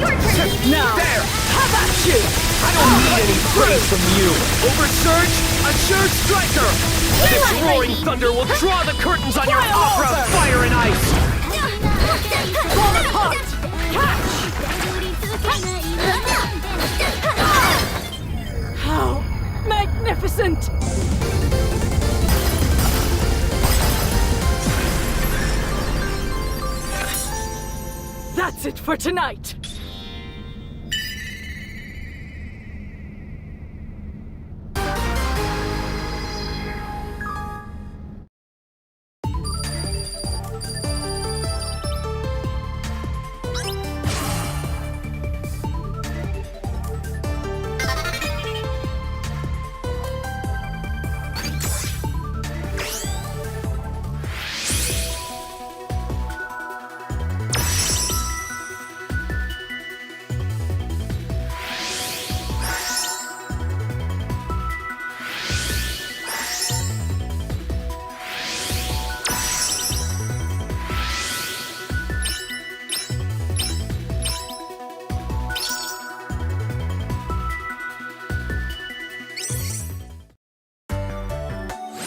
Now, how about you? I don't need any praise from you. Oversurge, Azure Striker! This roaring thunder will draw the curtains on your opera of fire and ice! Fall apart! Catch! How magnificent! That's it for tonight!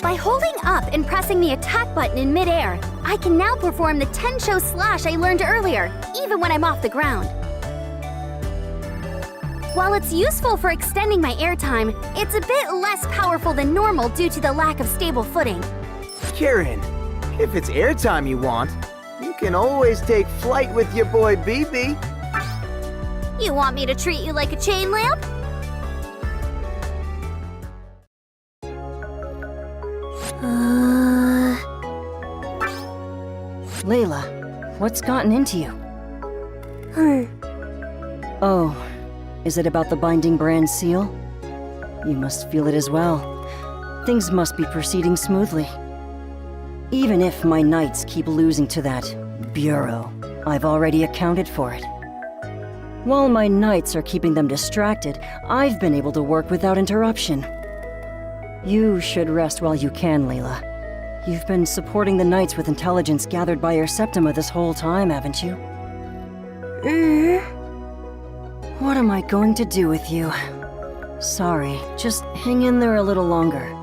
By holding up and pressing the attack button in midair, I can now perform the Tensho slash I learned earlier, even when I'm off the ground. While it's useful for extending my airtime, it's a bit less powerful than normal due to the lack of stable footing. Kieran, if it's airtime you want, you can always take flight with your boy BB. You want me to treat you like a chain lamp? Layla, what's gotten into you? Oh, is it about the binding brand seal? You must feel it as well. Things must be proceeding smoothly. Even if my knights keep losing to that bureau, I've already accounted for it. While my knights are keeping them distracted, I've been able to work without interruption. You should rest while you can, Layla. You've been supporting the knights with intelligence gathered by your Septima this whole time, haven't you? What am I going to do with you? Sorry, just hang in there a little longer.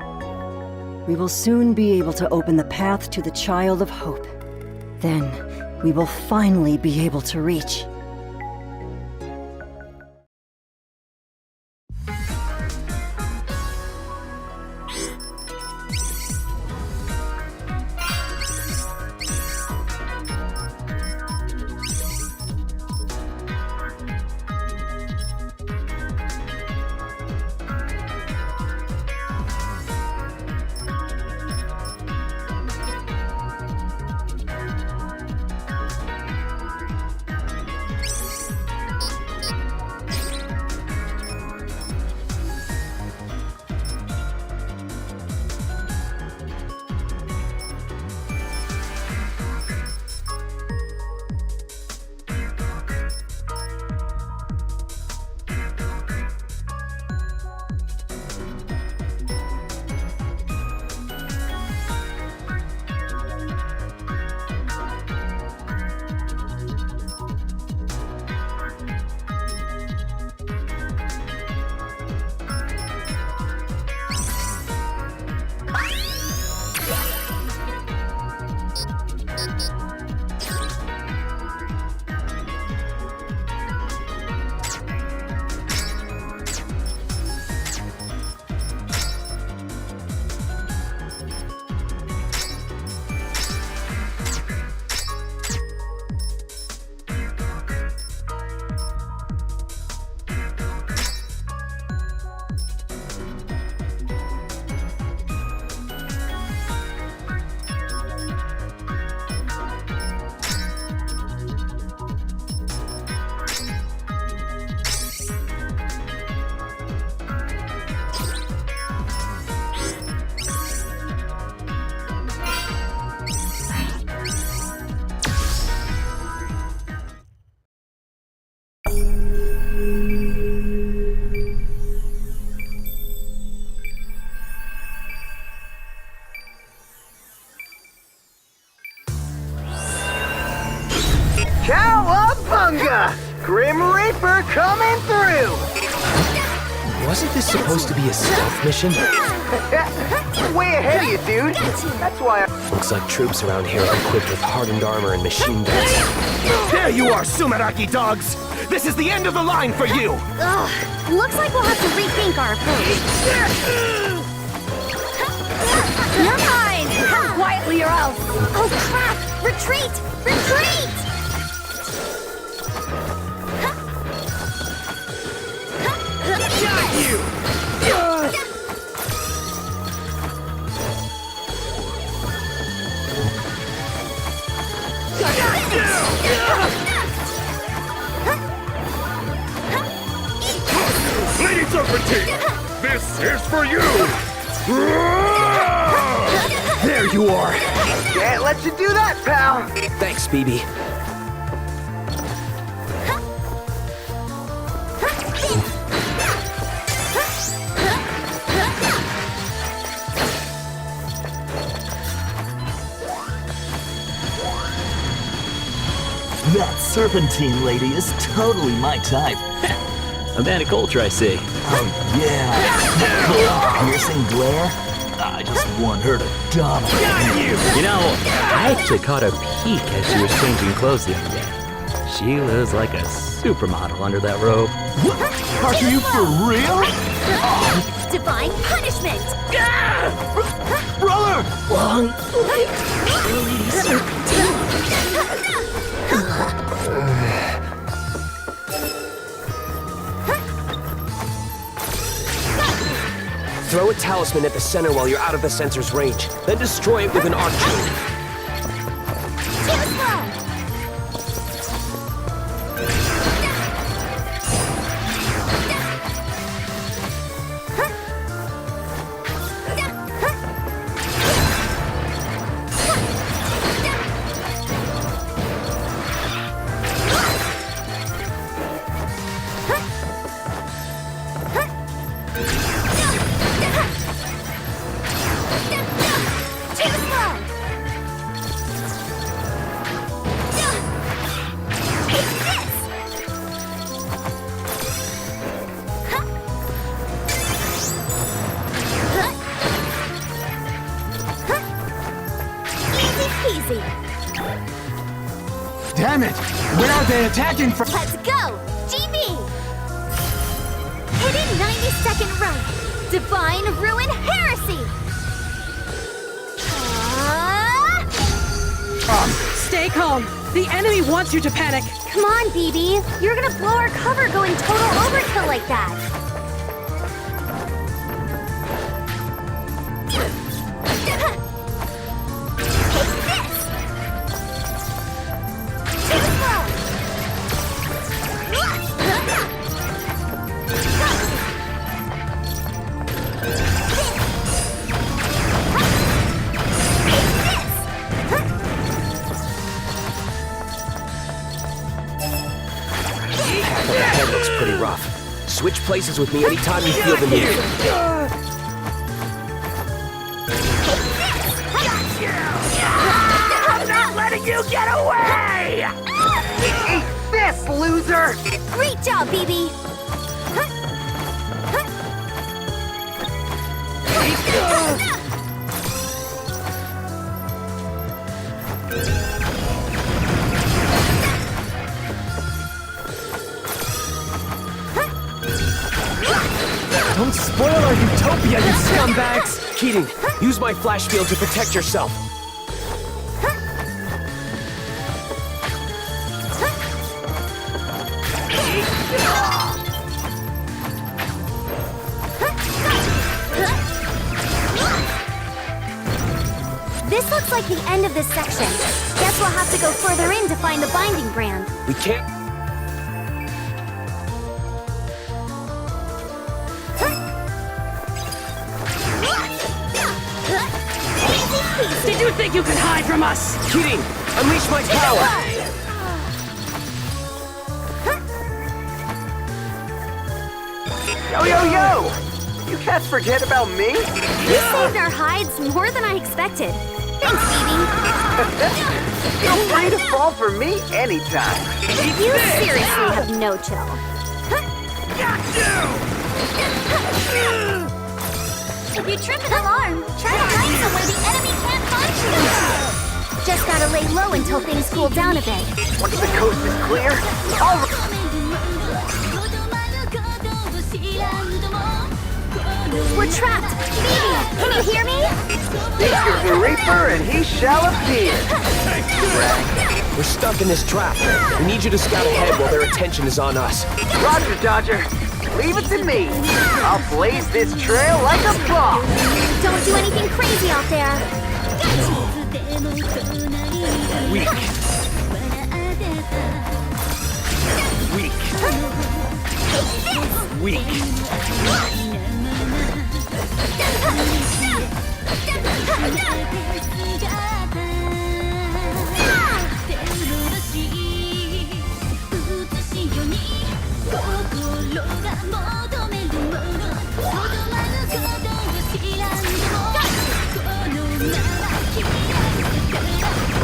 We will soon be able to open the path to the Child of Hope. Then, we will finally be able to reach. Cowabunga! Grim Reaper coming through! Wasn't this supposed to be a stealth mission? Way ahead of you, dude. That's why I... Looks like troops around here are equipped with hardened armor and machine guns. There you are, Sumeragi dogs! This is the end of the line for you! Ugh, looks like we'll have to rethink our approach. You're mine! Come quietly or else! Oh crap! Retreat! Retreat! Got you! Lady Serpentine, this is for you! There you are! Can't let you do that, pal! Thanks, BB. That Serpentine lady is totally my type. A manic ultra, I see. Oh, yeah. That cold, piercing glare. I just want her to dominate. You know, I actually caught a peek as she was changing clothes the other day. She was like a supermodel under that robe. What? Are you for real? Divine punishment! Brother! Long Throw a talisman at the center while you're out of the sensor's range, then destroy it with an arc chain. Too slow! Damn it! Where are they attacking from? Let's go! GB! Hidden 90-second run! Divine Ruin Heresy! Stay calm. The enemy wants you to panic. Come on, BB. You're gonna blow our cover going total overkill like that. Switch places with me anytime you feel the need. I'm not letting you get away! Eat this, loser! Great job, BB! Don't spoil our utopia, you scumbags! Keating, use my flash field to protect yourself. This looks like the end of this section. Guess we'll have to go further in to find the binding brand. We can't... Did you think you could hide from us? Keating, unleash my power! Yo, yo, yo! You cats forget about me? You saved our hides more than I expected. Thanks, BB. Feel free to fall for me anytime. You seriously have no chill. If you trip an alarm, try to hide somewhere the enemy can't find you. Just gotta lay low until things cool down a bit. Once the coast is clear, We're trapped! BB, can you hear me? Speak of the Reaper and he shall appear. We're stuck in this trap. We need you to scout ahead while their attention is on us. Roger, Dodger. Leave it to me. I'll blaze this trail like a boss. Don't do anything crazy out there. Weak. Weak. Weak.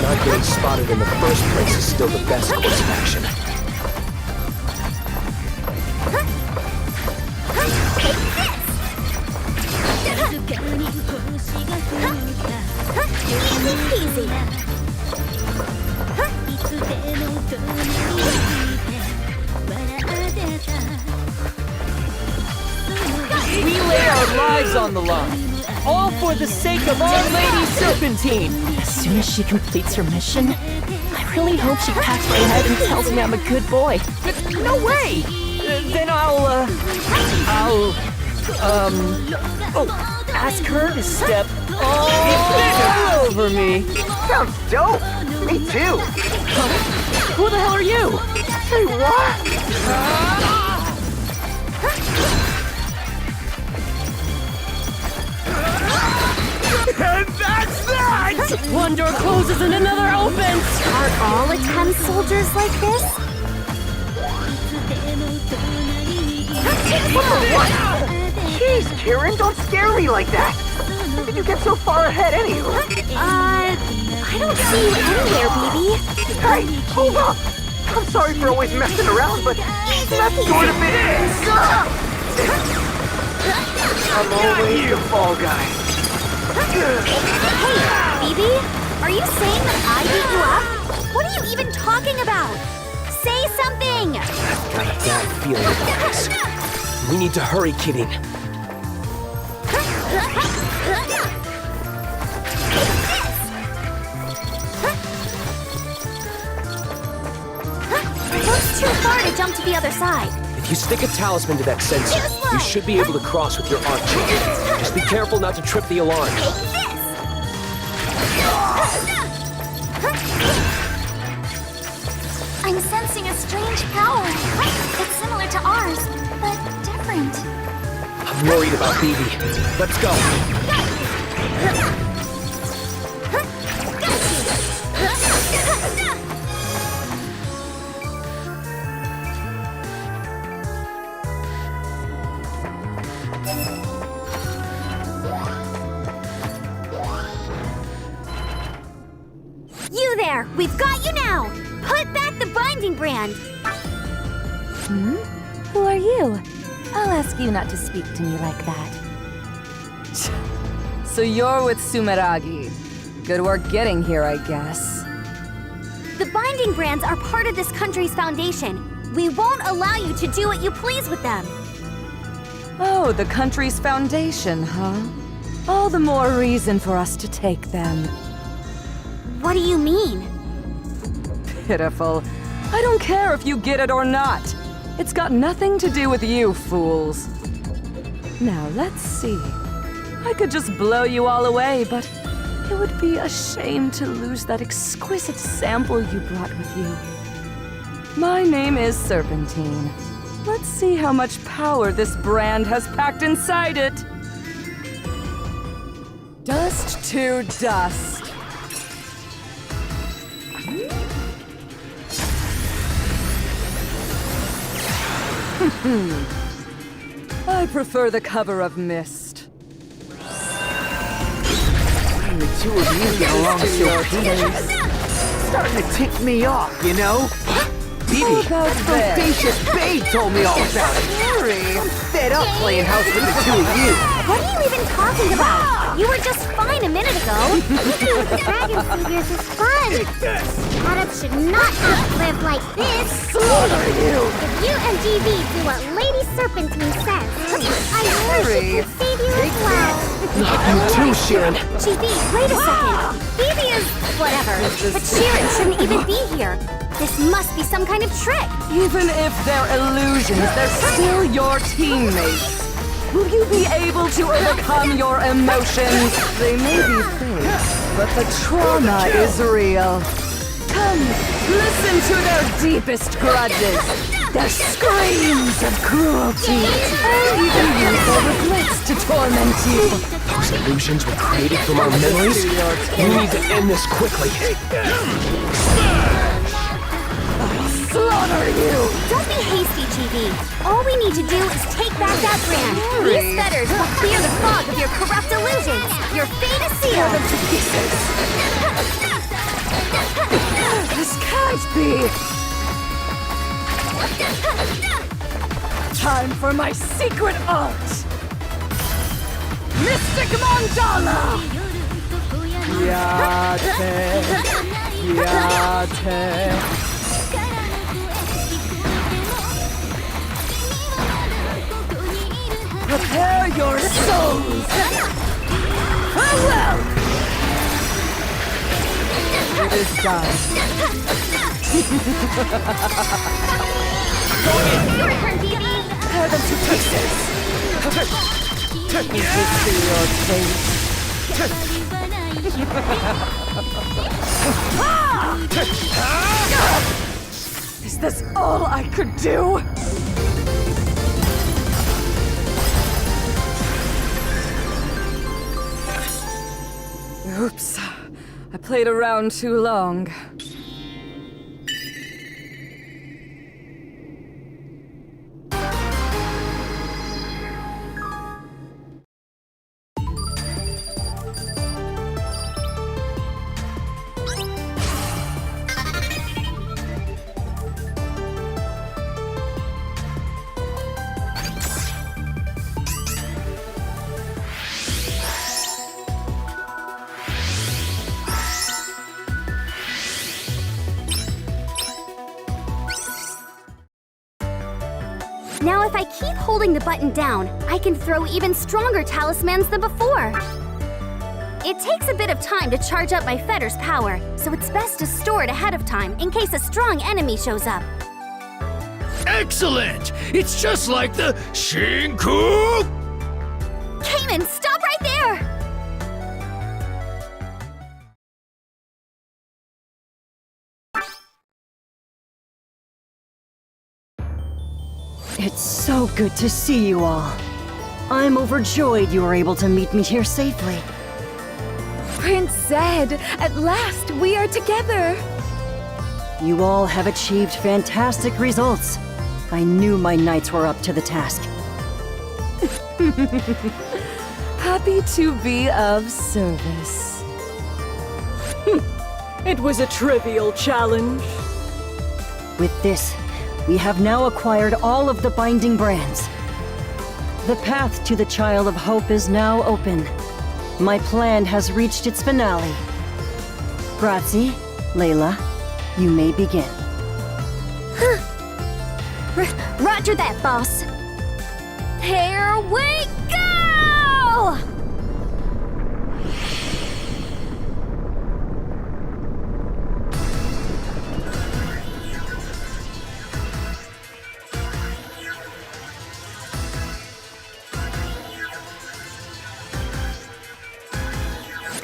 Not getting spotted in the first place is still the best course of action. lives on the line. All for the sake of Our Lady Serpentine. As soon as she completes her mission, I really hope she pats my head and tells me I'm a good boy. No way! Then I'll ask her to step all over me. Sounds dope. Me too. Who the hell are you? Say what? And that's that! One door closes and another opens! Are all Atem soldiers like this? What? Jeez, Kieran, don't scare me like that. How did you get so far ahead, anywho? I don't see you anywhere, baby. Hey, hold up! I'm sorry for always messing around, but that's sort of it. I'm always the fall guy. Hey, baby, are you saying that I beat you up? What are you even talking about? Say something! I've got a bad feeling about this. We need to hurry, Kidding. It's too far to jump to the other side. If you stick a talisman to that sensor, you should be able to cross with your arc chain. Just be careful not to trip the alarm. I'm sensing a strange power. It's similar to ours, but different. I'm worried about Bibi. Let's go. You there! We've got you now! Put back the binding brand! Who are you? I'll ask you not to speak to me like that. So you're with Sumeragi. Good work getting here, I guess. The binding brands are part of this country's foundation. We won't allow you to do what you please with them. Oh, the country's foundation, huh? All the more reason for us to take them. What do you mean? Pitiful. I don't care if you get it or not. It's got nothing to do with you, fools. Now, let's see. I could just blow you all away, but it would be a shame to lose that exquisite sample you brought with you. My name is Serpentine. Let's see how much power this brand has packed inside it. Dust to dust. I prefer the cover of mist. The two of you get along so peacefully. Starting to tick me off, you know? Bibi, that bodacious babe told me all about it. I'm fed up playing house with the two of you. What are you even talking about? You were just fine a minute ago. Working with the Dragon Figures is fun. Adults should not live like this. Slaughter you! If you and DV do what Lady Serpentine says, I swear she can save you as well. You too, Sharon. GB, wait a second. Phoebe is whatever, but Sharon shouldn't even be here. This must be some kind of trick. Even if they're illusions, they're still your teammates. Will you be able to overcome your emotions? They may be fake, but the trauma is real. Come, listen to their deepest grudges, their screams of cruelty. I'll even use their regrets to torment you. Those illusions were created from our memories? We need to end this quickly. Slaughter you! Don't be hasty, GB. All we need to do is take back that brand. These fetters will clear the fog of your corrupt illusions. Your fate is sealed. To pieces. This can't be. Time for my secret art. Mystic Mandala. Yate. Prepare your souls! Farewell! It is done. Your turn, BB! Tear them to pieces! Let me see your face. Is this all I could do? Oops. I played around too long. Now if I keep holding the button down, I can throw even stronger talismans than before. It takes a bit of time to charge up my fetter's power, so it's best to store it ahead of time in case a strong enemy shows up. Excellent! It's just like the Shinku! Cayman, stop right there! It's so good to see you all. I'm overjoyed you were able to meet me here safely. Prince Zed, at last we are together. You all have achieved fantastic results. I knew my knights were up to the task. Happy to be of service. It was a trivial challenge. With this, we have now acquired all of the binding brands. The path to the Child of Hope is now open. My plan has reached its finale. Grazie, Layla, you may begin. Roger that, boss. Here we go!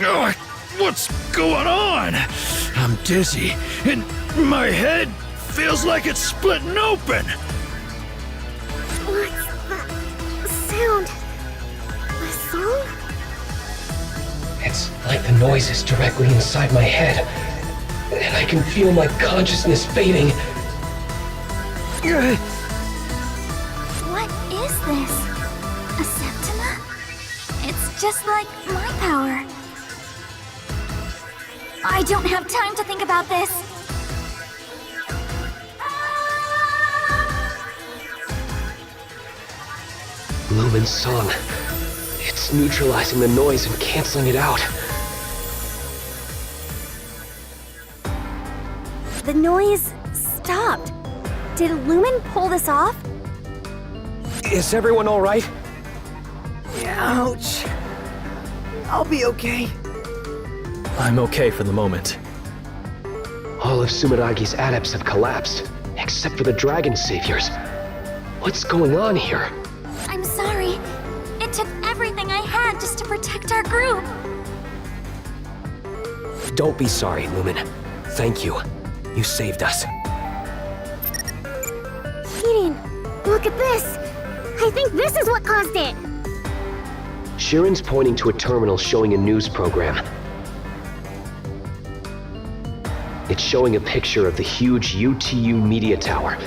Oh, what's going on? I'm dizzy, and my head feels like it's splitting open. What's that sound? A song? It's like the noise is directly inside my head, and I can feel my consciousness fading. What is this? A Septima? It's just like my power. I don't have time to think about this. Lumen's song. It's neutralizing the noise and canceling it out. The noise stopped. Did Lumen pull this off? Is everyone all right? Ouch. I'll be okay. I'm okay for the moment. All of Sumeragi's adepts have collapsed, except for the dragon saviors. What's going on here? I'm sorry. It took everything I had just to protect our group. Don't be sorry, Lumen. Thank you. You saved us. Kirin, look at this! I think this is what caused it! Shiren's pointing to a terminal showing a news program. It's showing a picture of the huge UTU media tower,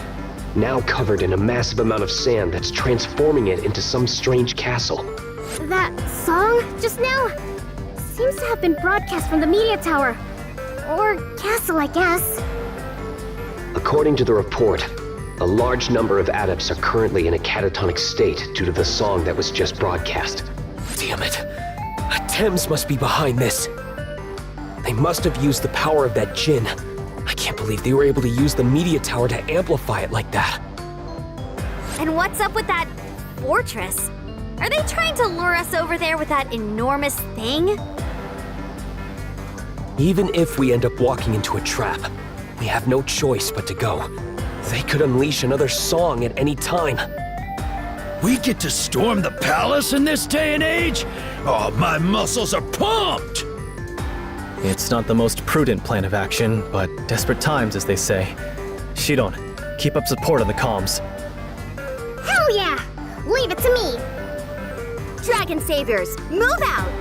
now covered in a massive amount of sand that's transforming it into some strange castle. That song just now seems to have been broadcast from the media tower. Or castle, I guess. According to the report, a large number of adepts are currently in a catatonic state due to the song that was just broadcast. Damn it. Thames must be behind this. They must have used the power of that djinn. I can't believe they were able to use the media tower to amplify it like that. And what's up with that fortress? Are they trying to lure us over there with that enormous thing? Even if we end up walking into a trap, we have no choice but to go. They could unleash another song at any time. We get to storm the palace in this day and age? Oh, my muscles are pumped! It's not the most prudent plan of action, but desperate times, as they say. Shiron, keep up support on the comms. Hell yeah! Leave it to me! Dragon Saviors, move out!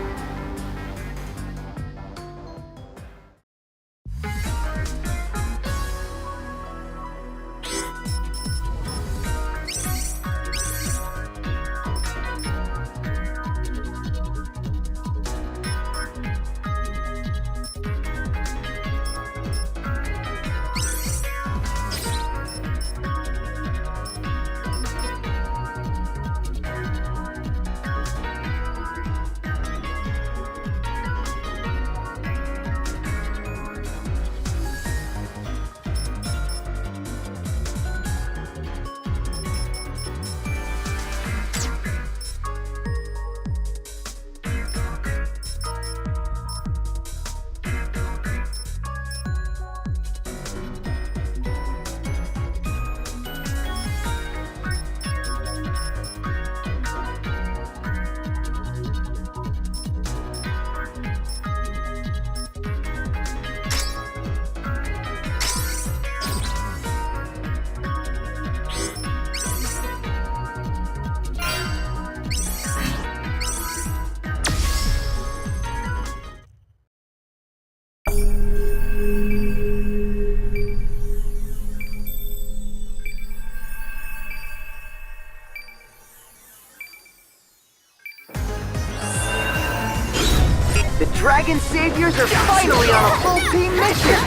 The Dragon Saviors are finally on a full team mission!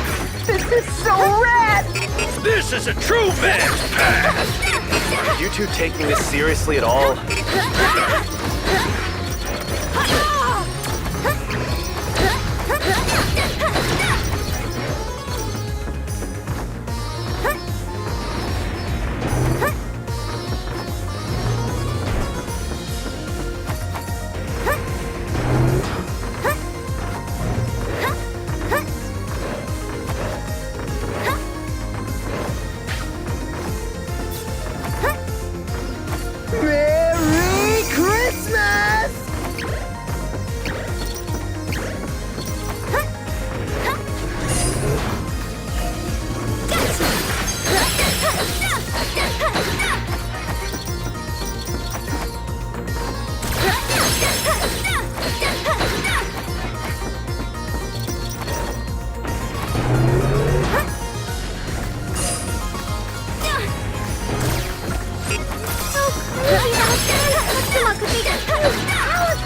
This is so rad! This is a true man's path! Are you two taking this seriously at all? Merry Christmas!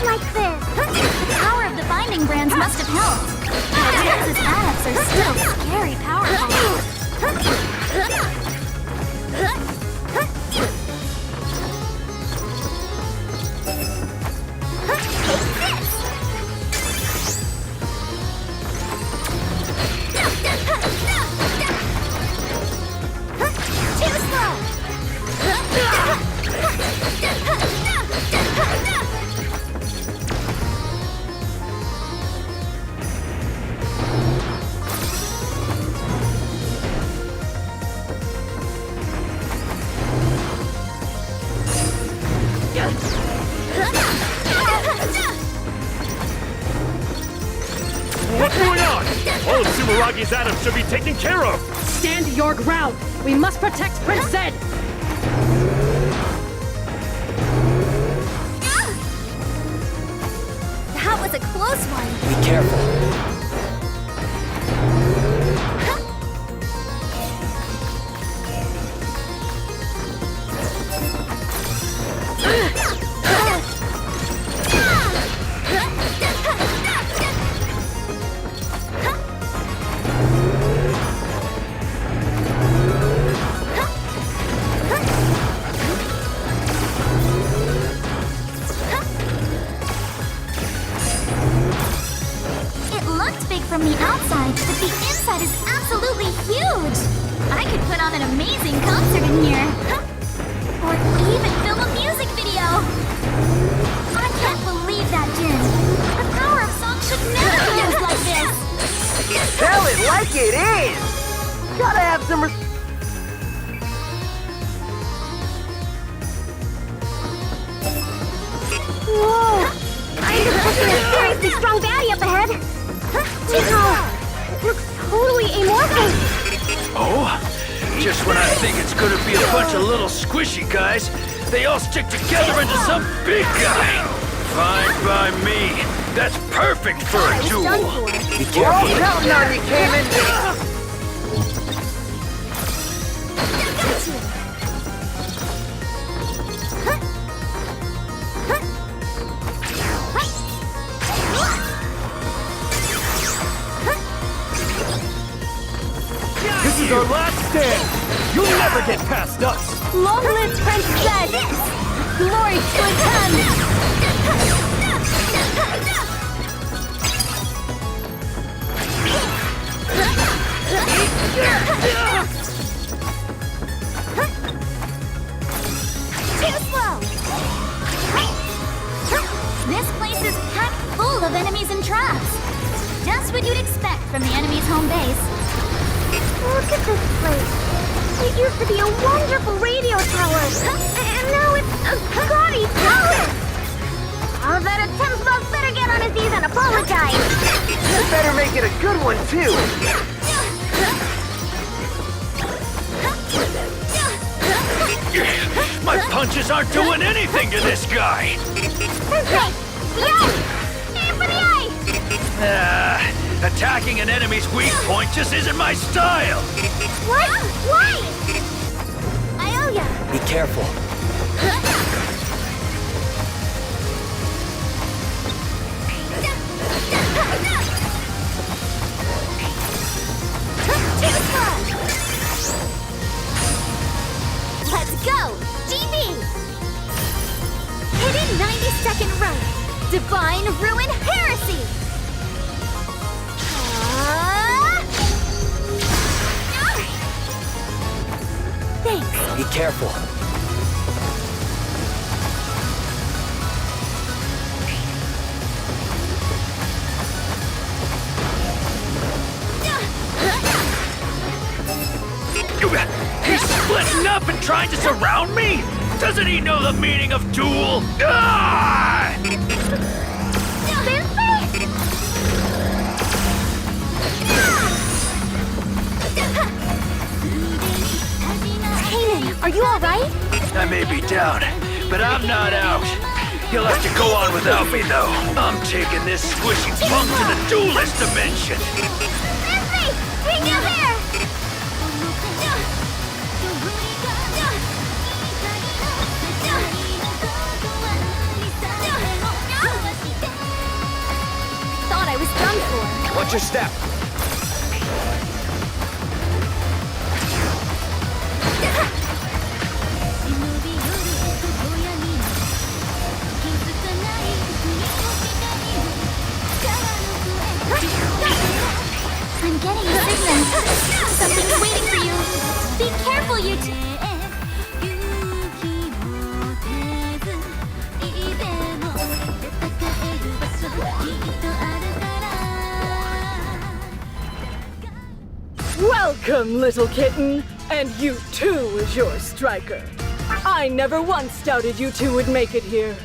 Like this. The power of the binding brands must have helped. Tex's adepts are still scary powerful. Too slow! What's going on? All of Sumeragi's atoms should be taken care of! Stand your ground! We must protect Prince Zed! That was a close one. Be careful. It looks strong baddie up ahead. Chico, looks totally amorphous. Oh? Just when I think it's gonna be a bunch of little squishy guys, they all stick together into some big guy. Fine by me. That's perfect for a duel. Be careful. We're all counting on you, Cayman. This is our last stand! You'll never get past us! Long live Princess! Glory to attend! Too slow! This place is packed full of enemies and traps. Just what you'd expect from the enemy's home base. Look at this place. It used to be a wonderful radio tower. And now it's a gaudy palace. Oh, that attempts boss better get on his knees and apologize. You better make it a good one, too. My punches aren't doing anything to this guy! Sensei, the eye! Aim for the eye! Attacking an enemy's weak point just isn't my style! What? Why? I owe ya. Be careful. Let's go! GB! Hidden 90-second run. Divine Ruin Heresy! Thanks. Be careful. He's splitting up and trying to surround me? Doesn't he know the meaning of duel? Ah! Kanan, are you alright? I may be down, but I'm not out. You'll have to go on without me, though. I'm taking this squishy punk to the duelist dimension. Sensei, hang in there! Thought I was done for. Watch your step. I'm getting a signal. Something's waiting for you. Be careful, you two. Welcome, little kitten. And you too is your striker. I never once doubted you two would make it here.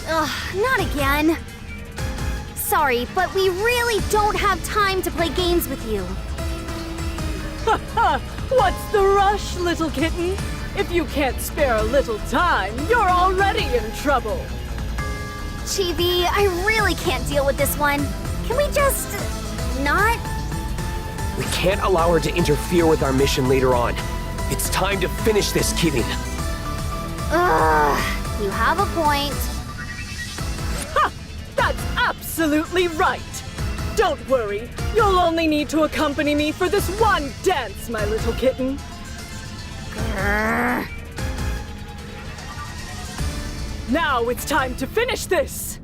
Ugh, not again. Sorry, but we really don't have time to play games with you. Ha ha! What's the rush, little kitten? If you can't spare a little time, you're already in trouble. Chibi, I really can't deal with this one. Can we just... not? We can't allow her to interfere with our mission later on. It's time to finish this, Kidding. Ugh, you have a point. Ha! That's absolutely right! Don't worry, you'll only need to accompany me for this one dance, my little kitten. Grr. Now it's time to finish this!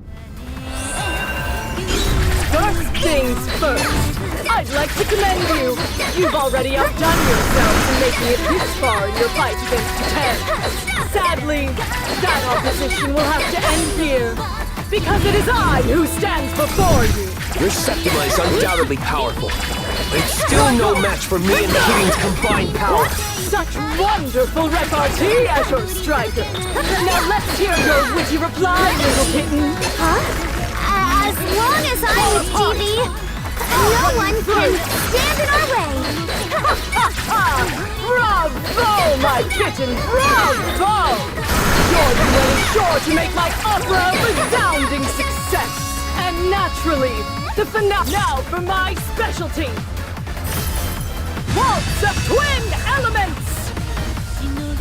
First things first, I'd like to commend you. You've already outdone yourselves in making it this far in your fight against Titan. Sadly, that opposition will have to end here, because it is I who stands before you. Your Septima is undoubtedly powerful, but it's still no match for me and Kidding's combined power. Such wonderful repartee as your striker. Now let's hear your witty reply, little kitten. Huh? As long as I'm with TV, no one can stand in our way. Bravo, my kitten, bravo! Your duel is sure to make my opera a resounding success. And naturally, the finale. Now for my specialty. Waltz of twin elements!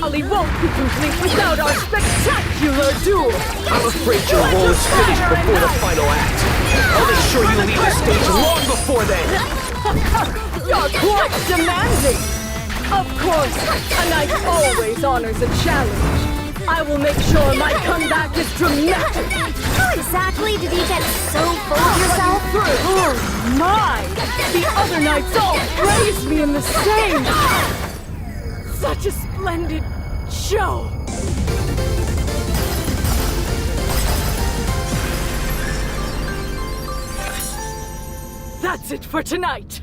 Ollie won't be complete without our spectacular duel! I'm afraid your role is finished before the final act. I'll make sure you leave the stage long before then. You're quite demanding! Of course, a knight always honors a challenge. I will make sure my comeback is dramatic! How exactly did you get so full of yourself? Oh my! The other knights all praise me in the same! Such a splendid show! That's it for tonight!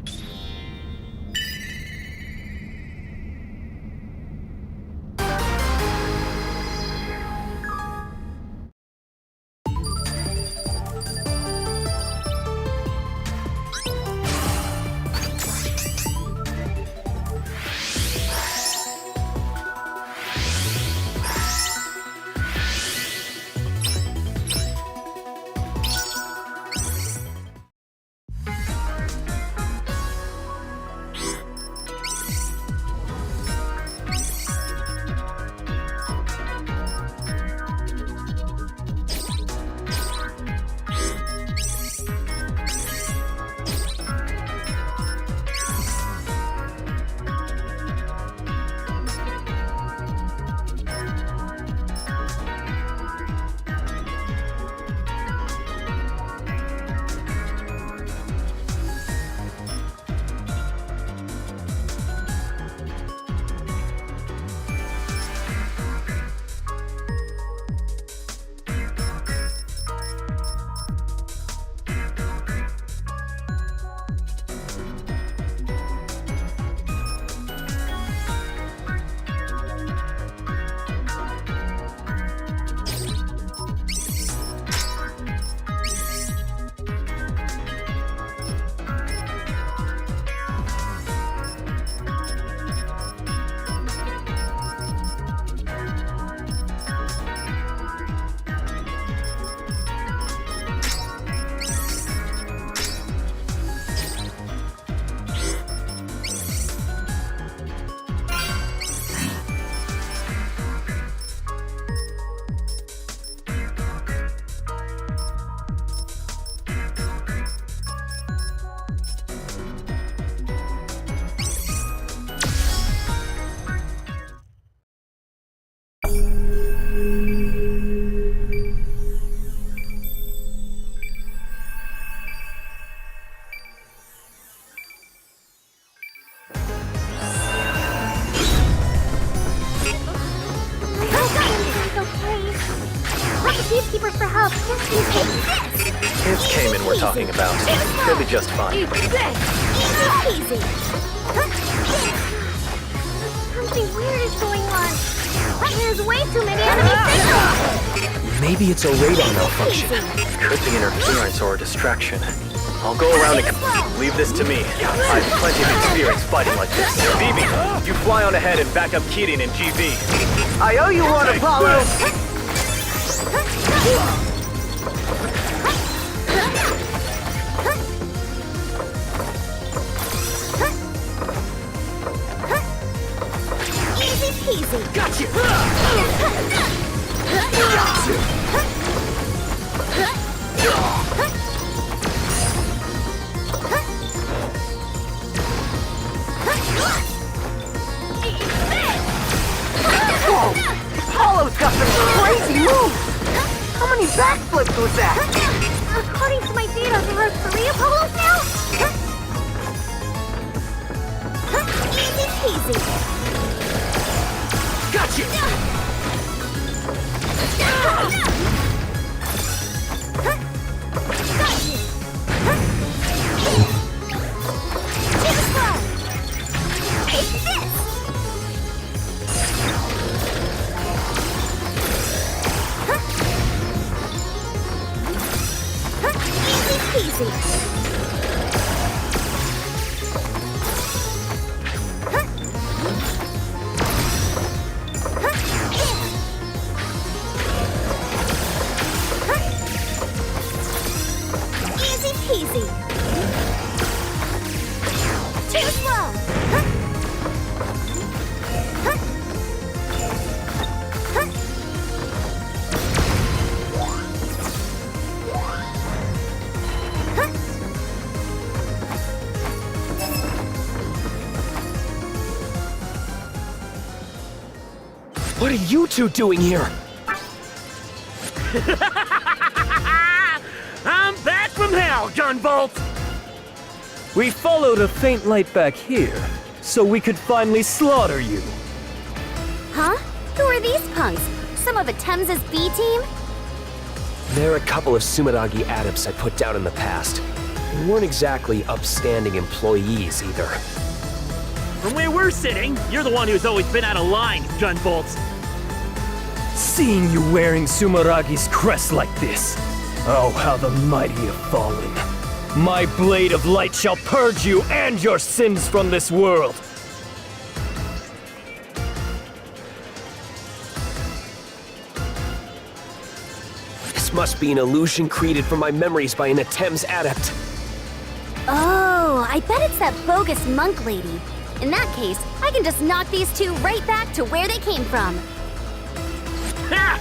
Peacekeepers for help, just in case. It's Cayman we're talking about. He'll be just fine. Easy. Something weird is going on. There's way too many enemy signals. Maybe it's a radar malfunction. Could be interference or a distraction. I'll go around and leave this to me. I have plenty of experience fighting like this. Phoebe, you fly on ahead and back up Keating and GV. I owe you one, Apollo! Easy peasy. Gotcha! Whoa! Apollo's got some crazy moves! How many backflips was that? According to my data, there are 3 Apollos now? Easy peasy. Gotcha! Take this! What are you two doing here? I'm back from hell, Gunvolt! We followed a faint light back here, so we could finally slaughter you. Huh? Who are these punks? Some of Atemza's B team? They're a couple of Sumeragi adepts I put down in the past. They weren't exactly upstanding employees either. From where we're sitting, you're the one who's always been out of line, Gunvolt. Seeing you wearing Sumeragi's crest like this. Oh, how the mighty have fallen. My blade of light shall purge you and your sins from this world. This must be an illusion created from my memories by an Atem's adept. Oh, I bet it's that bogus monk lady. In that case, I can just knock these two right back to where they came from. Ha!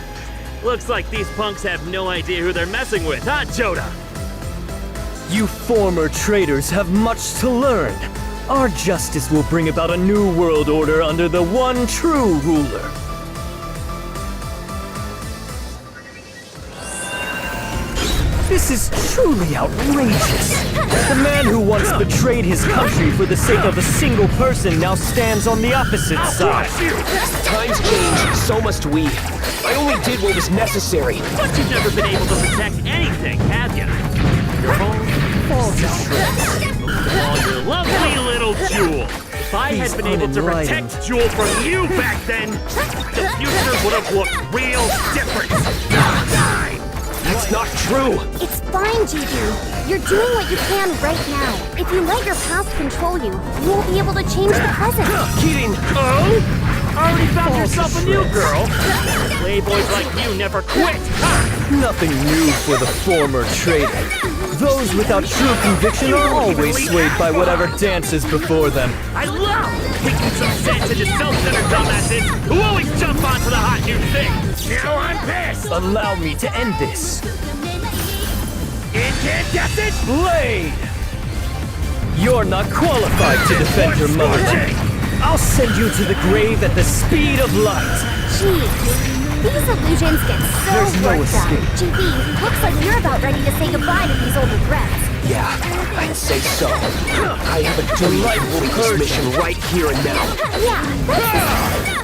Looks like these punks have no idea who they're messing with, huh, Joda? You former traitors have much to learn. Our justice will bring about a new world order under the one true ruler. This is truly outrageous. The man who once betrayed his country for the sake of a single person now stands on the opposite side. Times change, so must we. I only did what was necessary. But you've never been able to protect anything, have you? Your home falls to shreds. Oh, your lovely little Jewel. If I had been able to protect Jewel from you back then, the future would have looked real different. That's not true! It's fine, GD. You're doing what you can right now. If you let your past control you, you won't be able to change the present. Kidding! Oh? Already found yourself a new girl? Playboys like you never quit, huh? Nothing new for the former traitor. Those without true conviction are always swayed by whatever dances before them. I love taking some sense into self-centered dumbasses who always jump onto the hot new thing. Now I'm pissed! Allow me to end this. Incandescent Blade! You're not qualified to defend your mother. I'll send you to the grave at the speed of light. Jeez, these illusions get so There's no worked up. escape. GD, looks like you're about ready to say goodbye to these old regrets. Yeah, I'd say so. I have a delightful this mission right here and now. Yeah, that's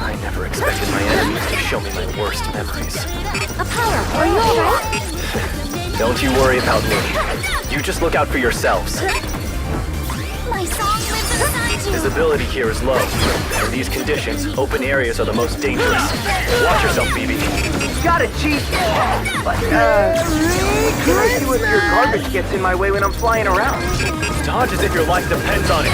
I never expected my enemies to show me my worst memories. Apollo, are you alright? Don't you worry about me. You just look out for yourselves. My song lives inside you. Visibility here is low. In these conditions, open areas are the most dangerous. Watch yourself, BB. Got it, Chief. But, can I do if your garbage gets in my way when I'm flying around? Dodge as if your life depends on it.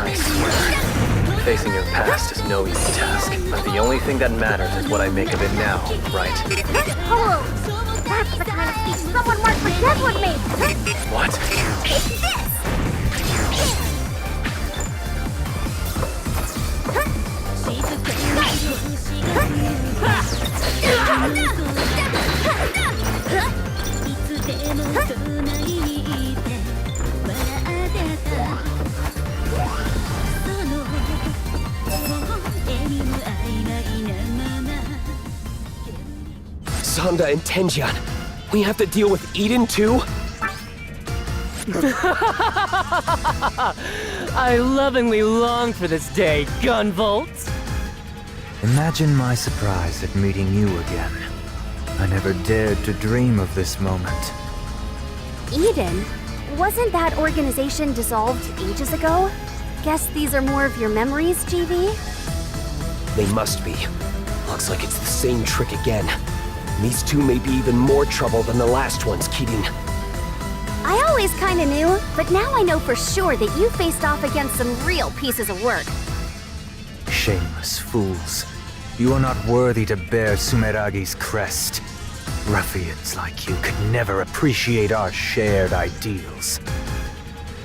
I swear, facing your past is no easy task. But the only thing that matters is what I make of it now, right? Hello! That's the kind of thing someone won't forget with me! What? Take this! Zonda and Tenjian. We have to deal with Eden too? I lovingly long for this day, Gunvolt. Imagine my surprise at meeting you again. I never dared to dream of this moment. Eden? Wasn't that organization dissolved ages ago? Guess these are more of your memories, GV? They must be. Looks like it's the same trick again. These two may be even more trouble than the last ones, Keating. I always kinda knew, but now I know for sure that you faced off against some real pieces of work. Shameless fools. You are not worthy to bear Sumeragi's crest. Ruffians like you could never appreciate our shared ideals.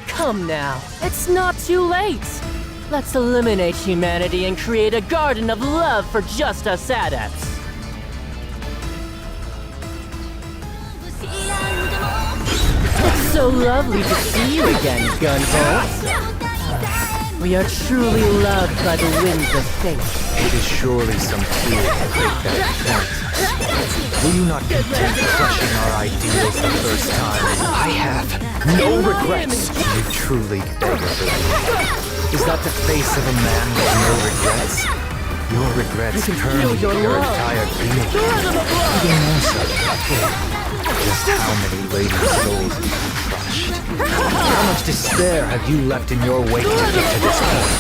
Come now, it's not too late. Let's eliminate humanity and create a garden of love for just us adepts. It's so lovely to see you again, Gunvolt. We are truly loved by the winds of fate. It is surely some fool to break that promise. Will you not content crushing our ideals the first time? I have no regrets. You truly beg of it. Is that the face of a man with no regrets? Your regrets permeate your entire being. Even more so. Just how many ladies' souls have you crushed? How much despair have you left in your wake to get to this point?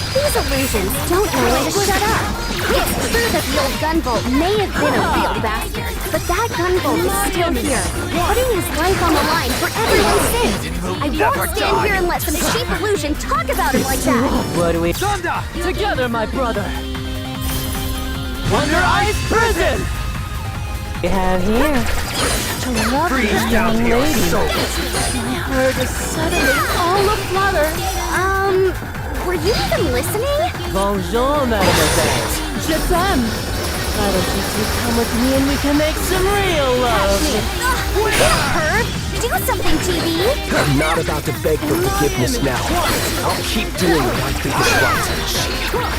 These illusions don't know when to shut up. It's true that the old Gunvolt may have been a real bastard, but that Gunvolt is still here, putting his life on the line for everyone's sake. I won't stand here and let some cheap illusion talk about him like that. What do we... Thunder! Together, my brother! Wonder Ice Prison! We have here such a lovely young lady. My heart is suddenly all aflutter. Were you even listening? Bonjour, mademoiselle. Je t'aime. Why don't you two come with me and we can make some real love? Herb, do something, TV. I'm not about to beg for forgiveness now. I'll keep doing what I think is right.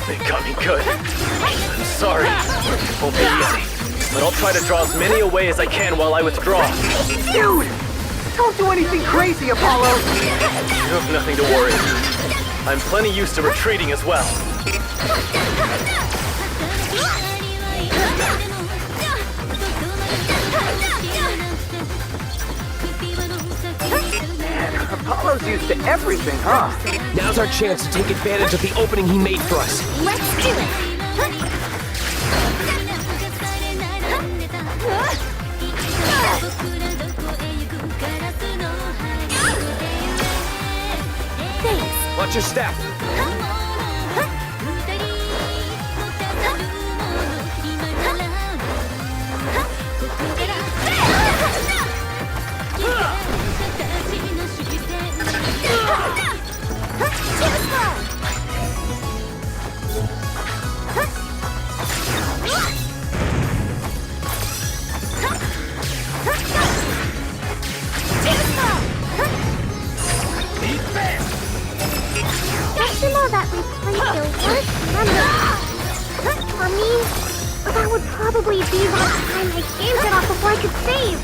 They got me good. I'm sorry. It won't be easy, but I'll try to draw as many away as I can while I withdraw. Dude! Don't do anything crazy, Apollo! You have nothing to worry. I'm plenty used to retreating as well. Apollo's used to everything, huh? Now's our chance to take advantage of the opening he made for us. Let's do it. Thanks. Watch your step. Don't you know that we played the worst memory? For me, that would probably be that time I gamed it off before I could save.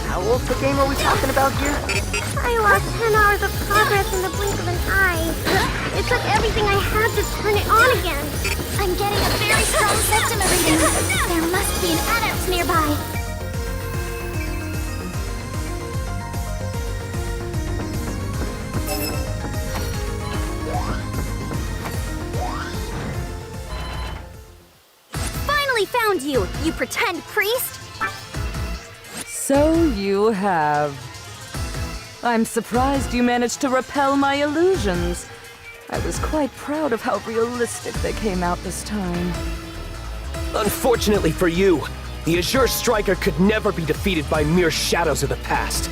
How old's the game are we talking about here? I lost 10 hours of progress in the blink of an eye. It took everything I had to turn it on again. I'm getting a very strong Septima reading. There must be an adept nearby. Finally found you, you pretend priest! So you have. I'm surprised you managed to repel my illusions. I was quite proud of how realistic they came out this time. Unfortunately for you, the Azure Striker could never be defeated by mere shadows of the past.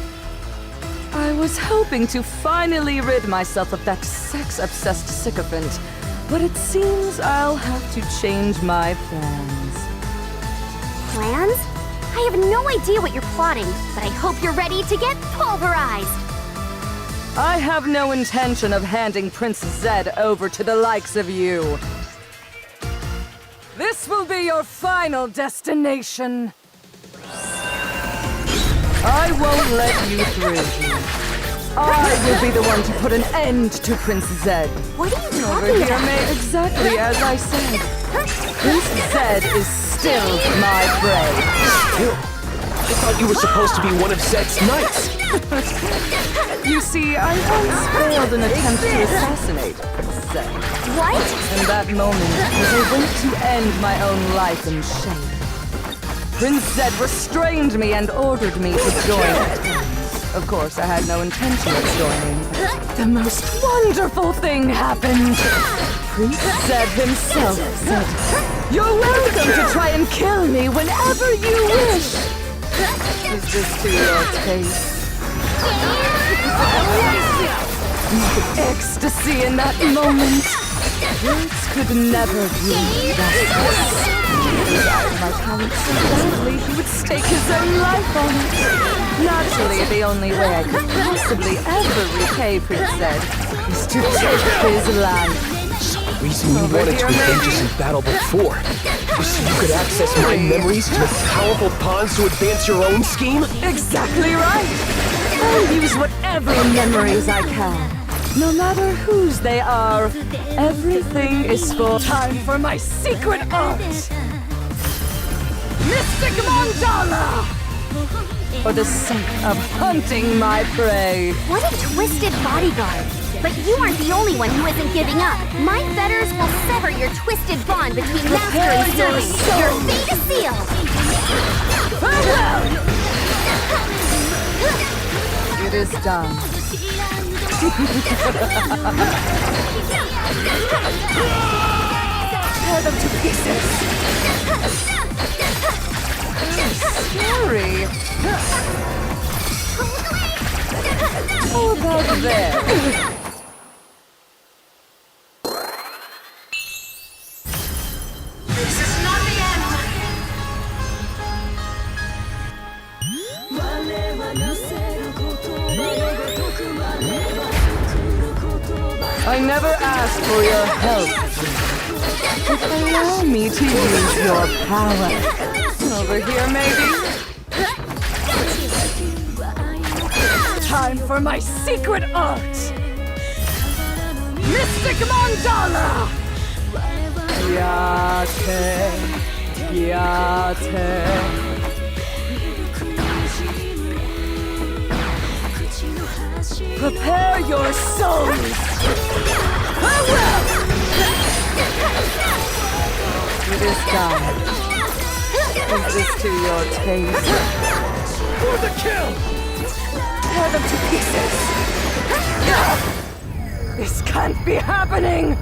I was hoping to finally rid myself of that sex-obsessed sycophant, but it seems I'll have to change my plans. Plans? I have no idea what you're plotting, but I hope you're ready to get pulverized! I have no intention of handing Prince Zed over to the likes of you. This will be your final destination. I won't let you through. I will be the one to put an end to Prince Zed. What are you Over talking here, about? mate, exactly as I said. Prince Zed is still my prey. Still? I thought you were supposed to be one of Zed's knights. You see, I once failed an attempt to assassinate Prince Zed. What? In that moment, as I went to end my own life in shame, Prince Zed restrained me and ordered me to join. Of course, I had no intention of joining. The most wonderful thing happened. Prince Zed himself said, "You're welcome to try and kill me whenever you wish." Is this to your taste? My ecstasy in that moment. Words could never bring justice. He desired my talent so badly he would stake his own life on it. Naturally, the only way I could possibly ever repay Prince Zed is to take his life. The reason you wanted to avenge us in battle before was so you could access my memories to make powerful pawns to advance your own scheme? Exactly right! I'll use whatever memories I can. No matter whose they are, everything is for time for my secret art! Mystic Mandala! For the sake of hunting my prey. What a twisted bodyguard. But you aren't the only one who isn't giving up. My fetters will sever your twisted bond between master and servant. Your fate is sealed. Farewell! It is done. Tear them to pieces. Scary. How about there? This is not the end. I never asked for your help. But allow me to use your power. Over here, maybe? Time for my secret art! Mystic Mandala! Yate, yate. Prepare your souls! Farewell! It is done. Is this to your taste? For the kill! Tear them to pieces! This can't be happening!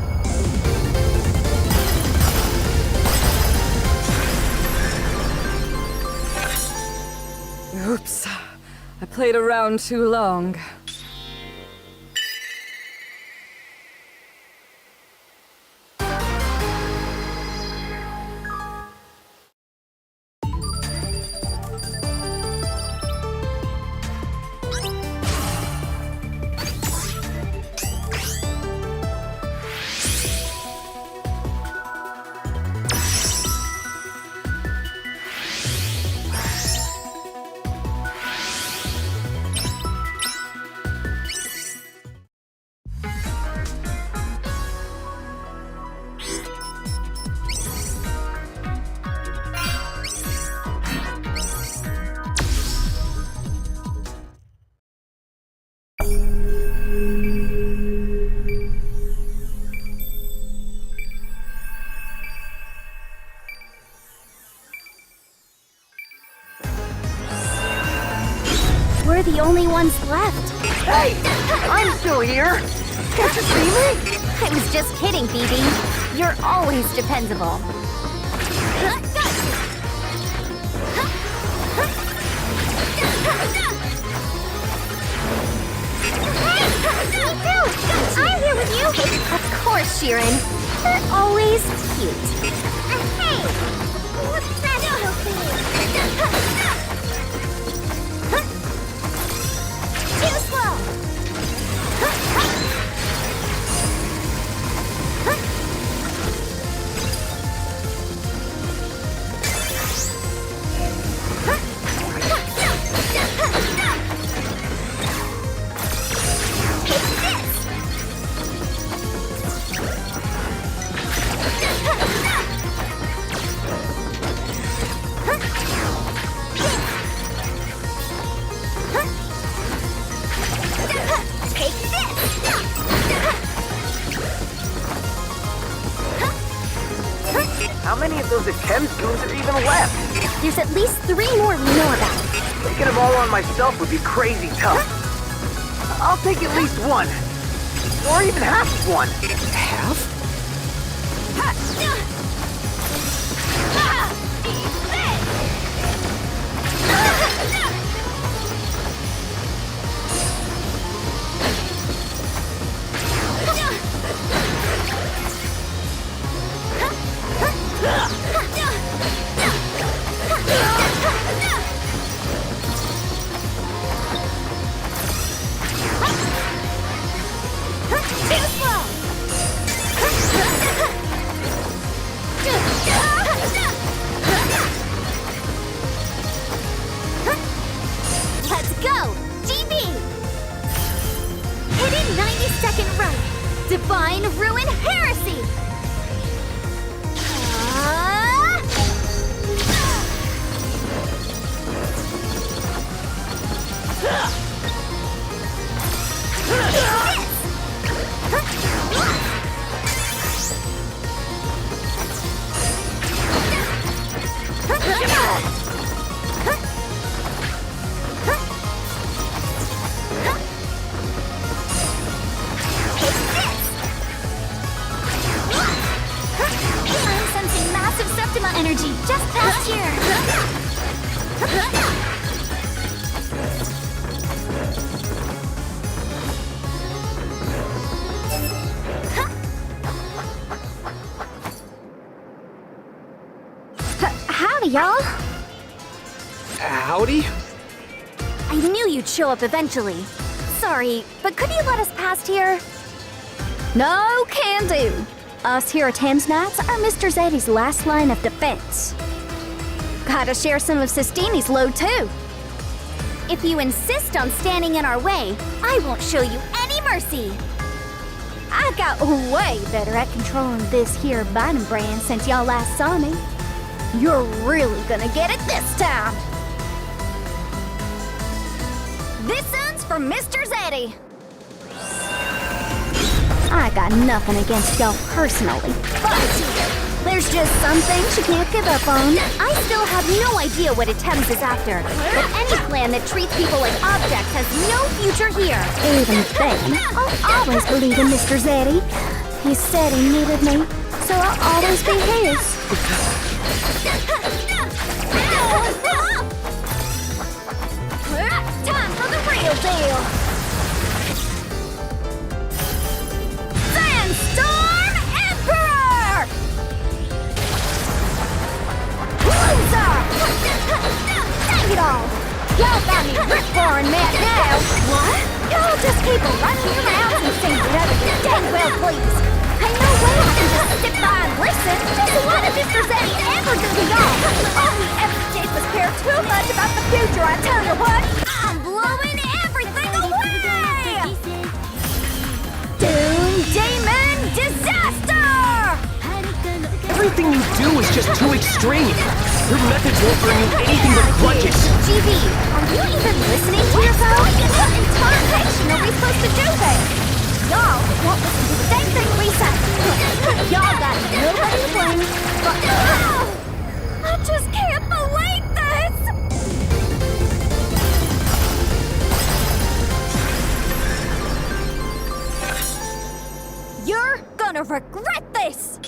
Oops. I played around too long. We're the only ones left. Hey! I'm still here! Can't you see me? I was just kidding, Phoebe. You're always dependable. I'm here with you! Of course, Sheeran. You're always cute. Hey! What's that little thing? Too slow! who's there even left? There's at least 3 more we know about. Taking them all on myself would be crazy tough. I'll take at least one. Or even half of one. Half? Let's go! GB! Hidden 90-second run! Divine Ruin Heresy! I'm sensing massive Septima energy just past here. Howdy, y'all. Howdy? I knew you'd show up eventually. Sorry, but could you let us past here? No can do. Us here at Thames Knights are Mr. Zeddy's last line of defense. Gotta share some of Sistini's load too. If you insist on standing in our way, I won't show you any mercy. I got way better at controlling this here Bynum brand since y'all last saw me. You're really gonna get it this time. This one's for Mr. Zeddy. I got nothing against y'all personally, but there's just some things you can't give up on. I still have no idea what Thames is after, but any plan that treats people like objects has no future here. Even then, I'll always believe in Mr. Zeddy. He said he needed me, so I'll always be his. Time for the real deal. Sandstorm Emperor! Loser! Dang it all! Y'all got me rip-roaring mad now! What? Y'all just keep running your mouths and sing it other than dang well, please! Ain't no way I can just sit by and listen! Just what did Mr. Zeddy ever do to y'all? All he ever did was care too much about the future, I tell you what! I'm blowing everything away! Doom Demon Disaster! Everything you do is just too extreme. Your methods won't bring you anything but grudges. GB, are you even listening to yourself? What interpretation are we supposed to do then? Y'all won't listen to the same thing we say. Y'all got nobody to blame, but I just can't believe this! You're gonna regret this!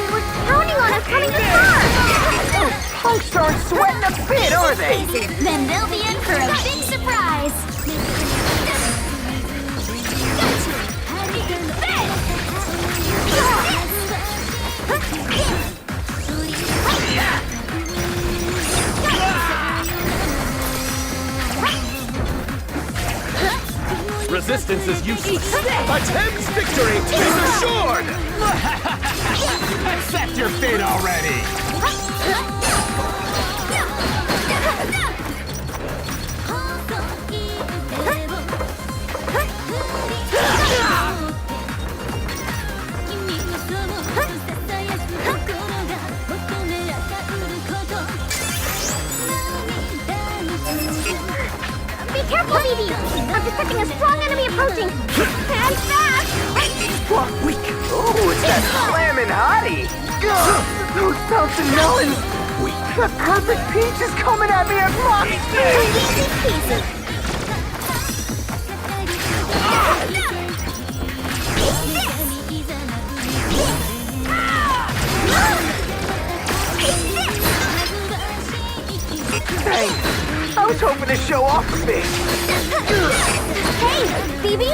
We're counting on us coming in far! Punks aren't sweating a bit, are they? Then they'll be in for a big surprise! Resistance is useless. Thames victory is assured! Accept your fate already! and fast! Ooh, it's that slamming hottie! Those bouncing melons! That perfect peach is coming at me at Mach speed! Thanks. I was hoping to show off a bit. Hey, Phoebe,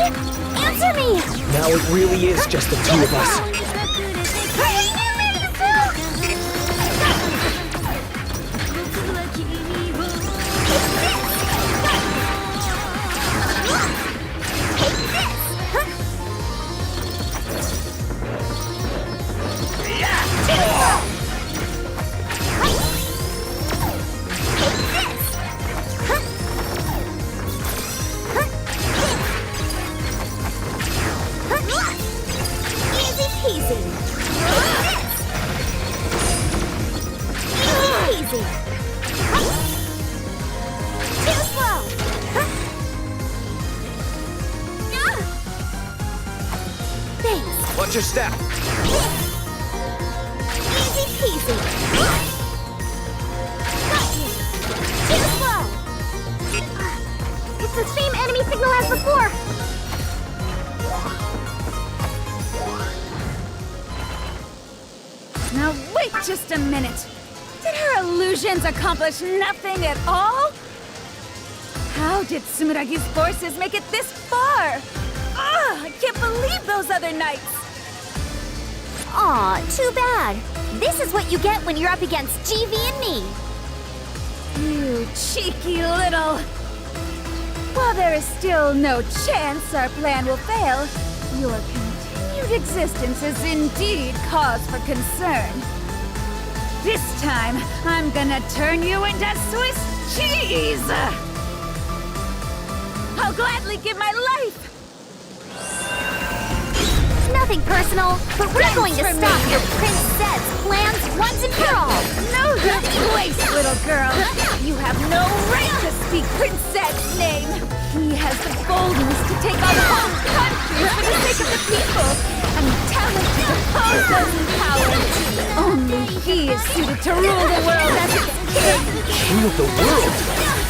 answer me! Now it really is just the two of us. Easy peasy. Easy peasy. Too slow. Thanks. Watch your step. Easy peasy. Got you. Too slow. It's the same enemy signal as before. Now wait just a minute. Did her illusions accomplish nothing at all? How did Sumeragi's forces make it this far? Ugh, I can't believe those other knights! Aw, too bad. This is what you get when you're up against GV and me. You cheeky little... While there is still no chance our plan will fail, your continued existence is indeed cause for concern. This time, I'm gonna turn you into Swiss cheese! I'll gladly give my life! Nothing personal, but we're going to stop your princess plans once and for all. Know your place, little girl. You have no right to speak Princess' name. He has the boldness to take on whole countries for the sake of the people, and the talent to oppose those in power. Only he is suited to rule the world as its king. King of the world?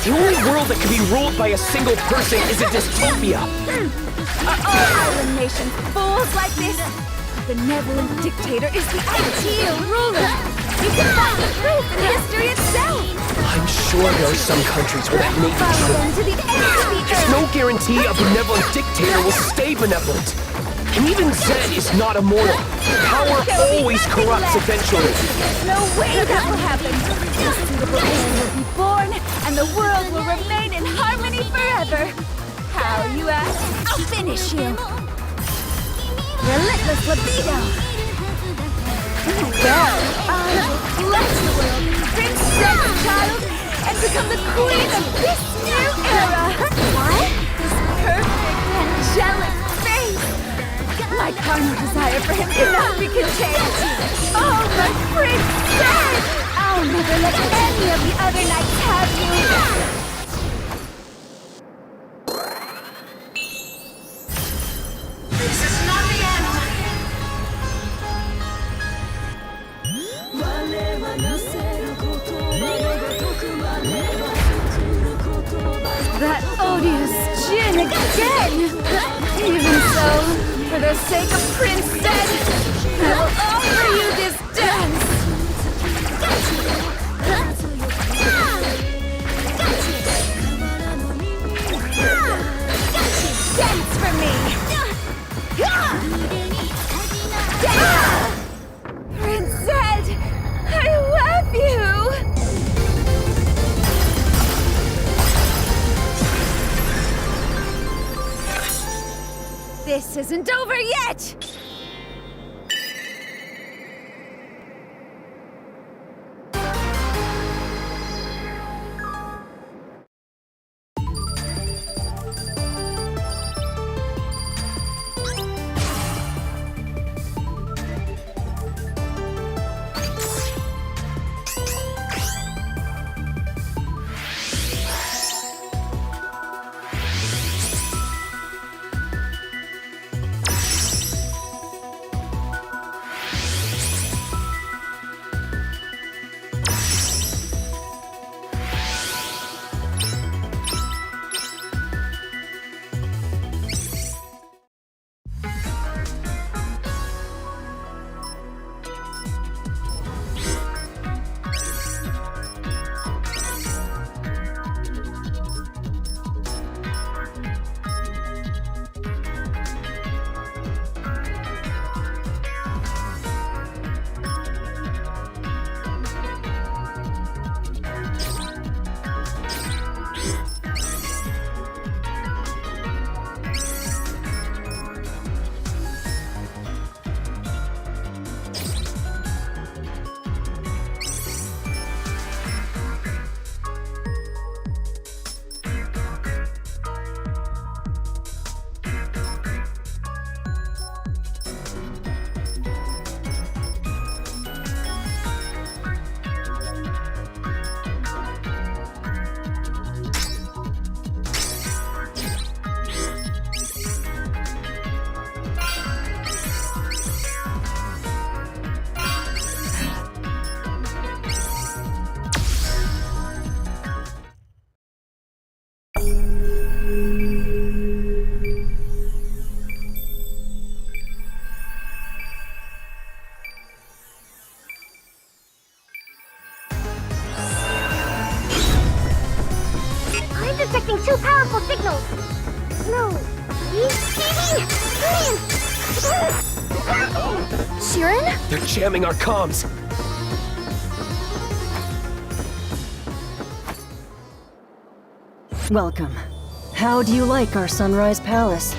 The only world that can be ruled by a single person is a dystopia. Are all island nations fools like this? A benevolent dictator is the ideal ruler. You can find the proof in history itself. I'm sure there are some countries where that may be Follow them to true. the end of the There's no guarantee a benevolent dictator will stay benevolent. And even Zed is not immortal. Power always corrupts eventually. There's no way that will happen. A suitable heir will be born, and the world will remain in harmony forever. How, you ask? I'll finish you. Relentless libido. Well, I will bless the world, princess child, and become the queen of this new era. What? This perfect angelic face. My carnal desire for him cannot be contained. Oh, my princess! I'll never let any of the other knights have you. This is not the end. That odious Jin again! Even so, for the sake of Princess, I will offer you this dance! Dance for me! Princess, I love you! This isn't over yet! Siren? They're jamming our comms. Welcome. How do you like our Sunrise Palace?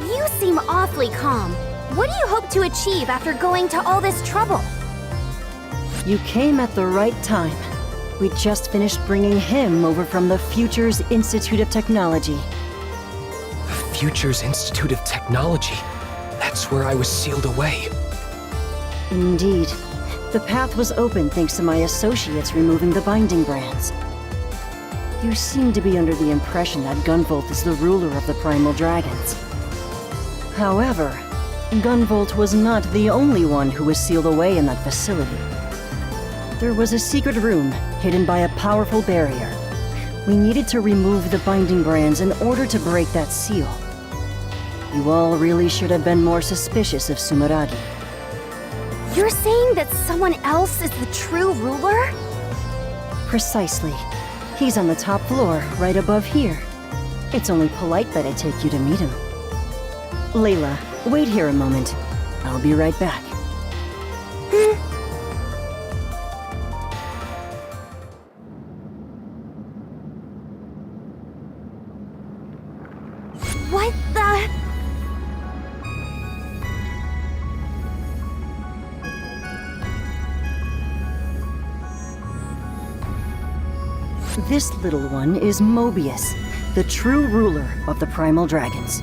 You seem awfully calm. What do you hope to achieve after going to all this trouble? You came at the right time. We just finished bringing him over from the Futures Institute of Technology. The Futures Institute of Technology? That's where I was sealed away. Indeed. The path was open thanks to my associates removing the binding brands. You seem to be under the impression that Gunvolt is the ruler of the Primal Dragons. However, Gunvolt was not the only one who was sealed away in that facility. There was a secret room hidden by a powerful barrier. We needed to remove the binding brands in order to break that seal. You all really should have been more suspicious of Sumeragi. You're saying that someone else is the true ruler? Precisely. He's on the top floor, right above here. It's only polite that I take you to meet him. Layla, wait here a moment. I'll be right back. What the... This little one is Mobius, the true ruler of the Primal Dragons.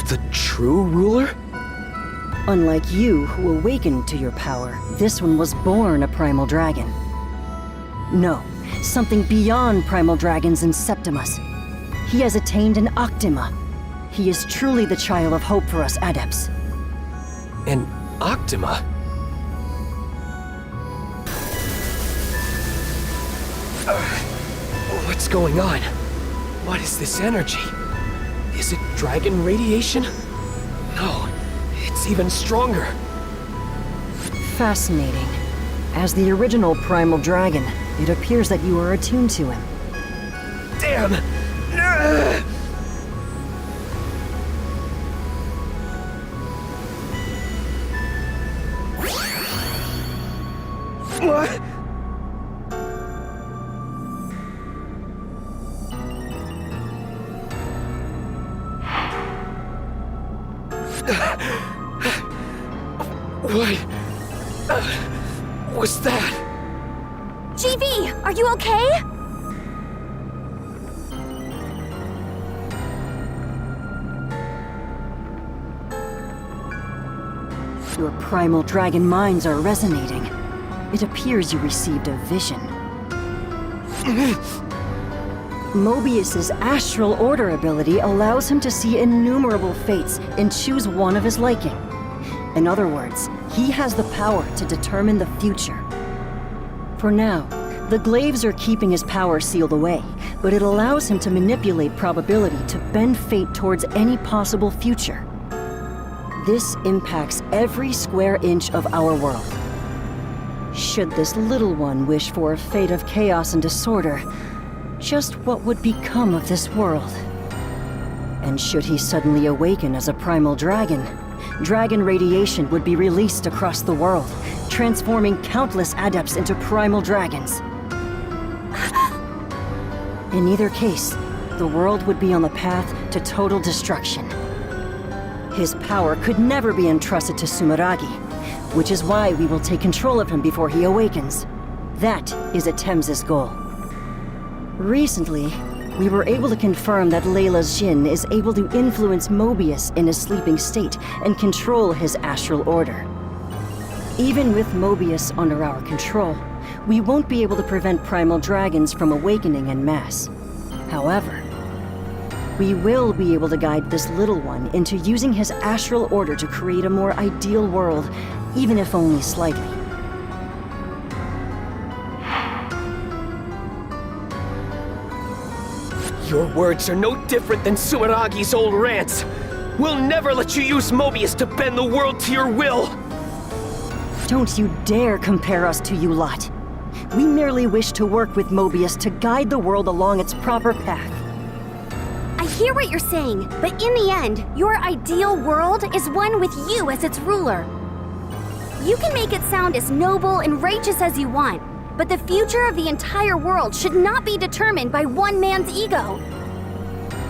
The true ruler? Unlike you, who awakened to your power, this one was born a Primal Dragon. No, something beyond Primal Dragons and Septimus. He has attained an Octima. He is truly the child of hope for us adepts. An Octima? What's going on? What is this energy? Is it dragon radiation? No, it's even stronger. Fascinating. As the original Primal Dragon, it appears that you are attuned to him. Damn! What? What was that? GV, are you okay? Your Primal Dragon minds are resonating. It appears you received a vision. Mobius's Astral Order ability allows him to see innumerable fates and choose one of his liking. In other words, he has the power to determine the future. For now, the Glaives are keeping his power sealed away, but it allows him to manipulate probability to bend fate towards any possible future. This impacts every square inch of our world. Should this little one wish for a fate of chaos and disorder, just what would become of this world? And should he suddenly awaken as a primal dragon, dragon radiation would be released across the world, transforming countless adepts into primal dragons. In either case, the world would be on the path to total destruction. His power could never be entrusted to Sumeragi, which is why we will take control of him before he awakens. That is Atem's goal. Recently, we were able to confirm that Layla's Jinn is able to influence Mobius in his sleeping state and control his astral order. Even with Mobius under our control, we won't be able to prevent primal dragons from awakening en masse. However, we will be able to guide this little one into using his astral order to create a more ideal world, even if only slightly. Your words are no different than Sumeragi's old rants. We'll never let you use Mobius to bend the world to your will! Don't you dare compare us to you lot. We merely wish to work with Mobius to guide the world along its proper path. hear what you're saying, but in the end, your ideal world is one with you as its ruler. You can make it sound as noble and righteous as you want, but the future of the entire world should not be determined by one man's ego.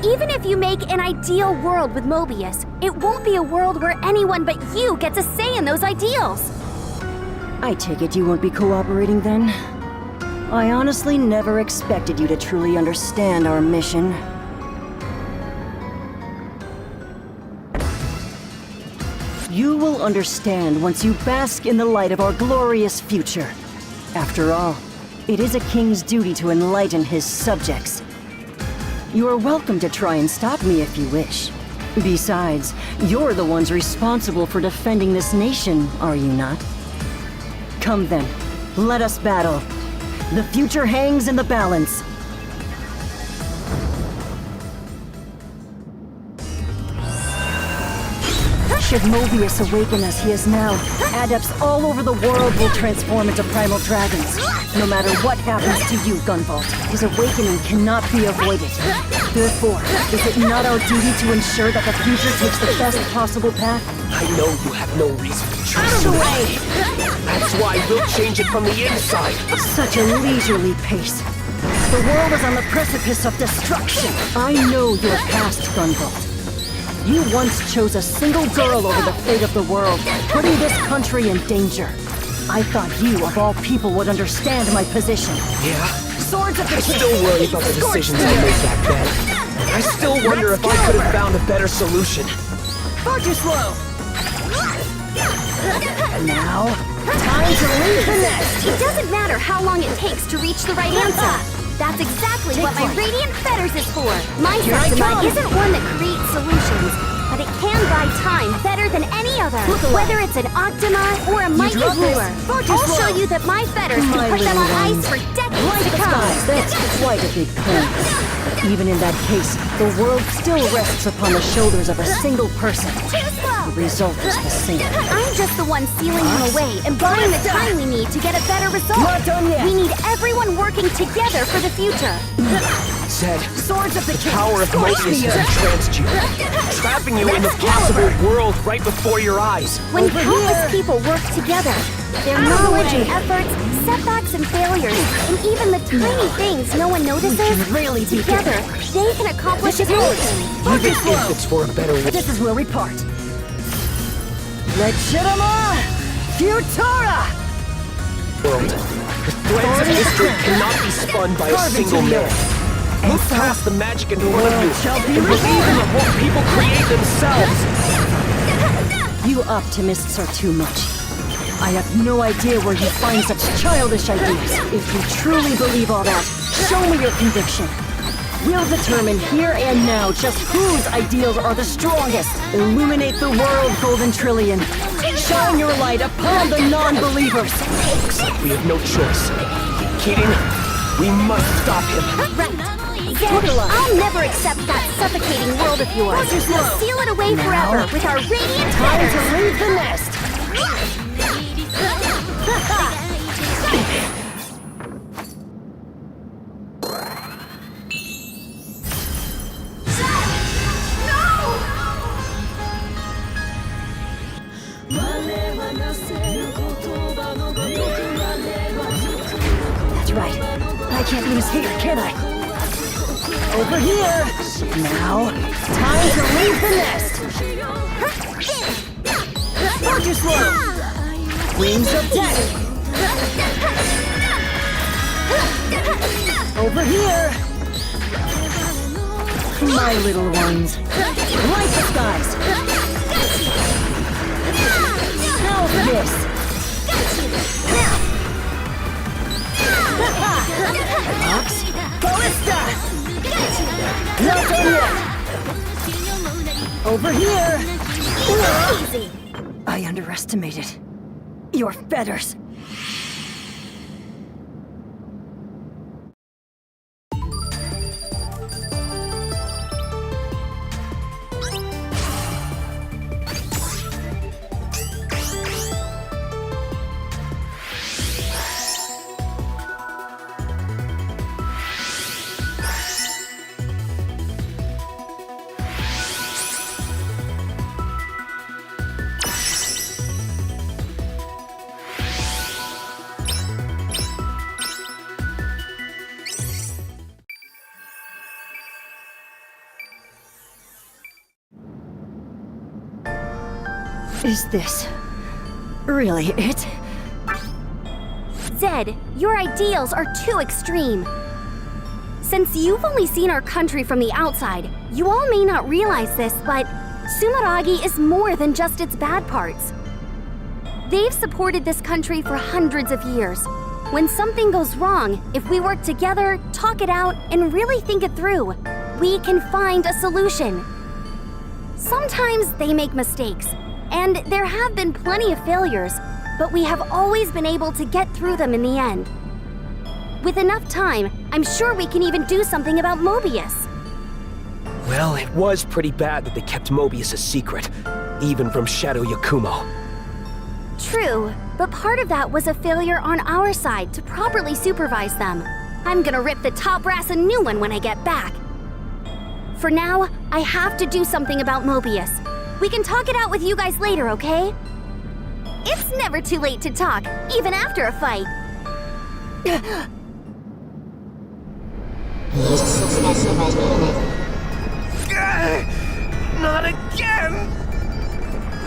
Even if you make an ideal world with Mobius, it won't be a world where anyone but you gets a say in those ideals. I take it you won't be cooperating then? I honestly never expected you to truly understand our mission. You will understand once you bask in the light of our glorious future. After all, it is a king's duty to enlighten his subjects. You are welcome to try and stop me if you wish. Besides, you're the ones responsible for defending this nation, are you not? Come then, let us battle. The future hangs in the balance. Should Mobius awaken as he is now, adepts all over the world will transform into primal dragons. No matter what happens to you, Gunvolt, his awakening cannot be avoided. Therefore, is it not our duty to ensure that the future takes the best possible path? I know you have no reason to trust me. That's why we'll change it from the inside. Such a leisurely pace. The world is on the precipice of destruction. I know your past, Gunvolt. You once chose a single girl over the fate of the world, putting this country in danger. I thought you, of all people, would understand my position. Yeah? Swords of the I still worry about the decisions I made back then. I still wonder if I could have found a better solution. Far too slow! Now, time to leave the nest! It doesn't matter how long it takes to reach the right answer. That's exactly what my Radiant Fetters is for. My Septima isn't one that creates solutions, but it can buy time better than any other. Whether it's an Octima or a mighty ruler, I'll show you that my fetters can put them on ice for decades to come. That's quite a big claim. Even in that case, the world still rests upon the shoulders of a single person. The result is the same. I'm just the one sealing him away and buying the time we need to get a better result. Not done yet. We need everyone working together for the future. Zed, Swords of the power of Mobius has entranced you, trapping you in the possible world right before your eyes. When countless people work together, their knowledge and efforts, setbacks and failures, and even the tiny things no one notices, together, they can accomplish anything. Even if it's for a better world. This is where we part. Legitima Futura! World. The threads of history cannot be spun by a single man. Look past the magic in front of you and believe in the hope people create themselves. You optimists are too much. I have no idea where you find such childish ideas. If you truly believe all that, show me your conviction. We'll determine here and now just whose ideals are the strongest. Illuminate the world, Golden Trillion. Shine your light upon the non-believers. Looks like we have no choice. Keating, we must stop him. Right. Zed, I'll never accept that suffocating world of yours. We'll seal it away forever with our Radiant Time Fetters. to leave the nest. That's right. I can't lose here, can I? Over here! Now, time to leave the nest! Far too slow! Wings of death! Over here! My little ones! Light the skies! How's this? Ops! Ballista! Not done yet! Over here! Easy. I underestimated your fetters. Is this really it? Zed, your ideals are too extreme. Since you've only seen our country from the outside, you all may not realize this, but Sumeragi is more than just its bad parts. They've supported this country for hundreds of years. When something goes wrong, if we work together, talk it out, and really think it through, we can find a solution. Sometimes they make mistakes, and there have been plenty of failures, but we have always been able to get through them in the end. With enough time, I'm sure we can even do something about Mobius. Well, it was pretty bad that they kept Mobius a secret, even from Shadow Yakumo. True, but part of that was a failure on our side to properly supervise them. I'm gonna rip the top brass a new one when I get back. For now, I have to do something about Mobius. We can talk it out with you guys later, okay? It's never too late to talk, even after a fight. Not again!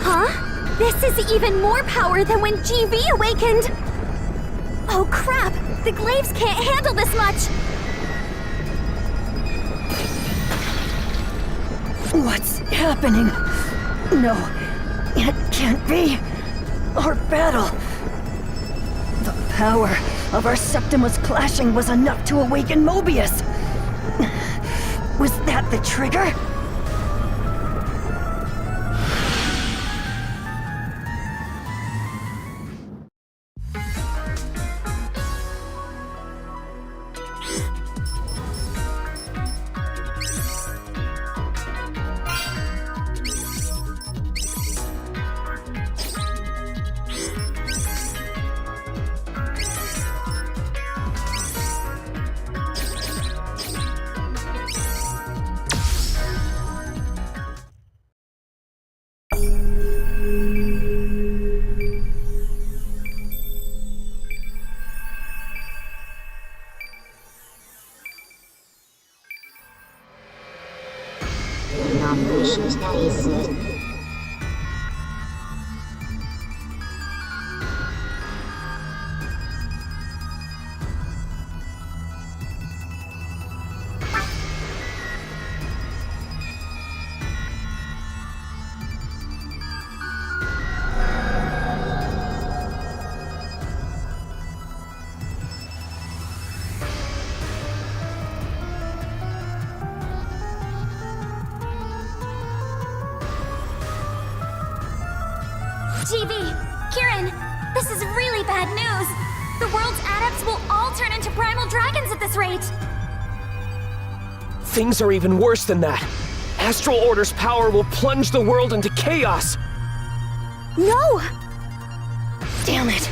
Huh? This is even more power than when GV awakened! Oh crap! The glaives can't handle this much! What's happening? No, it can't be. Our battle. The power of our Septimus clashing was enough to awaken Mobius. Was that the trigger? GV! Kieran! This is really bad news! The world's adepts will all turn into primal dragons at this rate! Things are even worse than that. Astral Order's power will plunge the world into chaos! No! Damn it!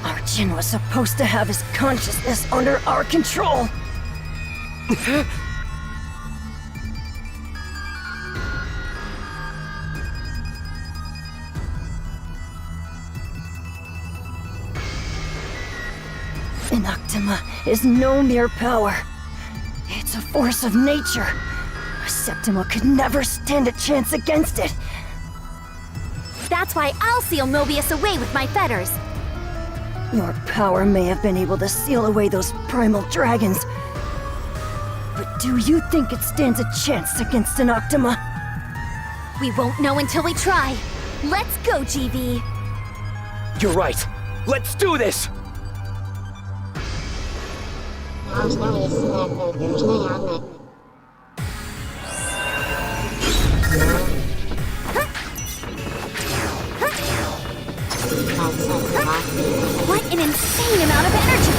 Our Jin was supposed to have his consciousness under our control! Enoctima is no mere power. It's a force of nature. Septima could never stand a chance against it. That's why I'll seal Mobius away with my fetters. Your power may have been able to seal away those primal dragons. But do you think it stands a chance against Enoctima? We won't know until we try. Let's go, GV. You're right. Let's do this! What an insane amount of energy!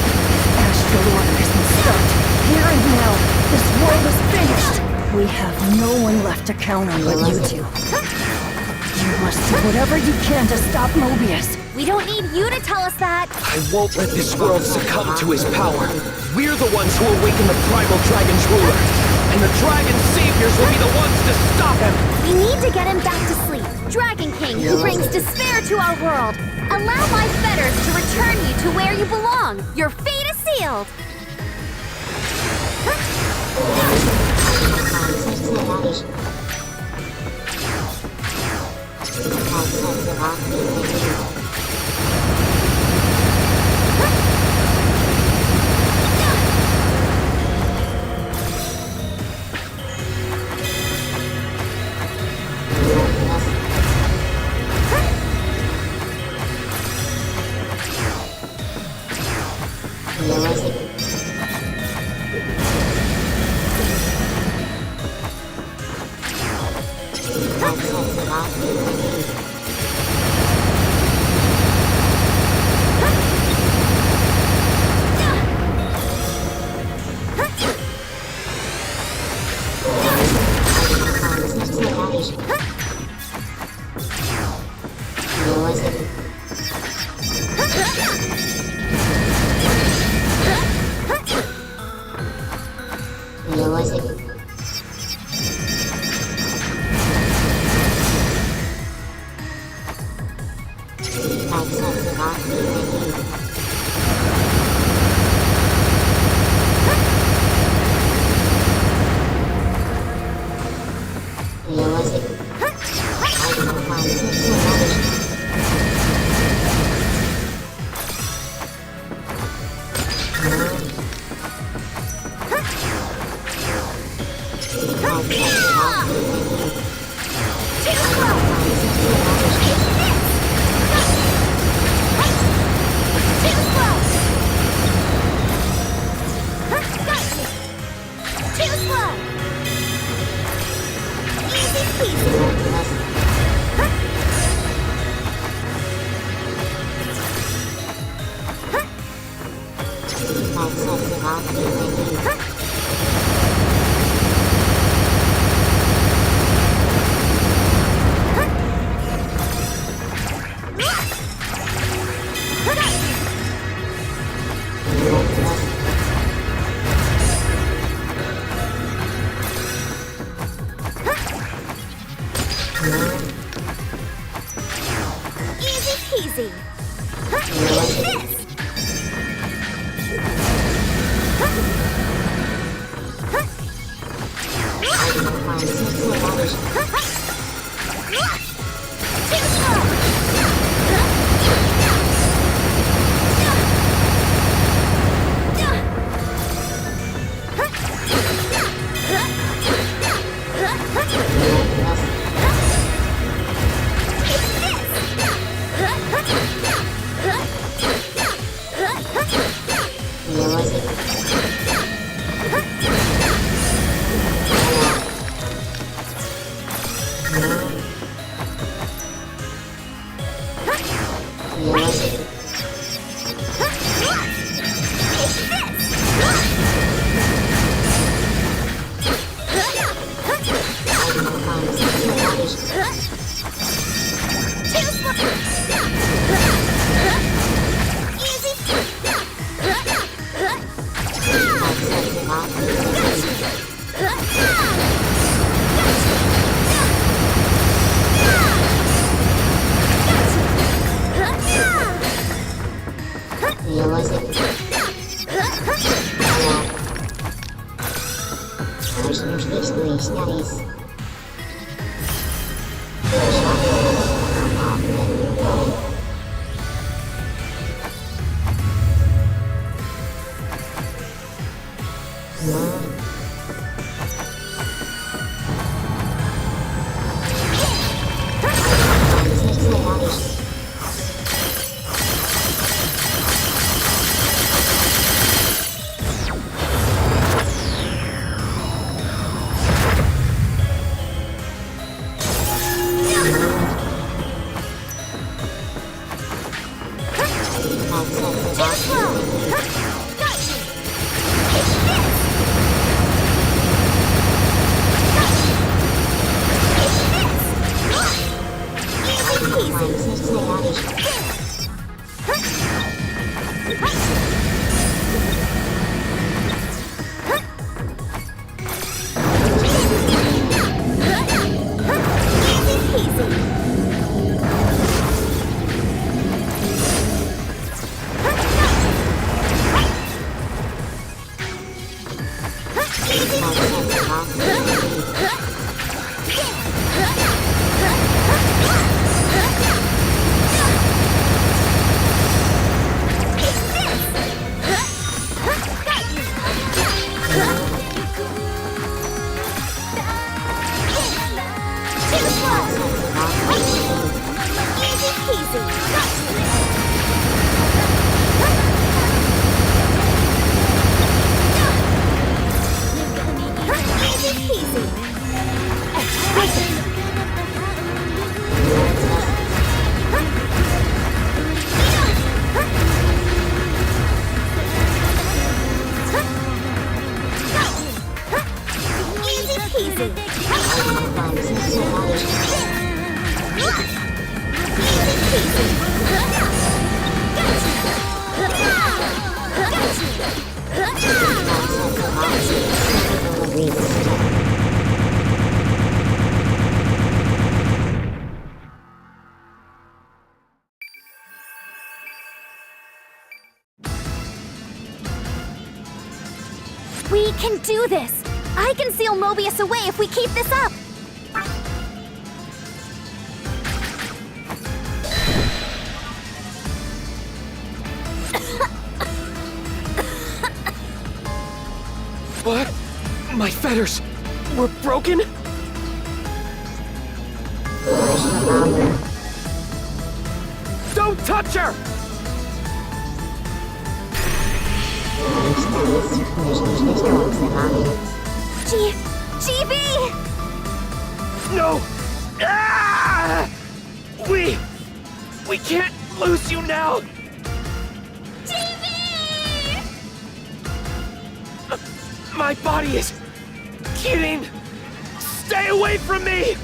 Astral Order isn't stopped. Here and now, this world is finished. We have no one left to count on but you two. You must do whatever you can to stop Mobius. We don't need you to tell us that. I won't let this world succumb to his power. We're the ones who awaken the primal dragon's ruler. And the dragon's saviors will be the ones to stop him. We need to get him back to sleep. Dragon King, who brings despair to our world. Allow my fetters to return you to where you belong. Your fate is sealed. Easy peasy. Easy peasy. Exquisite. Easy peasy. We can do this! I can seal Mobius away if we keep this up! What? My fetters were broken? Don't touch her! GB! No! Ah! We can't lose you now! GB! My body is kidding! Stay away from me!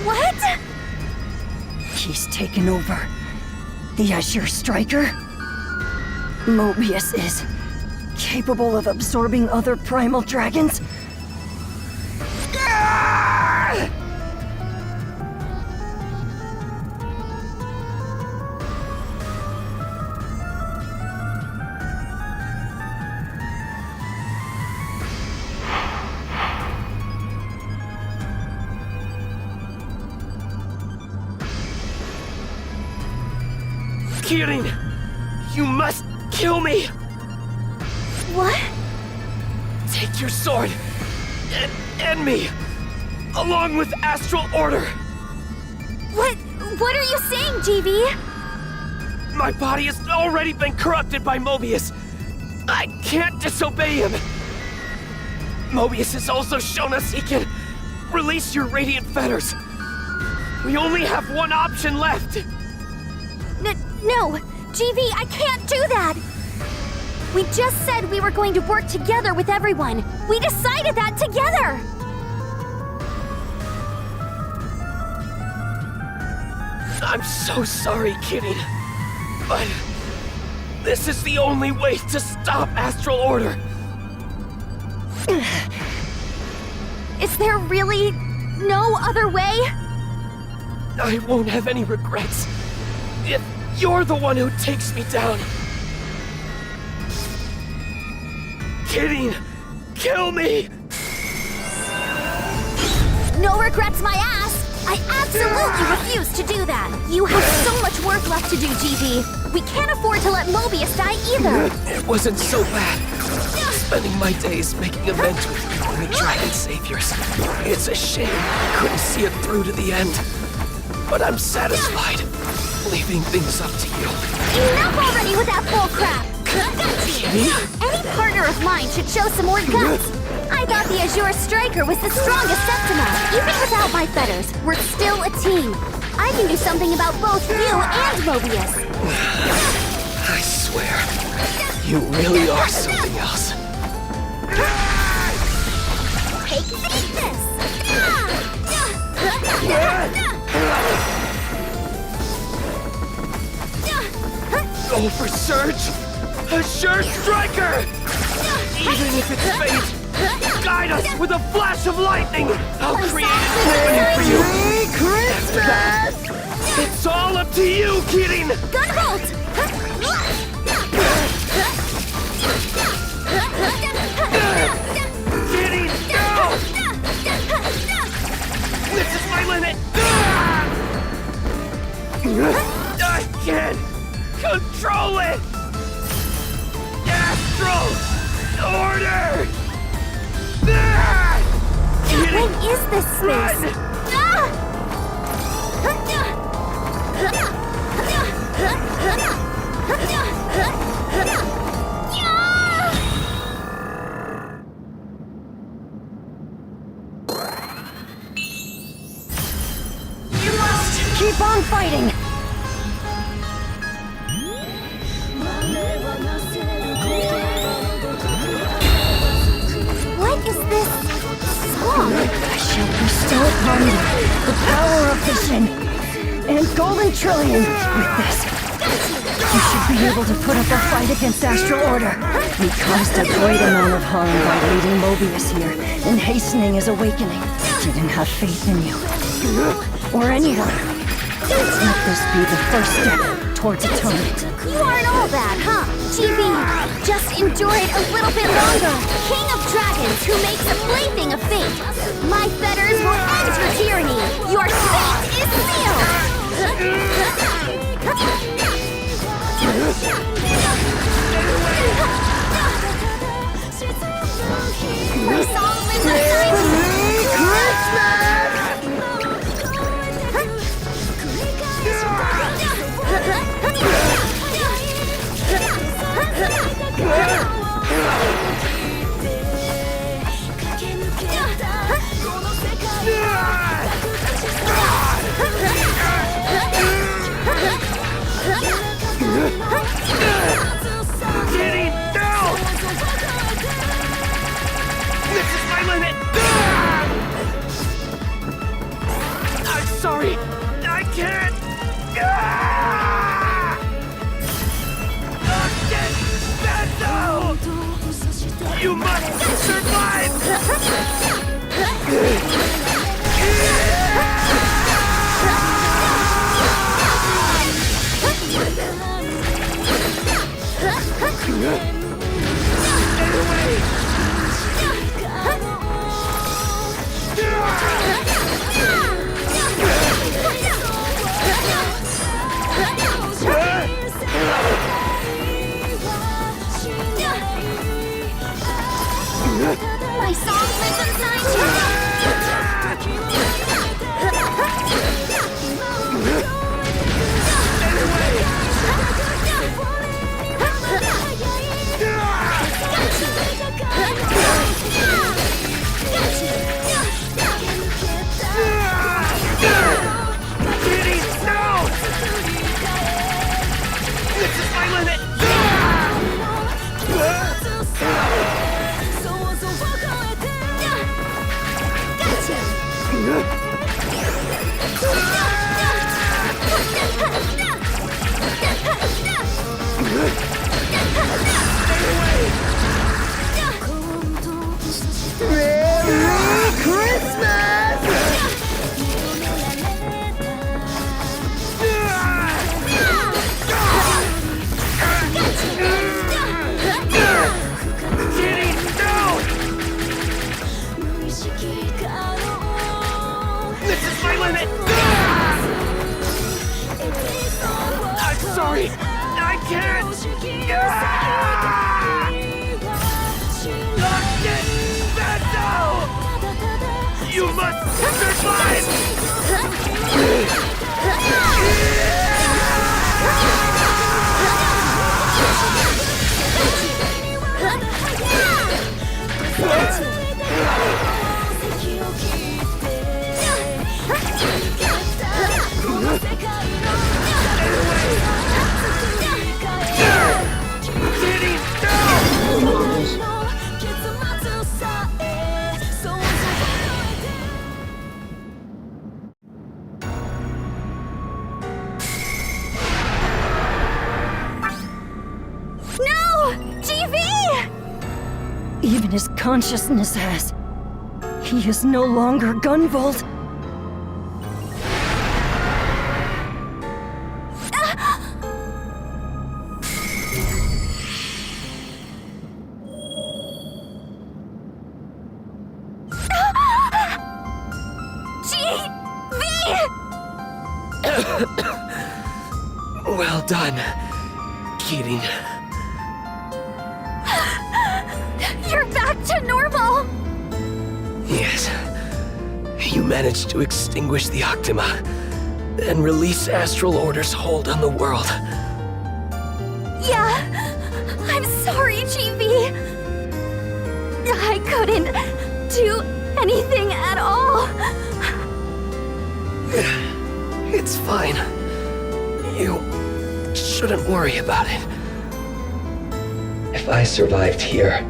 What? He's taken over. The Azure Striker? Mobius is capable of absorbing other primal dragons? Kirin! You must kill me! What? Take your sword and end me, along with Astral Order! What are you saying, GB? My body has already been corrupted by Mobius. I can't disobey him. Mobius has also shown us he can release your radiant fetters. We only have one option left. No, GB, I can't do that! We just said we were going to work together with everyone. We decided that together! I'm so sorry, Kitty. But this is the only way to stop Astral Order. Is there really no other way? I won't have any regrets if you're the one who takes me down. Kidding! Kill me! No regrets, my ass! I absolutely refuse to do that! You have so much work left to do, GB. We can't afford to let Mobius die either! It wasn't so bad. Spending my days making amends with you and the Dragon Saviors. It's a shame I couldn't see it through to the end. But I'm satisfied, leaving things up to you. Enough already with that bullcrap! Any partner of mine should show some more guts. I thought the Azure Striker was the strongest Septima. Even without my fetters, we're still a team. I can do something about both you and Mobius. I swear, you really are something else. Take this! Go for Surge! Azure Striker! Even if it's fate, guide us with a flash of lightning! I'll create an opening for you! Christmas! It's all up to you, Kirin! Gunvolt! Control it! Astral Order! When is this space? You must keep on fighting! What is this song? I shall bestow upon you the power of vision and golden trillion. With this, you should be able to put up a fight against Astral Order. We caused a great amount of harm by leading Mobius here and hastening his awakening. Didn't have faith in you. Or anyone. Let this be the first step towards atonement. You aren't all bad, huh? GB, just endure it a little bit longer. King of Dragons who makes a plaything of fate. My fetters will end your tyranny. Your fate is sealed. My song lives inside you. Getting down! This is my limit! I'm sorry! I can't! Bento! You must survive! My song lives inside you. This is my limit! Merry Christmas! Getting down! This is my limit! I'm sorry! I can't! Bento! You must survive! No! GV! Even his consciousness has. He is no longer Gunvolt. Well done. heating. You're back to normal! Yes. You managed to extinguish the Octima and release Astral Order's hold on the world. Yeah, I'm sorry, Chibi. I couldn't do anything at all. It's fine. You shouldn't worry about it. If I survived here,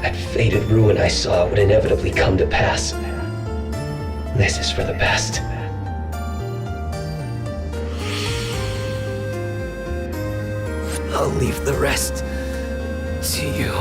that fated ruin I saw would inevitably come to pass. This is for the best. I'll leave the rest to you.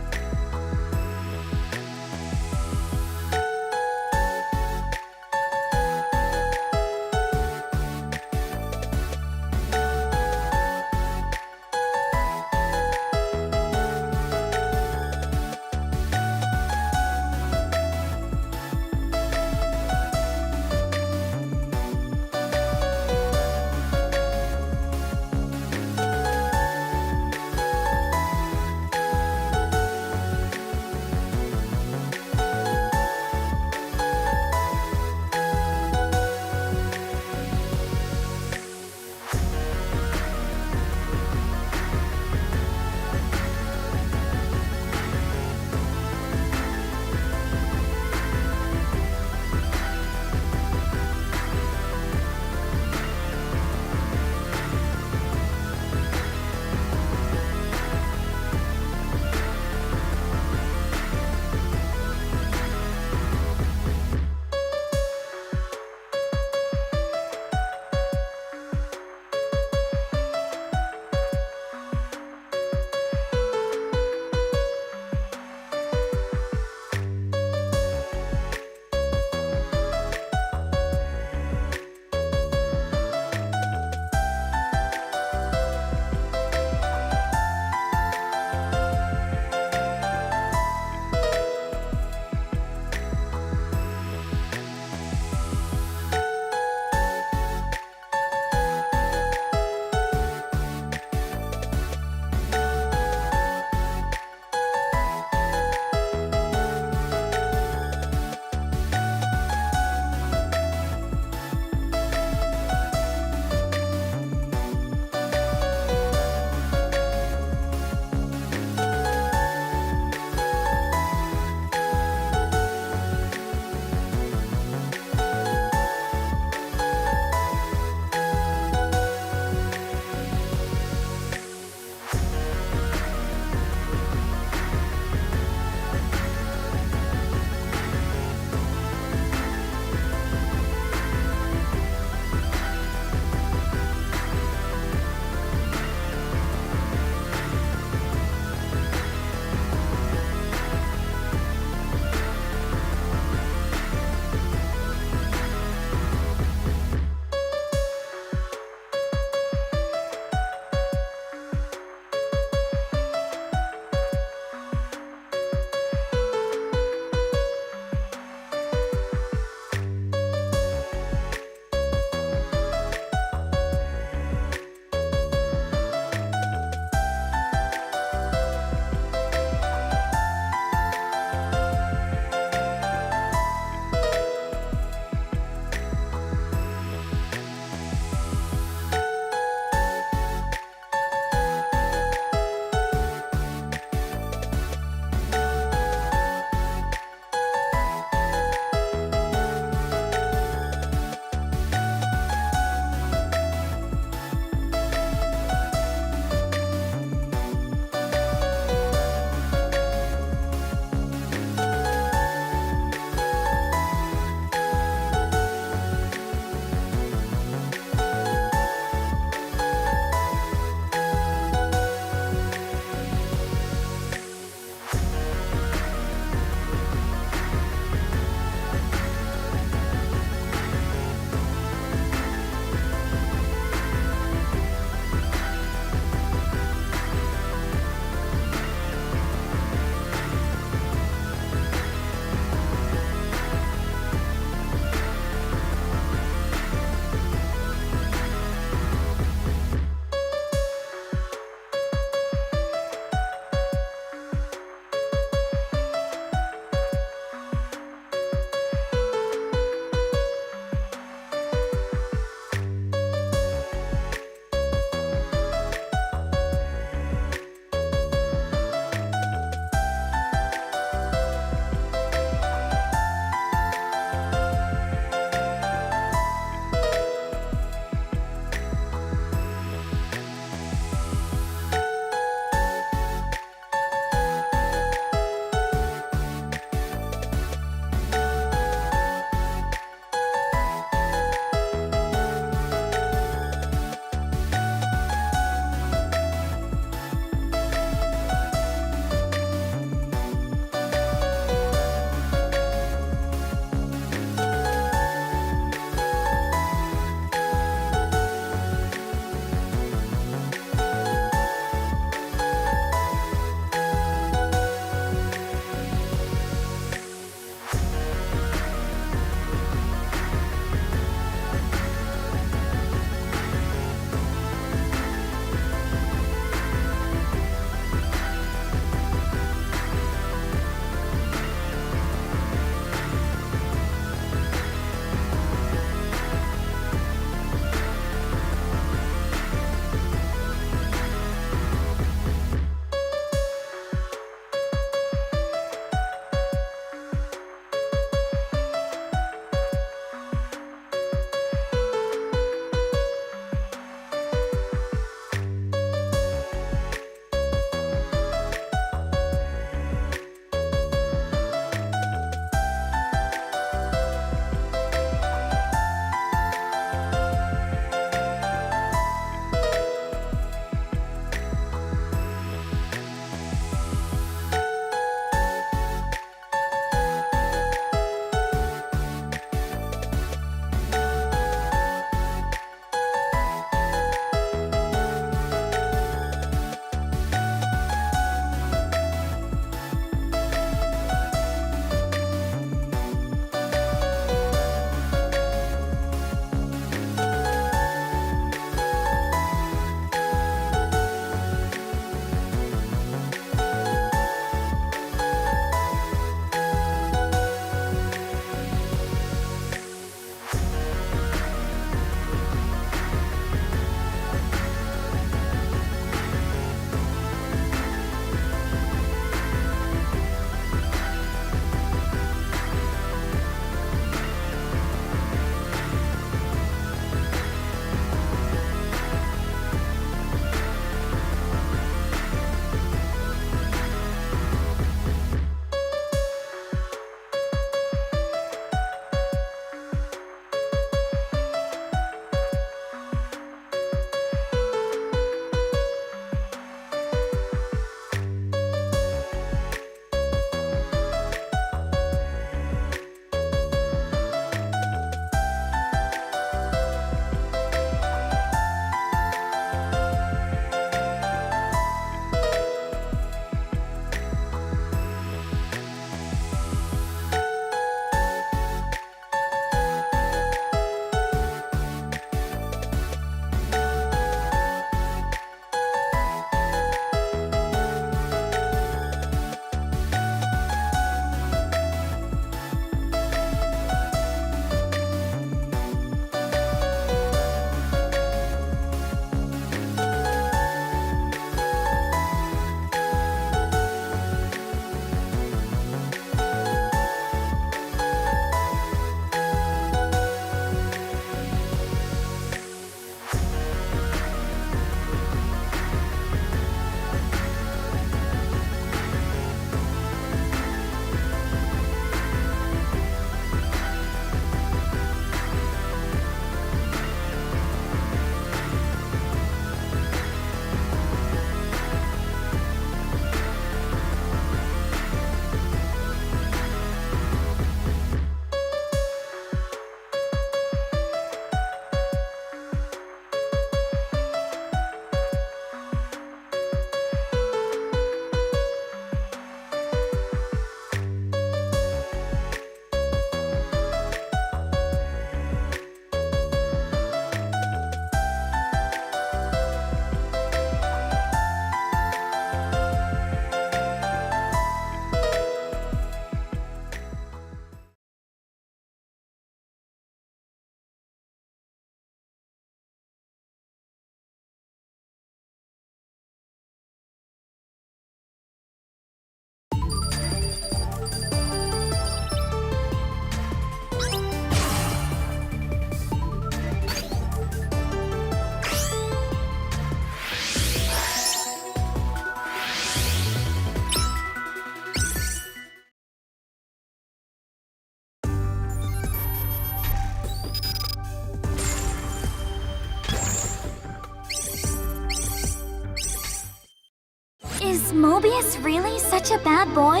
Mobius really such a bad boy?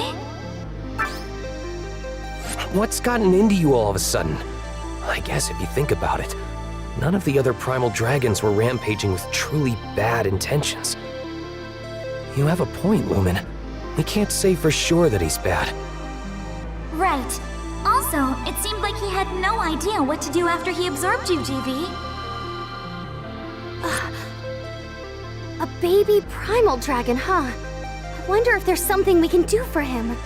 What's gotten into you all of a sudden? I guess if you think about it, none of the other primal dragons were rampaging with truly bad intentions. You have a point, Lumen. We can't say for sure that he's bad. Right. Also, it seemed like he had no idea what to do after he absorbed you, GV. A baby primal dragon, huh? I wonder if there's something we can do for him.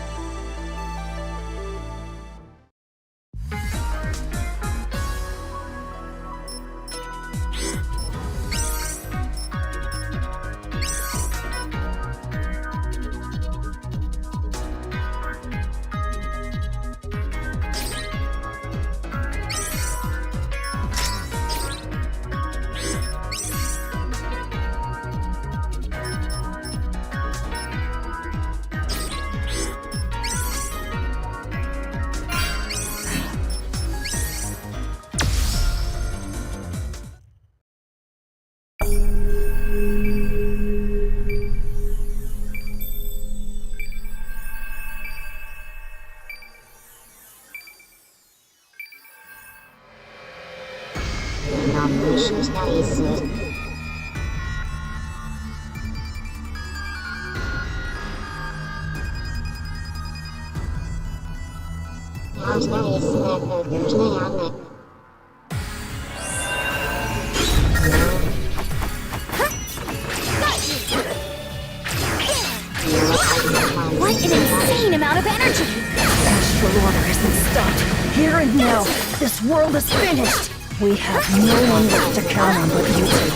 What an insane amount of energy! Astral order isn't stopped. Here and now, this world is finished. We have no one left to count on but you two.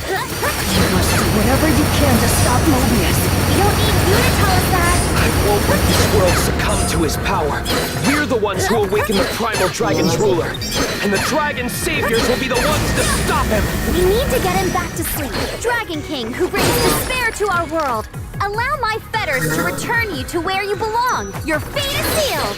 You must do whatever you can to stop Mobius. We don't need you to tell us that! I won't let this world succumb to his power. We're the ones who awaken the Primal Dragon's ruler. And the Dragon's saviors will be the ones to stop him! We need to get him back to sleep. Dragon King, who brings despair to our world. Allow my fetters to return you to where you belong. Your fate is sealed!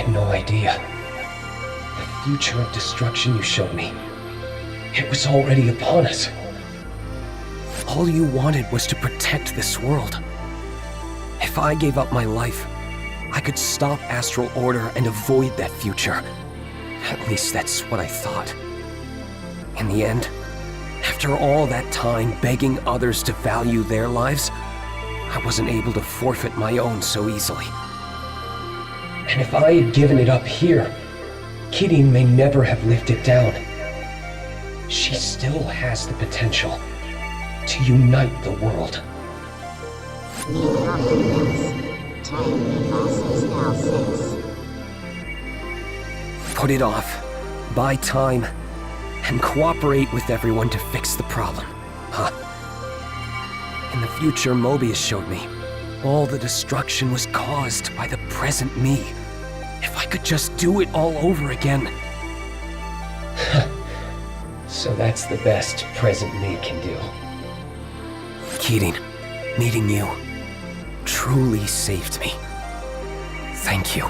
had no idea. The future of destruction you showed me, it was already upon us. All you wanted was to protect this world. If I gave up my life, I could stop Astral Order and avoid that future. At least that's what I thought. In the end, after all that time begging others to value their lives, I wasn't able to forfeit my own so easily. And if I had given it up here, Kirin may never have lived it down. She still has the potential to unite the world. Put it off, buy time, and cooperate with everyone to fix the problem, huh? In the future Mobius showed me, all the destruction was caused by the present me. If I could just do it all over again. So that's the best present me can do. Kirin, meeting you truly saved me. Thank you.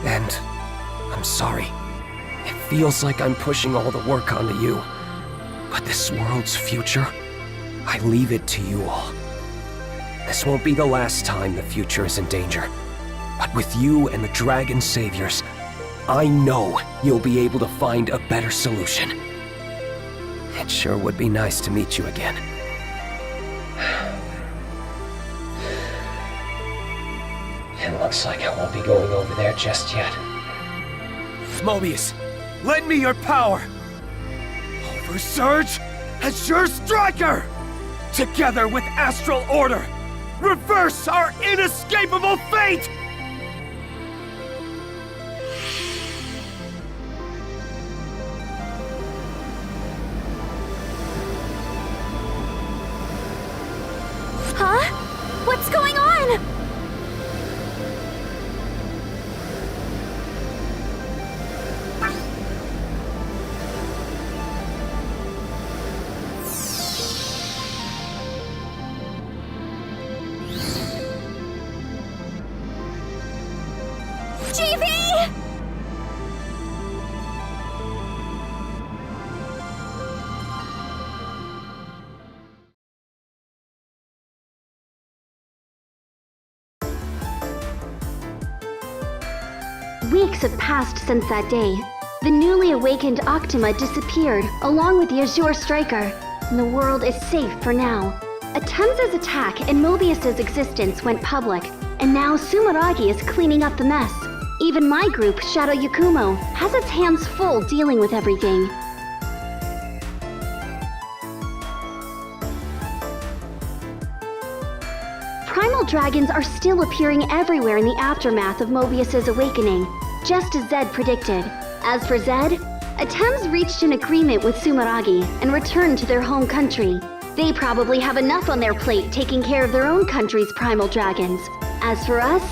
And I'm sorry. It feels like I'm pushing all the work onto you. But this world's future, I leave it to you all. This won't be the last time the future is in danger. But with you and the Dragon Saviors, I know you'll be able to find a better solution. It sure would be nice to meet you again. It looks like I won't be going over there just yet. Mobius, lend me your power! Oversurge, Azure Striker! Together with Astral Order, reverse our inescapable fate! Huh? What's going on? GV! Weeks have passed since that day. The newly awakened Octima disappeared, along with the Azure Striker, and the world is safe for now. Atemza's attack and Mobius's existence went public, and now Sumeragi is cleaning up the mess. Even my group, Shadow Yakumo, has its hands full dealing with everything. Primal dragons are still appearing everywhere in the aftermath of Mobius's awakening, just as Zed predicted. As for Zed, Atems reached an agreement with Sumeragi and returned to their home country. They probably have enough on their plate taking care of their own country's primal dragons. As for us,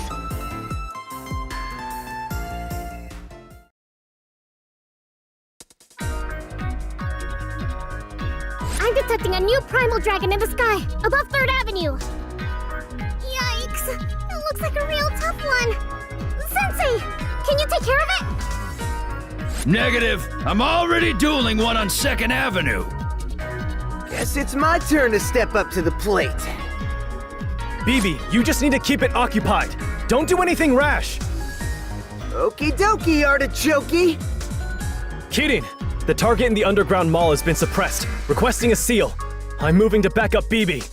I'm detecting a new primal dragon in the sky, above 3rd Avenue. Yikes! It looks like a real tough one. Sensei, can you take care of it? Negative! I'm already dueling one on 2nd Avenue! Guess it's my turn to step up to the plate. BB, you just need to keep it occupied. Don't do anything rash. Okie dokie, artichokey. Kirin, the target in the underground mall has been suppressed, requesting a seal. I'm moving to back up BB.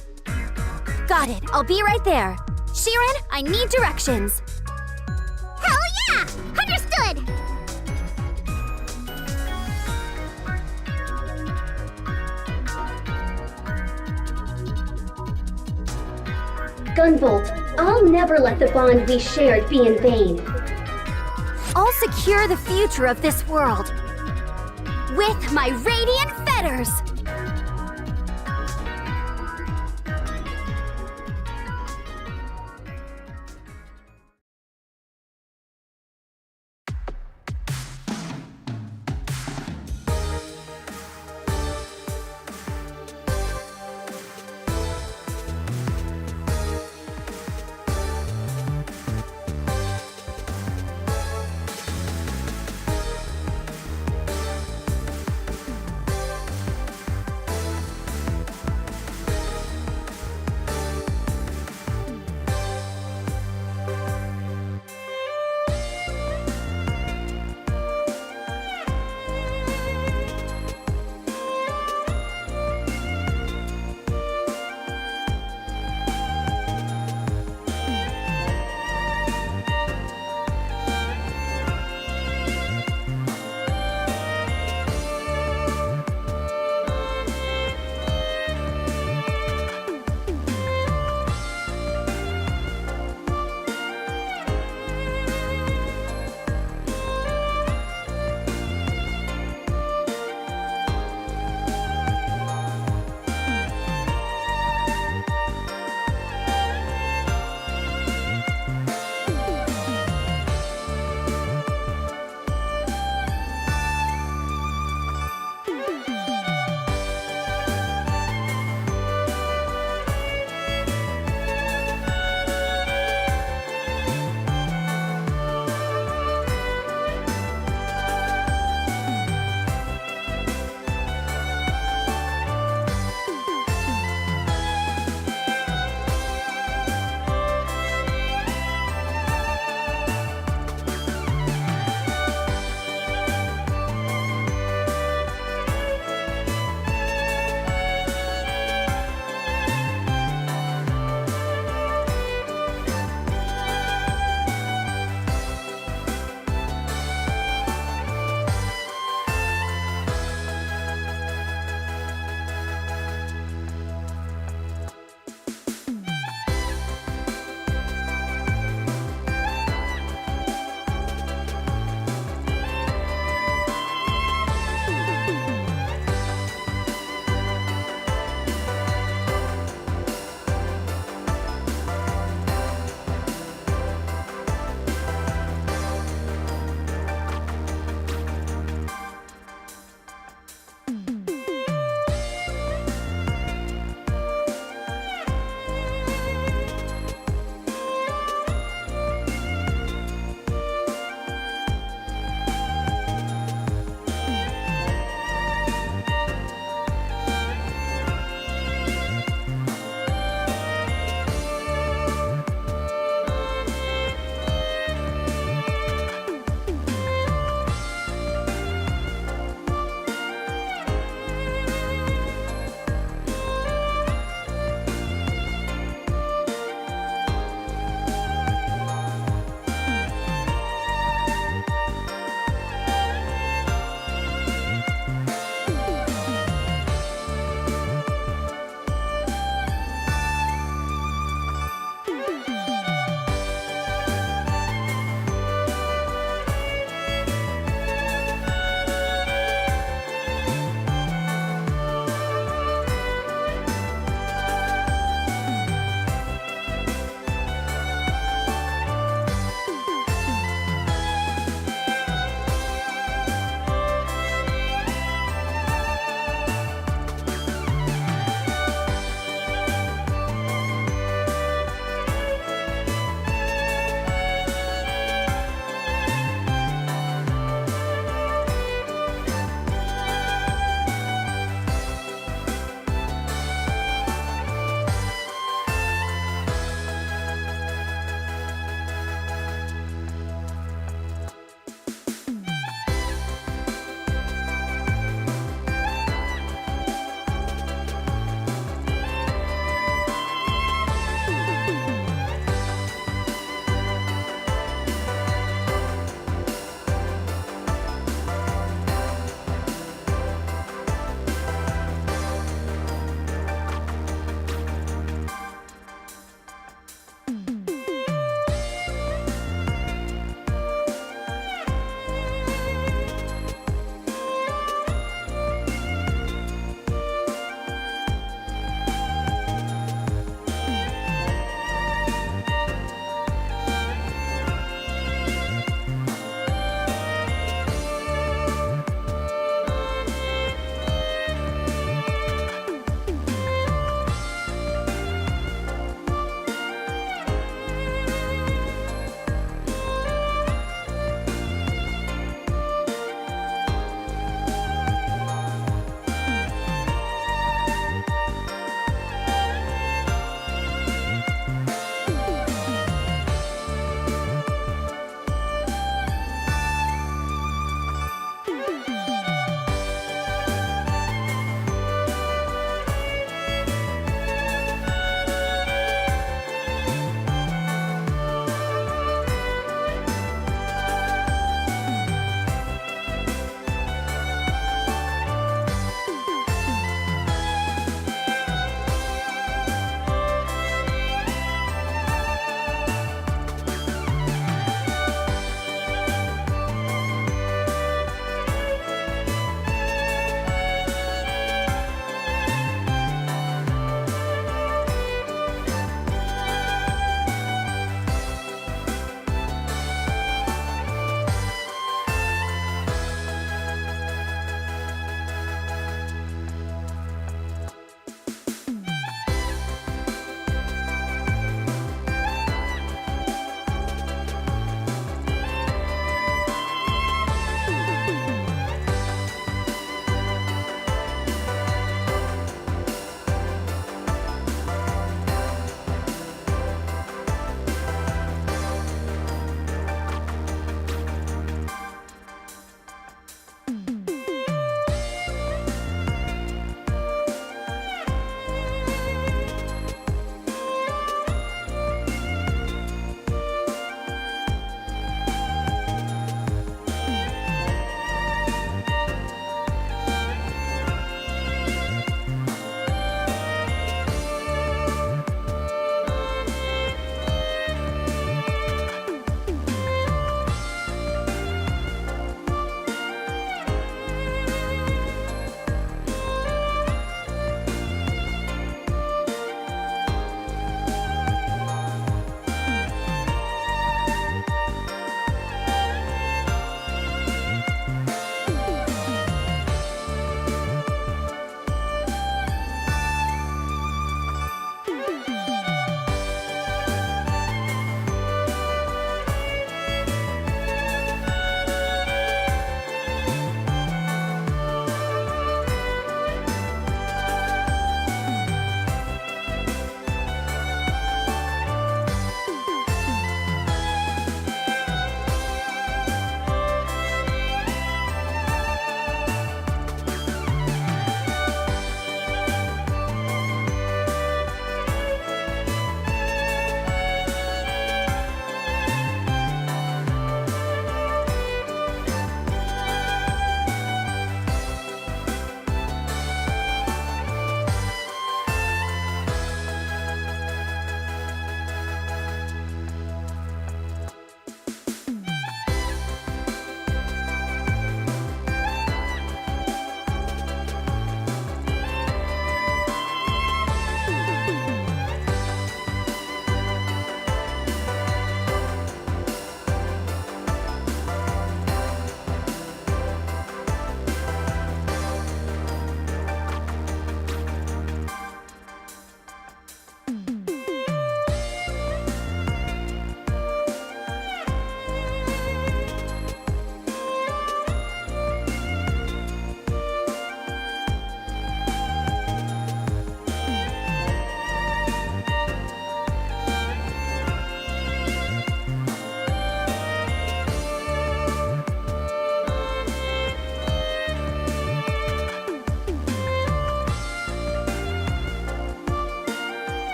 got it. I'll be right there. Shiren, I need directions. Hell yeah! Understood! Gunvolt, I'll never let the bond we shared be in vain. I'll secure the future of this world with my radiant fetters!